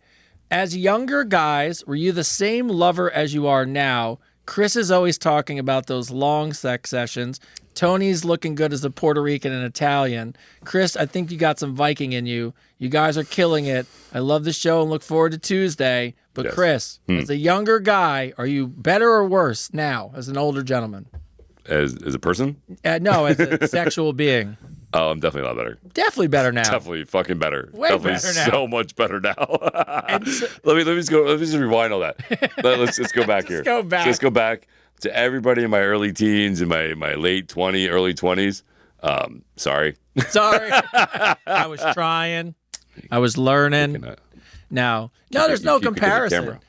Speaker 2: As younger guys, were you the same lover as you are now? Chris is always talking about those long sex sessions. Tony's looking good as a Puerto Rican and Italian. Chris, I think you got some Viking in you. You guys are killing it. I love the show and look forward to Tuesday. But yes. Chris, as a younger guy, are you better or worse now as an older gentleman?
Speaker 1: As a person?
Speaker 2: No, as a sexual being.
Speaker 1: Oh, I'm definitely a lot better.
Speaker 2: Definitely better now.
Speaker 1: Definitely fucking better.
Speaker 2: Way
Speaker 1: definitely
Speaker 2: better now.
Speaker 1: So much better now. Let me just rewind all that. Let's go back here. Let's go back to everybody in my early teens and my late 20s, early 20s. Sorry.
Speaker 2: I was trying. I was learning. No, there's no comparison.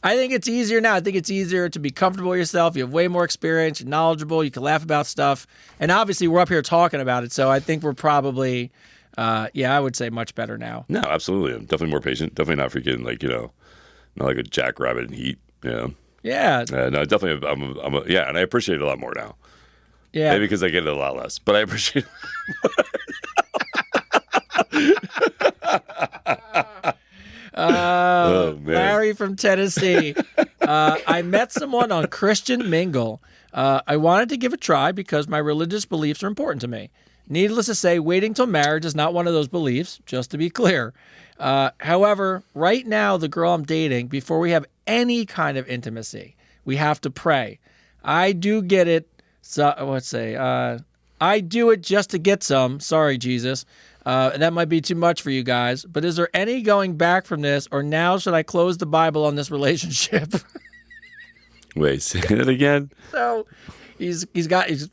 Speaker 2: I think it's easier now. I think it's easier to be comfortable with yourself. You have way more experience. You're knowledgeable. You can laugh about stuff. And obviously, we're up here talking about it. So I think we're probably, I would say much better now.
Speaker 1: No, absolutely. I'm definitely more patient. Definitely not freaking not like a jackrabbit in heat.
Speaker 2: Yeah.
Speaker 1: No, definitely. And I appreciate it a lot more now.
Speaker 2: Yeah.
Speaker 1: Maybe because I get it a lot less, but I appreciate it.
Speaker 2: Larry from Tennessee. I met someone on Christian Mingle. I wanted to give a try because my religious beliefs are important to me. Needless to say, waiting till marriage is not one of those beliefs, just to be clear. However, right now, the girl I'm dating, before we have any kind of intimacy, we have to pray. I do get it. I do it just to get some. Sorry, Jesus. That might be too much for you guys. But is there any going back from this, or now should I close the Bible on this relationship?
Speaker 1: Wait, say that again?
Speaker 2: So he's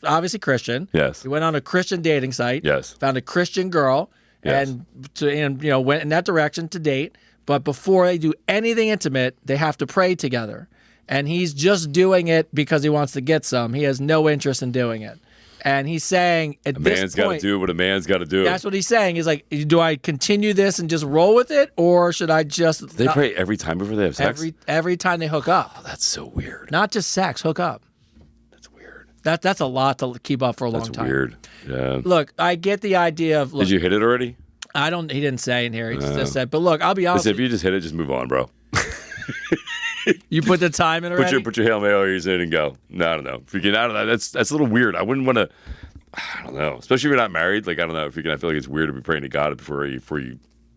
Speaker 2: obviously Christian.
Speaker 1: Yes.
Speaker 2: He went on a Christian dating site.
Speaker 1: Yes.
Speaker 2: Found a Christian girl.
Speaker 1: Yes.
Speaker 2: And went in that direction to date. But before they do anything intimate, they have to pray together. And he's just doing it because he wants to get some. He has no interest in doing it. And he's saying at this point,
Speaker 1: a man's got to do what a man's got to do.
Speaker 2: That's what he's saying. He's like, do I continue this and just roll with it, or should I just?
Speaker 1: They pray every time before they have sex.
Speaker 2: Every time they hook up.
Speaker 1: Oh, that's so weird.
Speaker 2: Not just sex, hook up.
Speaker 1: That's weird.
Speaker 2: That's a lot to keep up for a long time.
Speaker 1: That's weird. Yeah.
Speaker 2: Look, I get the idea of. Look,
Speaker 1: did you hit it already?
Speaker 2: He didn't say in here. He just said. But look, I'll be honest.
Speaker 1: Listen, if you just hit it, just move on, bro.
Speaker 2: You put the time in already?
Speaker 1: Put your Hail Marys in and go. No, I don't know. If you get out of that, that's a little weird. I wouldn't want to. I don't know. Especially if you're not married. Like, I don't know. I feel like it's weird to be praying to God before you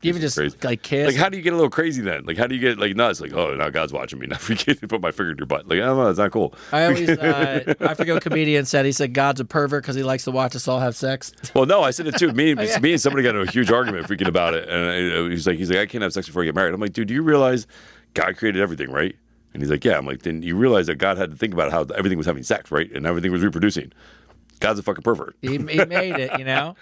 Speaker 2: even just
Speaker 1: crazy.
Speaker 2: Like kiss.
Speaker 1: Like, how do you get a little crazy then? Like, how do you get like nuts? Like, oh, now God's watching me. Now forget to put my finger in your butt. Like, I don't know. It's not cool.
Speaker 2: I always, I forget what comedian said. He said God's a pervert because he likes to watch us all have sex.
Speaker 1: Well, no, I said it too. Me and somebody got in a huge argument freaking about it, and he's like, I can't have sex before I get married. I'm like, dude, do you realize God created everything, right? And he's like, yeah. I'm like, then you realize that God had to think about how everything was having sex, right? And everything was reproducing. God's a fucking pervert.
Speaker 2: He made it, you know?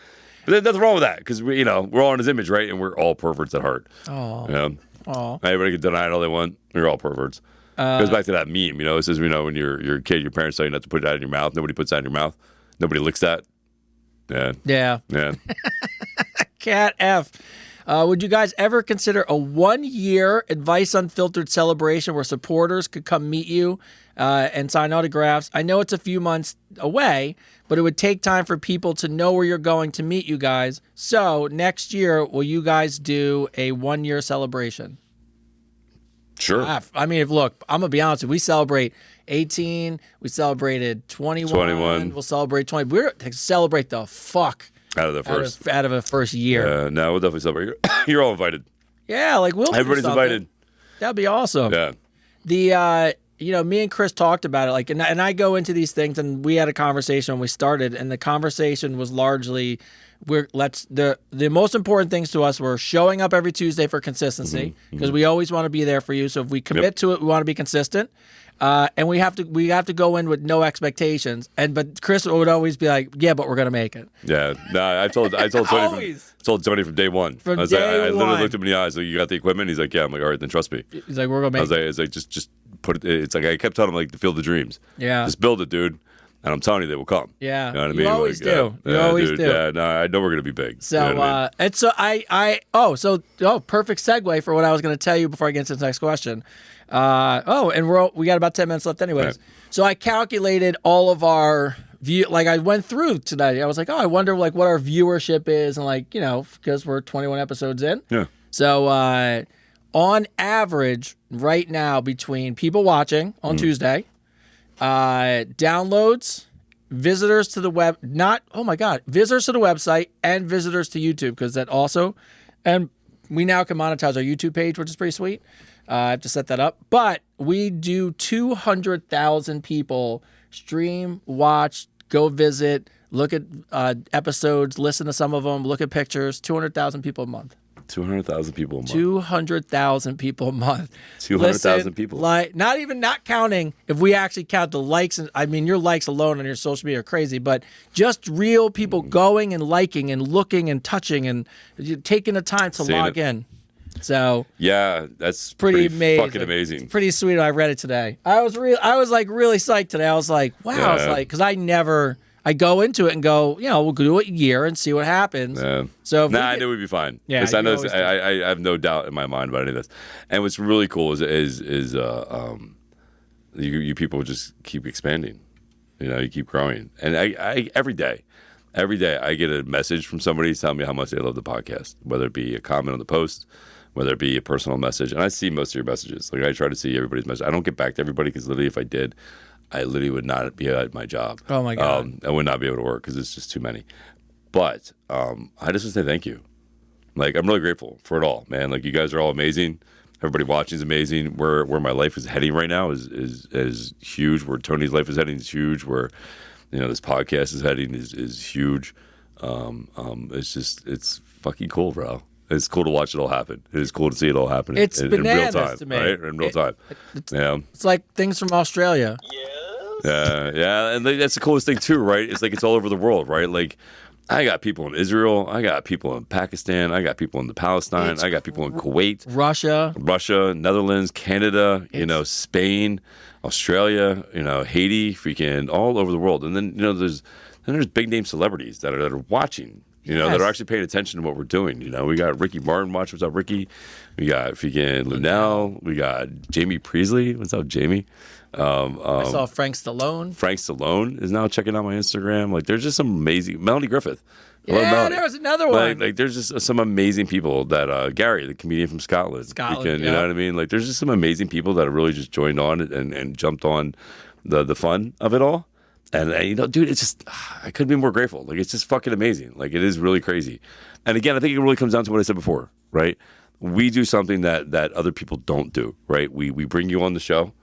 Speaker 1: But there's nothing wrong with that because we're all in his image, right? And we're all perverts at heart.
Speaker 2: Oh.
Speaker 1: Everybody can deny it all they want. We're all perverts. It goes back to that meme, it says, when you're a kid, your parents tell you not to put that in your mouth. Nobody puts that in your mouth. Nobody licks that. Yeah.
Speaker 2: Cat F. Would you guys ever consider a 1-year Advice Unfiltered celebration where supporters could come meet you and sign autographs? I know it's a few months away, but it would take time for people to know where you're going to meet you guys. So next year, will you guys do a 1-year celebration?
Speaker 1: Sure.
Speaker 2: I mean, look, I'm going to be honest with you. We celebrate 18. We celebrated 21. We'll celebrate 20. We're going to celebrate the fuck
Speaker 1: out of the first
Speaker 2: year.
Speaker 1: No, we'll definitely celebrate. You're all invited.
Speaker 2: Yeah, like
Speaker 1: everybody's invited.
Speaker 2: That'd be awesome.
Speaker 1: Yeah.
Speaker 2: Me and Chris talked about it. Like, and I go into these things, and we had a conversation when we started, and the conversation was largely, the most important things to us were showing up every Tuesday for consistency because we always want to be there for you. So if we commit to it, we want to be consistent. And we have to go in with no expectations. But Chris would always be like, "Yeah, but we're gonna make it."
Speaker 1: Yeah, no, I told Tony from day one. I literally looked him in the eyes. Like, you got the equipment? He's like, "Yeah." I'm like, "All right, then trust me."
Speaker 2: He's like, "We're gonna make it."
Speaker 1: It's like, just put it. It's like I kept telling him like to field the dreams.
Speaker 2: Yeah,
Speaker 1: just build it, dude. And I'm telling you, they will come.
Speaker 2: Yeah,
Speaker 1: you know what I mean?
Speaker 2: You always do. You always do.
Speaker 1: Yeah, no, I know we're gonna be big.
Speaker 2: So,
Speaker 1: you know what I mean?
Speaker 2: and so perfect segue for what I was gonna tell you before I get into the next question. And we got about 10 minutes left anyways. Right. So I calculated all of our I went through tonight. I was like, oh, I wonder like what our viewership is, and like, because we're 21 episodes in.
Speaker 1: Yeah.
Speaker 2: So on average, right now, between people watching on Tuesday, downloads, visitors to the visitors to the website and visitors to YouTube, because that also, and we now can monetize our YouTube page, which is pretty sweet. I have to set that up. But we do 200,000 people stream, watch, go visit, look at episodes, listen to some of them, look at pictures. 200,000 people a month.
Speaker 1: 200,000 people a month.
Speaker 2: 200,000 people a month.
Speaker 1: 200,000 people.
Speaker 2: Like, not counting if we actually count the likes. And I mean, your likes alone on your social media are crazy, but just real people going and liking and looking and touching and taking the time to log in. So
Speaker 1: yeah, that's
Speaker 2: pretty amazing.
Speaker 1: Fucking amazing.
Speaker 2: It's pretty sweet. I read it today. I was like really psyched today. I was like, wow.
Speaker 1: Yeah.
Speaker 2: I was like, because I go into it and go, we'll do it a year and see what happens.
Speaker 1: Yeah.
Speaker 2: So
Speaker 1: I knew we'd be fine.
Speaker 2: Yeah,
Speaker 1: I know I have no doubt in my mind about any of this. And what's really cool is you people just keep expanding. You keep growing. And I every day I get a message from somebody telling me how much they love the podcast, whether it be a comment on the post, whether it be a personal message. And I see most of your messages. Like, I try to see everybody's message. I don't get back to everybody because literally if I did, I literally would not be at my job.
Speaker 2: Oh, my God.
Speaker 1: I would not be able to work because it's just too many. But I just want to say thank you. Like, I'm really grateful for it all, man. Like, you guys are all amazing. Everybody watching is amazing. Where my life is heading right now is huge. Where Tony's life is heading is huge. Where, this podcast is heading is huge. It's fucking cool, bro. It's cool to watch it all happen. It is cool to see it all happen in real time,
Speaker 2: to me.
Speaker 1: right? In real time.
Speaker 2: It's like things from Australia.
Speaker 1: Yeah, and that's the coolest thing too, right? It's like it's all over the world, right? Like, I got people in Israel, I got people in Pakistan, I got people in Palestine, I got people in Kuwait,
Speaker 2: Russia,
Speaker 1: Netherlands, Canada, Spain, Australia, Haiti, freaking all over the world. And then there's big name celebrities that are watching. That are actually paying attention to what we're doing. We got Ricky Martin watching. What's up, Ricky? We got freaking Lunel. We got Jamie Priestley. What's up, Jamie?
Speaker 2: I saw Frank Stallone.
Speaker 1: Frank Stallone is now checking out my Instagram. Like, there's just some amazing Melanie Griffith.
Speaker 2: Yeah, there was another one.
Speaker 1: Like there's just some amazing people that Gary, the comedian from Scotland. You know what I mean? Like, there's just some amazing people that have really just joined on and jumped on the fun of it all. And dude, it's just, I couldn't be more grateful. Like, it's just fucking amazing. Like, it is really crazy. And again, I think it really comes down to what I said before, right? We do something that other people don't do, right? We bring you on the show.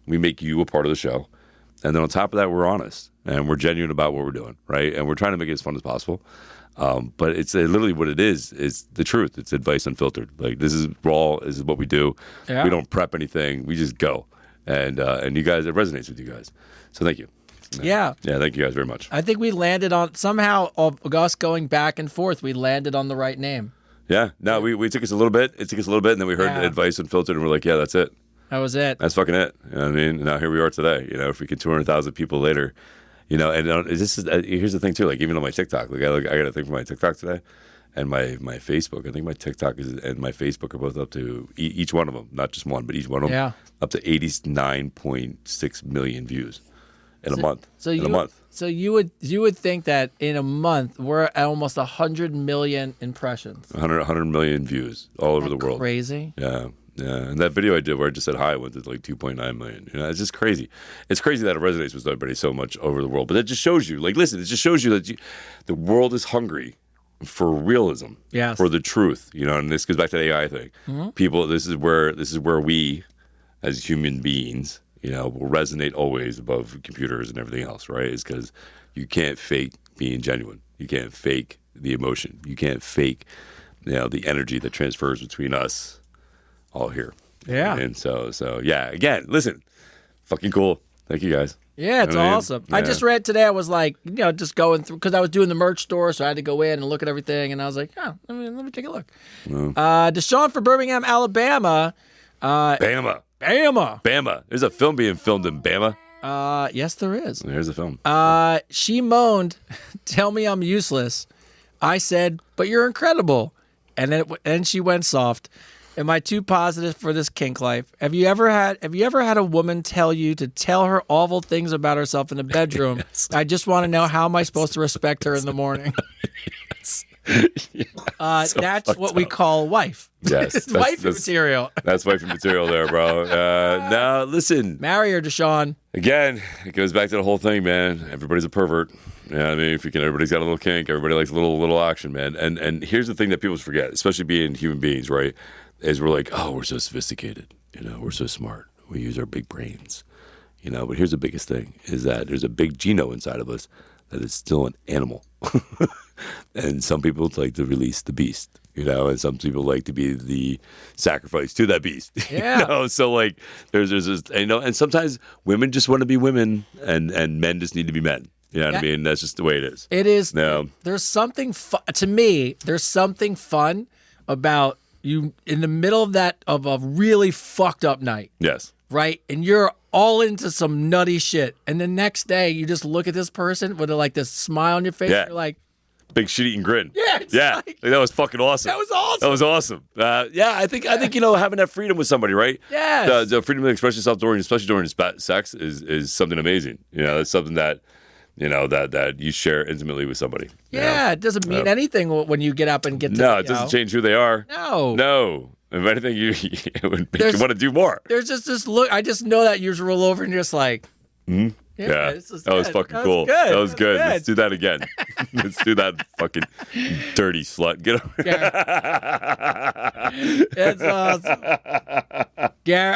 Speaker 1: We make you a part of the show. And then on top of that, we're honest and we're genuine about what we're doing, right? And we're trying to make it as fun as possible. But it's literally what it is the truth. It's advice unfiltered. Like, this is raw. This is what we do. Yeah. We don't prep anything. We just go. And you guys, it resonates with you guys. So thank you.
Speaker 2: Yeah.
Speaker 1: Yeah, thank you guys very much.
Speaker 2: I think we landed on, somehow, of us going back and forth, we landed on the right name.
Speaker 1: Yeah. No, we took us a little bit. It took us a little bit, and then we heard advice unfiltered, and we're like, yeah, that's it.
Speaker 2: That was it.
Speaker 1: That's fucking it. You know what I mean? Now here we are today. Freaking 200,000 people later. And this is here's the thing too. Like, even on my TikTok, like I got a thing for my TikTok today, and my Facebook. I think my TikTok and my Facebook are both up to each one of them, not just one, but each one of them, up to 89.6 million views in a month. So
Speaker 2: you would think that in a month we're at almost 100 million impressions.
Speaker 1: 100 million views all over the world.
Speaker 2: Crazy.
Speaker 1: Yeah. Yeah, and that video I did where I just said hi went to like 2.9 million. It's just crazy. It's crazy that it resonates with everybody so much over the world. But that just shows you, like, listen, it just shows you that the world is hungry for realism, for the truth. And this goes back to the AI thing. Mm-hmm. People, this is where we, as human beings, will resonate always above computers and everything else, right? Is because you can't fake being genuine. You can't fake the emotion. You can't fake, the energy that transfers between us. All here.
Speaker 2: Yeah.
Speaker 1: And so yeah, again, listen, fucking cool. Thank you guys.
Speaker 2: Yeah, it's awesome. Yeah. I just read today, I was like, just going through, because I was doing the merch store, so I had to go in and look at everything, and I was like, let me take a look. No. Deshaun for Birmingham, Alabama.
Speaker 1: Bama. There's a film being filmed in Bama.
Speaker 2: Yes, there is.
Speaker 1: There's a film.
Speaker 2: She moaned, "Tell me I'm useless." I said, "But you're incredible." And then she went soft. Am I too positive for this kink life? Have you ever had a woman tell you to tell her awful things about herself in the bedroom? Yes. I just want to know, how am I supposed to respect her in the morning?
Speaker 1: Yes.
Speaker 2: So that's what we call a wife.
Speaker 1: Yes.
Speaker 2: Wifey material.
Speaker 1: That's wifey material there, bro. Now, listen.
Speaker 2: Marry her, Deshaun.
Speaker 1: Again, it goes back to the whole thing, man. Everybody's a pervert. Yeah, I mean, if you can, everybody's got a little kink. Everybody likes a little action, man. And here's the thing that people forget, especially being human beings, right? Is we're like, oh, we're so sophisticated. We're so smart. We use our big brains. But here's the biggest thing, is that there's a big geno inside of us that is still an animal. And some people like to release the beast, and some people like to be the sacrifice to that beast.
Speaker 2: Yeah.
Speaker 1: So like there's this, and sometimes women just want to be women and men just need to be men. You know what I mean? That's just the way it is.
Speaker 2: It is.
Speaker 1: No.
Speaker 2: There's something to me, there's something fun about you in the middle of a really fucked up night.
Speaker 1: Yes.
Speaker 2: Right? And you're all into some nutty shit. And the next day you just look at this person with like this smile on your face.
Speaker 1: Yeah.
Speaker 2: You're like,
Speaker 1: big shit-eating grin.
Speaker 2: Yeah.
Speaker 1: Like, that was fucking awesome.
Speaker 2: That was awesome.
Speaker 1: That was awesome. I think having that freedom with somebody, right?
Speaker 2: Yes.
Speaker 1: The freedom to express yourself especially during sex is something amazing. It's something that that you share intimately with somebody.
Speaker 2: Yeah, it doesn't mean anything when you get up and get to
Speaker 1: No, it doesn't change who they are.
Speaker 2: No.
Speaker 1: If anything, it would make you want to do more.
Speaker 2: There's just this look. I just know that you just roll over and you're just like,
Speaker 1: Yeah, that was fucking cool.
Speaker 2: Good.
Speaker 1: That was good. Let's do that again. Let's do that, fucking dirty slut. Get over.
Speaker 2: That's awesome. Gary.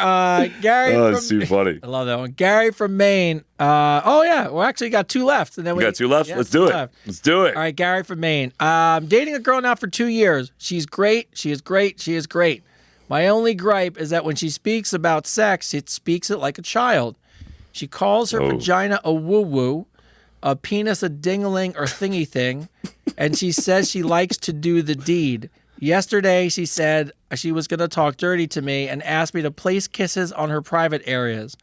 Speaker 1: Oh, it's too funny.
Speaker 2: I love that one. Gary from Maine. We actually got two left. And then we
Speaker 1: got two left. Let's do it. Let's do it.
Speaker 2: All right, Gary from Maine. Dating a girl now for 2 years. She's great. She is great. She is great. My only gripe is that when she speaks about sex, it speaks it like a child. She calls her vagina a woo-woo, a penis a ding-a-ling or thingy-thing, and she says she likes to do the deed. Yesterday, she said she was going to talk dirty to me and asked me to place kisses on her private areas.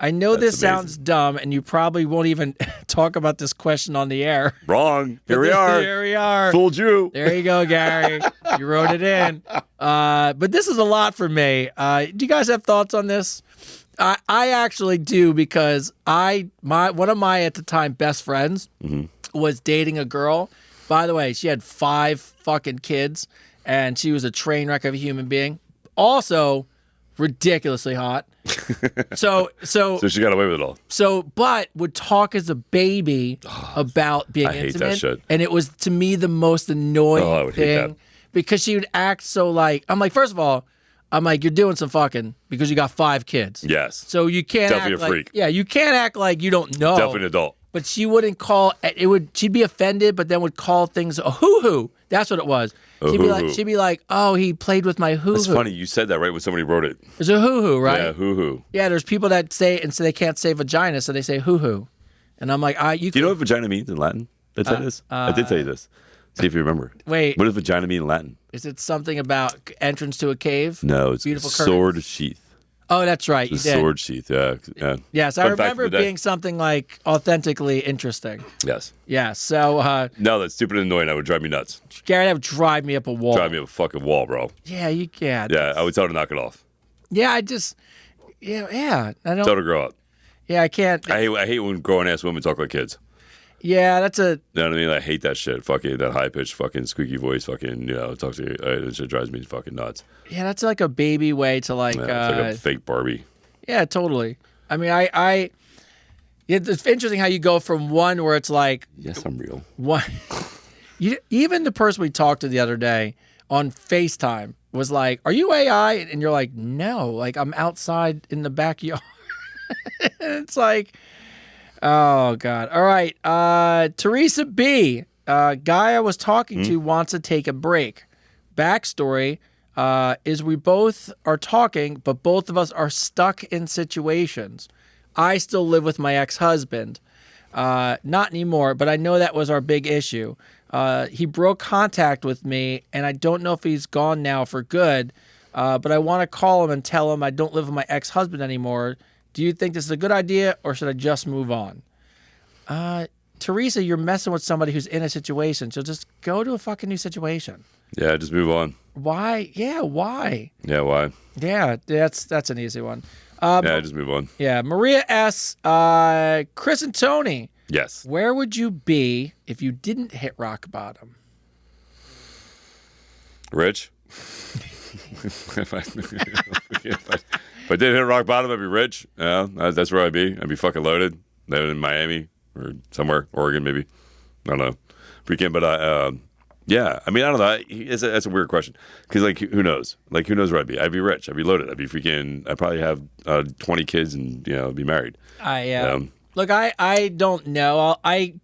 Speaker 2: I know this sounds dumb, and you probably won't even talk about this question on the air.
Speaker 1: Wrong. Here we are.
Speaker 2: Here we are.
Speaker 1: Fooled you.
Speaker 2: There you go, Gary. You wrote it in. But this is a lot for me. Do you guys have thoughts on this? I actually do, because one of my at the time best friends was dating a girl. By the way, she had 5 fucking kids, and she was a train wreck of a human being. Also, ridiculously hot. So
Speaker 1: she got away with it all.
Speaker 2: But would talk as a baby about being intimate.
Speaker 1: I hate that shit.
Speaker 2: And it was, to me, the most annoying
Speaker 1: hate that.
Speaker 2: thing, because she would act so like, I'm like, first of all, you're doing some fucking because you got 5 kids.
Speaker 1: Yes.
Speaker 2: So you can't
Speaker 1: Definitely
Speaker 2: act
Speaker 1: a freak.
Speaker 2: Yeah, you can't act like you don't know.
Speaker 1: Definitely an adult.
Speaker 2: But she wouldn't call it. She'd be offended, but then would call things a hoo-hoo. That's what it was. She'd be like, oh, he played with my hoo-hoo.
Speaker 1: It's funny you said that right when somebody wrote it.
Speaker 2: There's a hoo-hoo, right?
Speaker 1: Yeah, hoo-hoo.
Speaker 2: Yeah, there's people that say, and so they can't say vagina, so they say hoo-hoo. And I'm like,
Speaker 1: Do you know what vagina means in Latin? Did I tell you this? I did tell you this. See if you remember.
Speaker 2: Wait.
Speaker 1: What does vagina mean in Latin?
Speaker 2: Is it something about entrance to a cave?
Speaker 1: No, it's
Speaker 2: beautiful
Speaker 1: sword
Speaker 2: curtains?
Speaker 1: sheath.
Speaker 2: Oh, that's right.
Speaker 1: It's a sword sheath, yeah.
Speaker 2: Yes, I
Speaker 1: Fun fact
Speaker 2: remember
Speaker 1: of the
Speaker 2: it
Speaker 1: day.
Speaker 2: being something like authentically interesting.
Speaker 1: Yes.
Speaker 2: Yeah, so
Speaker 1: No, that's stupid and annoying. That would drive me nuts.
Speaker 2: Gary, that would drive me up a wall.
Speaker 1: Drive me up a fucking wall, bro.
Speaker 2: Yeah, you can't.
Speaker 1: Yeah, I would tell her to knock it off.
Speaker 2: Yeah, I just, yeah. I don't.
Speaker 1: Tell her to grow up.
Speaker 2: Yeah, I can't.
Speaker 1: I hate when grown ass women talk like kids.
Speaker 2: Yeah, that's a.
Speaker 1: You know what I mean? I hate that shit. Fucking that high pitched, fucking squeaky voice. Fucking talks to you. It shit drives me fucking nuts.
Speaker 2: Yeah, that's like a baby way to like.
Speaker 1: Yeah, it's like a fake Barbie.
Speaker 2: Yeah, totally. I mean, it's interesting how you go from one where it's like.
Speaker 1: Yes, I'm real.
Speaker 2: One. Even the person we talked to the other day on FaceTime was like, "Are you AI?" And you're like, "No, like I'm outside in the backyard." It's like. Oh, God. All right. Teresa B., guy I was talking to wants to take a break. Backstory is we both are talking, but both of us are stuck in situations. I still live with my ex-husband. Not anymore, but I know that was our big issue. He broke contact with me, and I don't know if he's gone now for good, but I want to call him and tell him I don't live with my ex-husband anymore. Do you think this is a good idea, or should I just move on? Teresa, you're messing with somebody who's in a situation, so just go to a fucking new situation.
Speaker 1: Yeah, just move on.
Speaker 2: Why? Yeah, why?
Speaker 1: Yeah, why?
Speaker 2: Yeah, that's an easy one.
Speaker 1: Yeah, just move on.
Speaker 2: Yeah, Maria S. Chris and Tony,
Speaker 1: Yes.
Speaker 2: where would you be if you didn't hit rock bottom?
Speaker 1: Rich. if I did hit rock bottom, I'd be rich. Yeah, that's where I'd be. I'd be fucking loaded. Living in Miami or somewhere, Oregon maybe. I don't know. Freaking, but yeah. I mean, I don't know. That's a weird question because like, who knows? Like, who knows where I'd be? I'd be rich. I'd be loaded. I'd be freaking. I'd probably have 20 kids and be married.
Speaker 2: Look, I don't know. I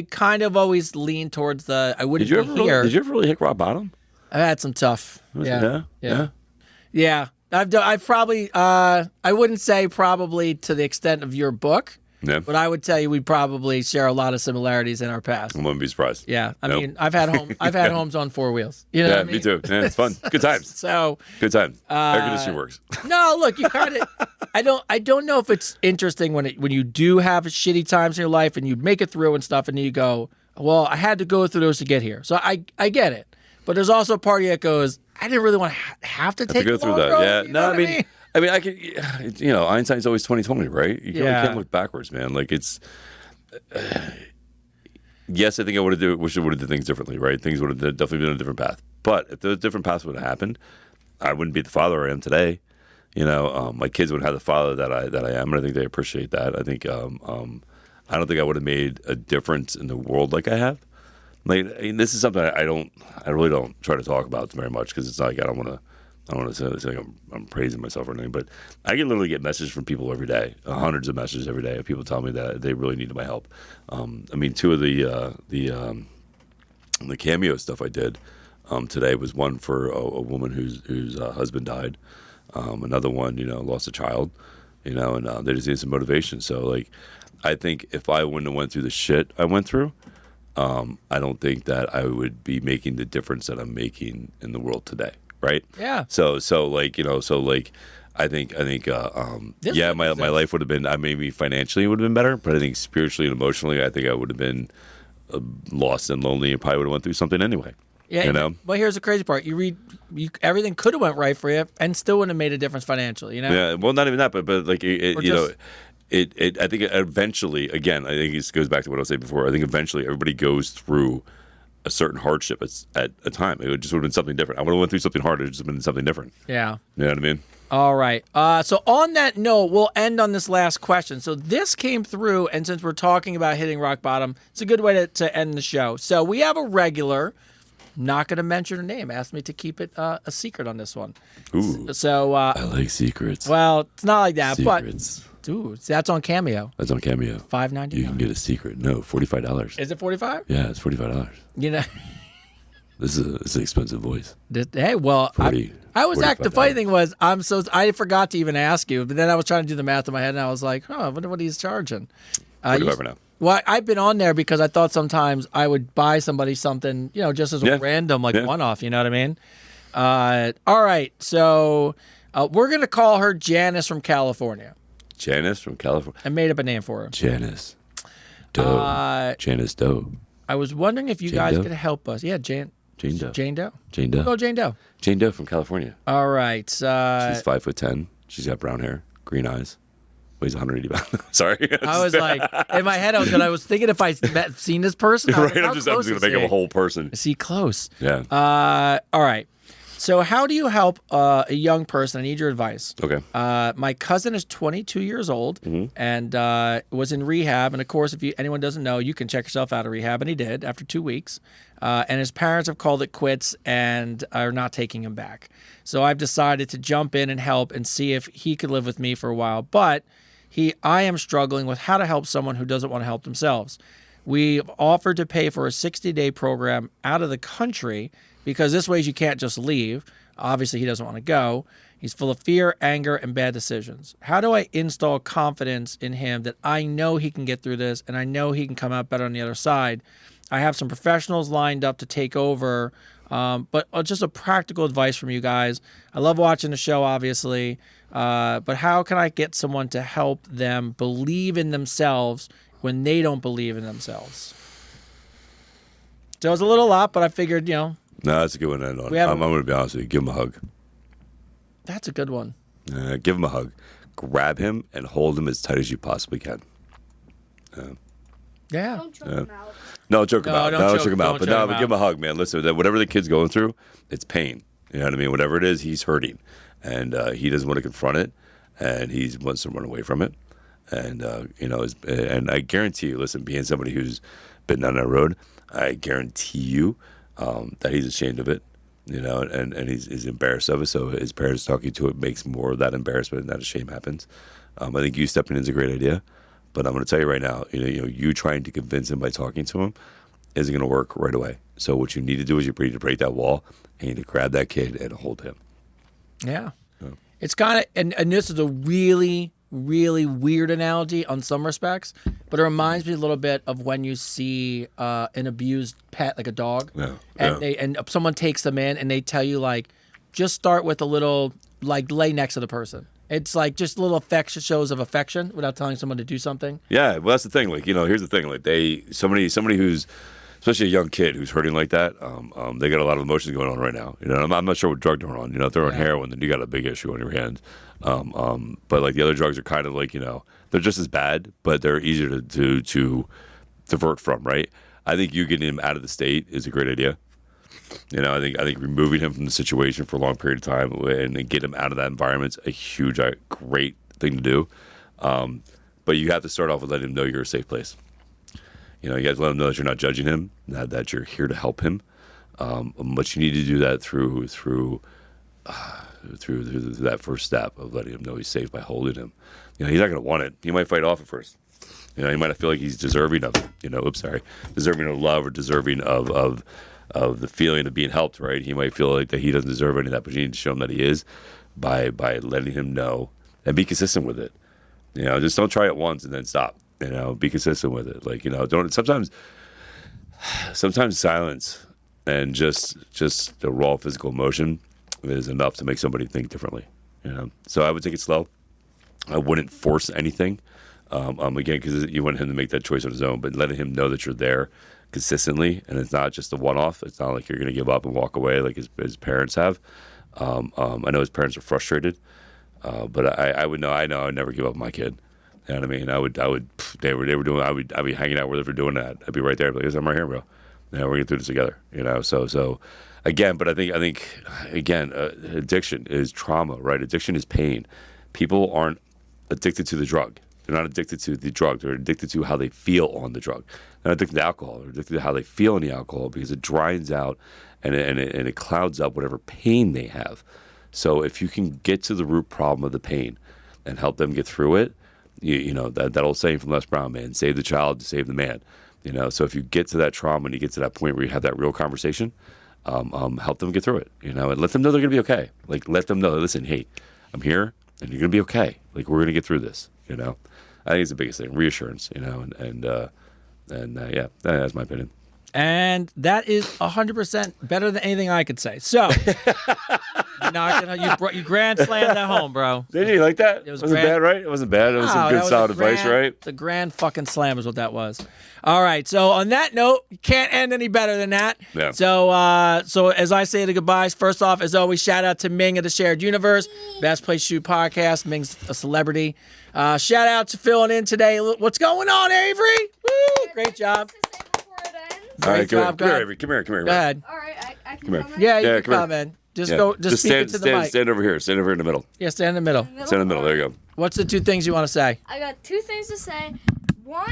Speaker 2: kind of always lean towards the I wouldn't be here.
Speaker 1: Did you ever really hit rock bottom?
Speaker 2: I've had some tough.
Speaker 1: Yeah.
Speaker 2: I've probably I wouldn't say probably to the extent of your book.
Speaker 1: Yeah.
Speaker 2: But I would tell you we probably share a lot of similarities in our past.
Speaker 1: I wouldn't be surprised.
Speaker 2: Yeah. I mean, I've had homes on four wheels. You know what I mean?
Speaker 1: Me too. Yeah, it's fun. Good times.
Speaker 2: So
Speaker 1: good times. Air conditioning works.
Speaker 2: No, look, you kind of I don't know if it's interesting when you do have shitty times in your life and you make it through and stuff and you go, well, I had to go through those to get here. So I get it. But there's also a part of you that goes, I didn't really want to have to take
Speaker 1: go through that.
Speaker 2: Road,
Speaker 1: yeah.
Speaker 2: You know
Speaker 1: I mean, I could, Einstein's always 20/20, right? You can't look backwards, man. Like it's, yes, I think I wish I would have done things differently, right? Things would have definitely been a different path. But if those different paths would have happened, I wouldn't be the father I am today. My kids would have the father that I am, and I think they appreciate that. I think, I don't think I would have made a difference in the world like I have. Like, this is something I really don't try to talk about very much because it's not like I don't want to say like I'm praising myself or anything, but I can literally get messages from people every day, hundreds of messages every day of people telling me that they really needed my help. I mean, two of the cameo stuff I did today was one for a woman whose husband died, another one lost a child, and they just need some motivation. So like, I think if I wouldn't have went through the shit I went through, I don't think that I would be making the difference that I'm making in the world today. Right.
Speaker 2: Yeah.
Speaker 1: So I think my life would have been, maybe financially it would have been better, but I think spiritually and emotionally, I think I would have been lost and lonely and probably would have went through something anyway.
Speaker 2: Yeah. But here's the crazy part: everything could have went right for you and still wouldn't have made a difference financially.
Speaker 1: Yeah. Well, not even that, but like I think eventually, again, I think it goes back to what I was saying before. I think eventually everybody goes through a certain hardship at a time. It just would have been something different. I would have went through something harder. It just would have been something different.
Speaker 2: Yeah.
Speaker 1: You know what I mean?
Speaker 2: All right. So on that note, we'll end on this last question. So this came through, and since we're talking about hitting rock bottom, it's a good way to end the show. So we have a regular, not going to mention her name, asked me to keep it a secret on this one.
Speaker 1: Ooh.
Speaker 2: So
Speaker 1: I like secrets.
Speaker 2: Well, it's not like that,
Speaker 1: secrets.
Speaker 2: But dude, that's on Cameo.
Speaker 1: That's on Cameo.
Speaker 2: $5.99.
Speaker 1: You can get a secret. No, $45.
Speaker 2: Is it $45?
Speaker 1: Yeah, it's $45. This is an expensive voice.
Speaker 2: Hey, well,
Speaker 1: 40,
Speaker 2: I was the funny thing was I forgot to even ask you, but then I was trying to do the math in my head, and I was like, I wonder what he's charging.
Speaker 1: $45 now.
Speaker 2: Well, I've been on there because I thought sometimes I would buy somebody something, just as a random, one-off, you know what I mean? All right, so we're going to call her Janice from California.
Speaker 1: Janice from California.
Speaker 2: I made up a name for her.
Speaker 1: Janice Doe. Janice Doe.
Speaker 2: I was wondering if you guys could help us. Yeah, Jane Doe.
Speaker 1: Jane Doe.
Speaker 2: Oh, Jane Doe.
Speaker 1: Jane Doe from California.
Speaker 2: All right.
Speaker 1: She's 5'10". She's got brown hair, green eyes. Weighs 180 pounds. Sorry.
Speaker 2: I was like, in my head, I was thinking if seen this person.
Speaker 1: Right, I'm just going to make him a whole person.
Speaker 2: Is he close?
Speaker 1: Yeah.
Speaker 2: All right. So how do you help a young person? I need your advice.
Speaker 1: Okay.
Speaker 2: My cousin is 22 years old and was in rehab. And, of course, if anyone doesn't know, you can check yourself out of rehab. And he did after 2 weeks. And his parents have called it quits and are not taking him back. So I've decided to jump in and help and see if he could live with me for a while. But I am struggling with how to help someone who doesn't want to help themselves. We've offered to pay for a 60-day program out of the country because this way you can't just leave. Obviously, he doesn't want to go. He's full of fear, anger, and bad decisions. How do I install confidence in him that I know he can get through this and I know he can come out better on the other side? I have some professionals lined up to take over, but just a practical advice from you guys. I love watching the show, obviously, but how can I get someone to help them believe in themselves when they don't believe in themselves? So it was a little lot, but I figured,
Speaker 1: No, that's a good one to end on. I'm going to be honest with you. Give him a hug.
Speaker 2: That's a good one.
Speaker 1: Give him a hug. Grab him and hold him as tight as you possibly can.
Speaker 2: Yeah.
Speaker 4: Don't choke him out.
Speaker 1: No, choke him out.
Speaker 2: Don't
Speaker 1: Choke him out. But give him a hug, man. Listen, whatever the kid's going through, it's pain. You know what I mean? Whatever it is, he's hurting. And he doesn't want to confront it. And he wants to run away from it. And, and I guarantee you, listen, being somebody who's been down that road, I guarantee you that he's ashamed of it. And he's embarrassed of it. So his parents talking to it makes more of that embarrassment and that shame happens. I think you stepping in is a great idea. But I'm going to tell you right now, you trying to convince him by talking to him isn't going to work right away. So what you need to do is you need to break that wall and you need to grab that kid and hold him.
Speaker 2: Yeah. It's kind of, and this is a really, really weird analogy on some respects, but it reminds me a little bit of when you see an abused pet, like a dog, and someone takes them in and they tell you, like, just start with a little, like, lay next to the person. It's like just little shows of affection without telling someone to do something. Yeah,
Speaker 1: well, that's the thing. Like, here's the thing. Like, somebody who's, especially a young kid who's hurting like that, they got a lot of emotions going on right now. I'm not sure what drug they're on. If they're on heroin, then you got a big issue on your hands. But like the other drugs are kind of like, they're just as bad, but they're easier to divert from, right? I think you getting him out of the state is a great idea. I think removing him from the situation for a long period of time and get him out of that environment is a huge, great thing to do. But you have to start off with letting him know you're a safe place. You got to let him know that you're not judging him, that you're here to help him. But you need to do that through that first step of letting him know he's safe by holding him. He's not going to want it. He might fight off at first. He might not feel like he's deserving of it. Deserving of love or deserving of the feeling of being helped, right? He might feel like that he doesn't deserve any of that, but you need to show him that he is by letting him know and be consistent with it. Just don't try it once and then stop. Be consistent with it. Like, don't sometimes silence and just the raw physical emotion is enough to make somebody think differently. So I would take it slow. I wouldn't force anything. Again, because you want him to make that choice on his own, but letting him know that you're there consistently, and it's not just a one-off. It's not like you're going to give up and walk away like his parents have. I know his parents are frustrated, but I would know. I know I'd never give up my kid. You know what I mean? I would. They were doing. I'd be hanging out where they were doing that. I'd be right there. Like, I'm right here, bro. We're gonna do this together. So again, but I think again, addiction is trauma, right? Addiction is pain. People aren't addicted to the drug. They're not addicted to the drug. They're addicted to how they feel on the drug. They're not addicted to alcohol. They're addicted to how they feel in the alcohol because it dries out and it clouds up whatever pain they have. So if you can get to the root problem of the pain and help them get through it, that old saying from Les Brown, man, save the child to save the man. So if you get to that trauma and you get to that point where you have that real conversation, help them get through it, and let them know they're going to be okay. Like, let them know, listen, hey, I'm here and you're going to be okay. Like, we're going to get through this, I think it's the biggest thing, reassurance, and that's my opinion.
Speaker 2: And that is 100% better than anything I could say. So, you grand slammed that home, bro.
Speaker 1: Did you like that? It wasn't bad, right? It wasn't bad. It was some good, solid advice, right?
Speaker 2: The grand fucking slam is what that was. All right. So on that note, you can't end any better than that.
Speaker 1: Yeah.
Speaker 2: So as I say the goodbyes, first off, as always, shout out to Ming of the Shared Universe, Best Place to Shoot podcast. Ming's a celebrity. Shout out to filling in today. What's going on, Avery? Woo! Great job.
Speaker 1: All right,
Speaker 2: job,
Speaker 1: come here, Avery. Come here.
Speaker 2: Go ahead.
Speaker 4: All right, I can
Speaker 1: Come here.
Speaker 4: comment.
Speaker 2: Yeah, you can comment. Just speak
Speaker 1: stand,
Speaker 2: into the mic.
Speaker 1: Stand over here. Stand over in the middle.
Speaker 2: Yeah, stand in the middle.
Speaker 1: Stand in the middle. There you go.
Speaker 2: What's the two things you want to say?
Speaker 4: I got two things to say. One,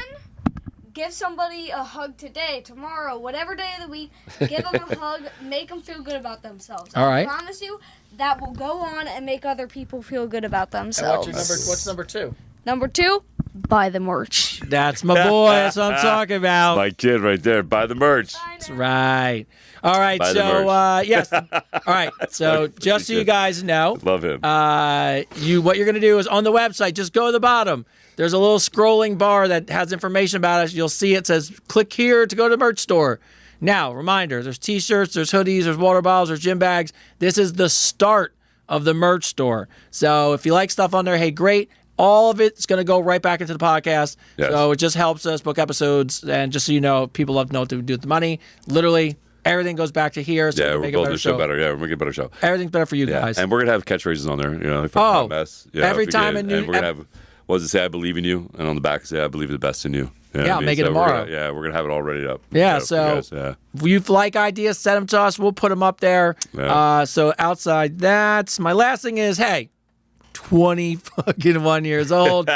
Speaker 4: give somebody a hug today, tomorrow, whatever day of the week. Give them a hug. Make them feel good about themselves.
Speaker 2: All right.
Speaker 4: I promise you that will go on and make other people feel good about themselves.
Speaker 2: What's number two?
Speaker 4: Number two, buy the merch.
Speaker 2: That's my boy. That's what I'm talking about.
Speaker 1: My kid right there. Buy the merch.
Speaker 2: That's right. All right.
Speaker 1: Buy the
Speaker 2: So,
Speaker 1: merch.
Speaker 2: yes. All right. So, just so you guys know,
Speaker 1: Love him.
Speaker 2: what you're going to do is on the website, just go to the bottom. There's a little scrolling bar that has information about us. You'll see it says, click here to go to the merch store. Now, reminder, there's T-shirts, there's hoodies, there's water bottles, there's gym bags. This is the start of the merch store. So, if you like stuff on there, hey, great. All of it's going to go right back into the podcast.
Speaker 1: Yes.
Speaker 2: So it just helps us book episodes. And just so you know, people love to know what to do with the money. Literally, everything goes back to here. So
Speaker 1: Yeah,
Speaker 2: we
Speaker 1: we're
Speaker 2: make a
Speaker 1: building
Speaker 2: better
Speaker 1: the show
Speaker 2: show.
Speaker 1: better. Yeah, we're making a better show.
Speaker 2: Everything's better for you
Speaker 1: Yeah,
Speaker 2: guys.
Speaker 1: and we're gonna have catchphrases on there. You know, like
Speaker 2: Oh,
Speaker 1: mess.
Speaker 2: every
Speaker 1: if you
Speaker 2: time
Speaker 1: get-
Speaker 2: a new
Speaker 1: and we're gonna have. What does it say? I believe in you, and on the back say I believe the best in you. You know
Speaker 2: Yeah,
Speaker 1: what I mean?
Speaker 2: make it
Speaker 1: So
Speaker 2: tomorrow.
Speaker 1: We're gonna have it all ready up.
Speaker 2: Yeah,
Speaker 1: for
Speaker 2: so
Speaker 1: you guys, yeah.
Speaker 2: if you like ideas, send them to us. We'll put them up there.
Speaker 1: Yeah.
Speaker 2: So outside that, my last thing is, hey, 21 years old,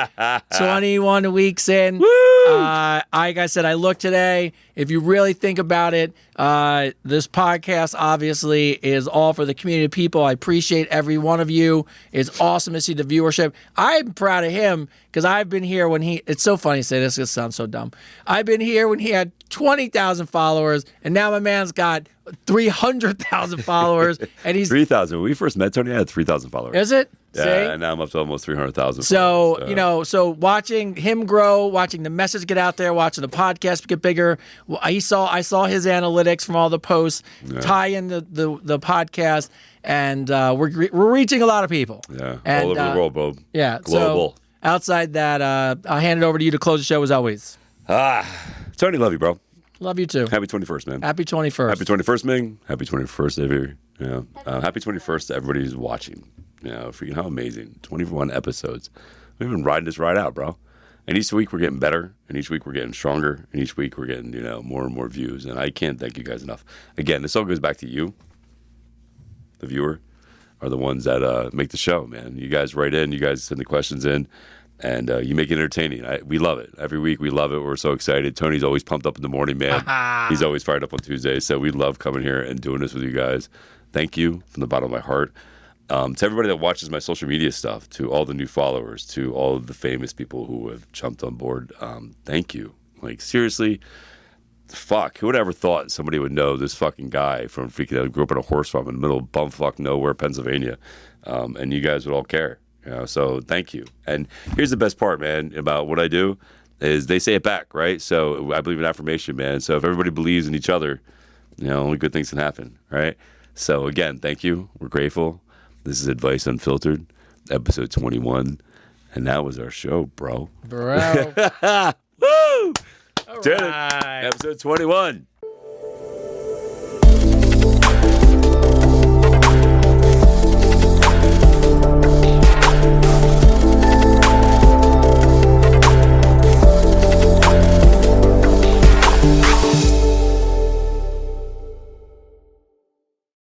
Speaker 2: 21 weeks in. Like I said, I looked today. If you really think about it, this podcast obviously is all for the community of people. I appreciate every one of you. It's awesome to see the viewership. I'm proud of him because I've been here when it's so funny to say this, it sounds so dumb. I've been here when he had 20,000 followers, and now my man's got 300,000 followers, and he's
Speaker 1: 3,000. When we first met Tony, I had 3,000 followers.
Speaker 2: Is it?
Speaker 1: Yeah,
Speaker 2: See?
Speaker 1: and now I'm up to almost 300,000.
Speaker 2: So, so watching him grow, watching the message get out there, watching the podcast get bigger. I saw his analytics from all the posts, tie in the podcast, and we're reaching a lot of people.
Speaker 1: Yeah,
Speaker 2: and,
Speaker 1: all over the world, bro.
Speaker 2: Yeah,
Speaker 1: global.
Speaker 2: So outside that, I'll hand it over to you to close the show as always.
Speaker 1: Tony, love you, bro.
Speaker 2: Love you too.
Speaker 1: Happy 21st, man.
Speaker 2: Happy 21st.
Speaker 1: Happy 21st, Ming. Happy 21st, every. Happy 21st to everybody who's watching. Freaking how amazing. 21 episodes. We've been riding this ride out, bro. And each week we're getting better, and each week we're getting stronger, and each week we're getting, more and more views. And I can't thank you guys enough. Again, this all goes back to you, the viewer, are the ones that make the show, man. You guys write in, you guys send the questions in, and you make it entertaining. We love it. Every week we love it. We're so excited. Tony's always pumped up in the morning, man. He's always fired up on Tuesdays. So we love coming here and doing this with you guys. Thank you from the bottom of my heart. To everybody that watches my social media stuff, to all the new followers, to all of the famous people who have jumped on board, thank you. Like, seriously, fuck, who would ever thought somebody would know this fucking guy from freaking grew up in a horse farm in the middle of bumfuck nowhere, Pennsylvania, and you guys would all care. So thank you. And here's the best part, man, about what I do is they say it back, right? So I believe in affirmation, man. So if everybody believes in each other, only good things can happen, right? So again, thank you. We're grateful. This is Advice Unfiltered, episode 21. And that was our show, bro.
Speaker 2: Bro.
Speaker 1: Woo!
Speaker 2: All
Speaker 1: Did it.
Speaker 2: right.
Speaker 1: Episode 21.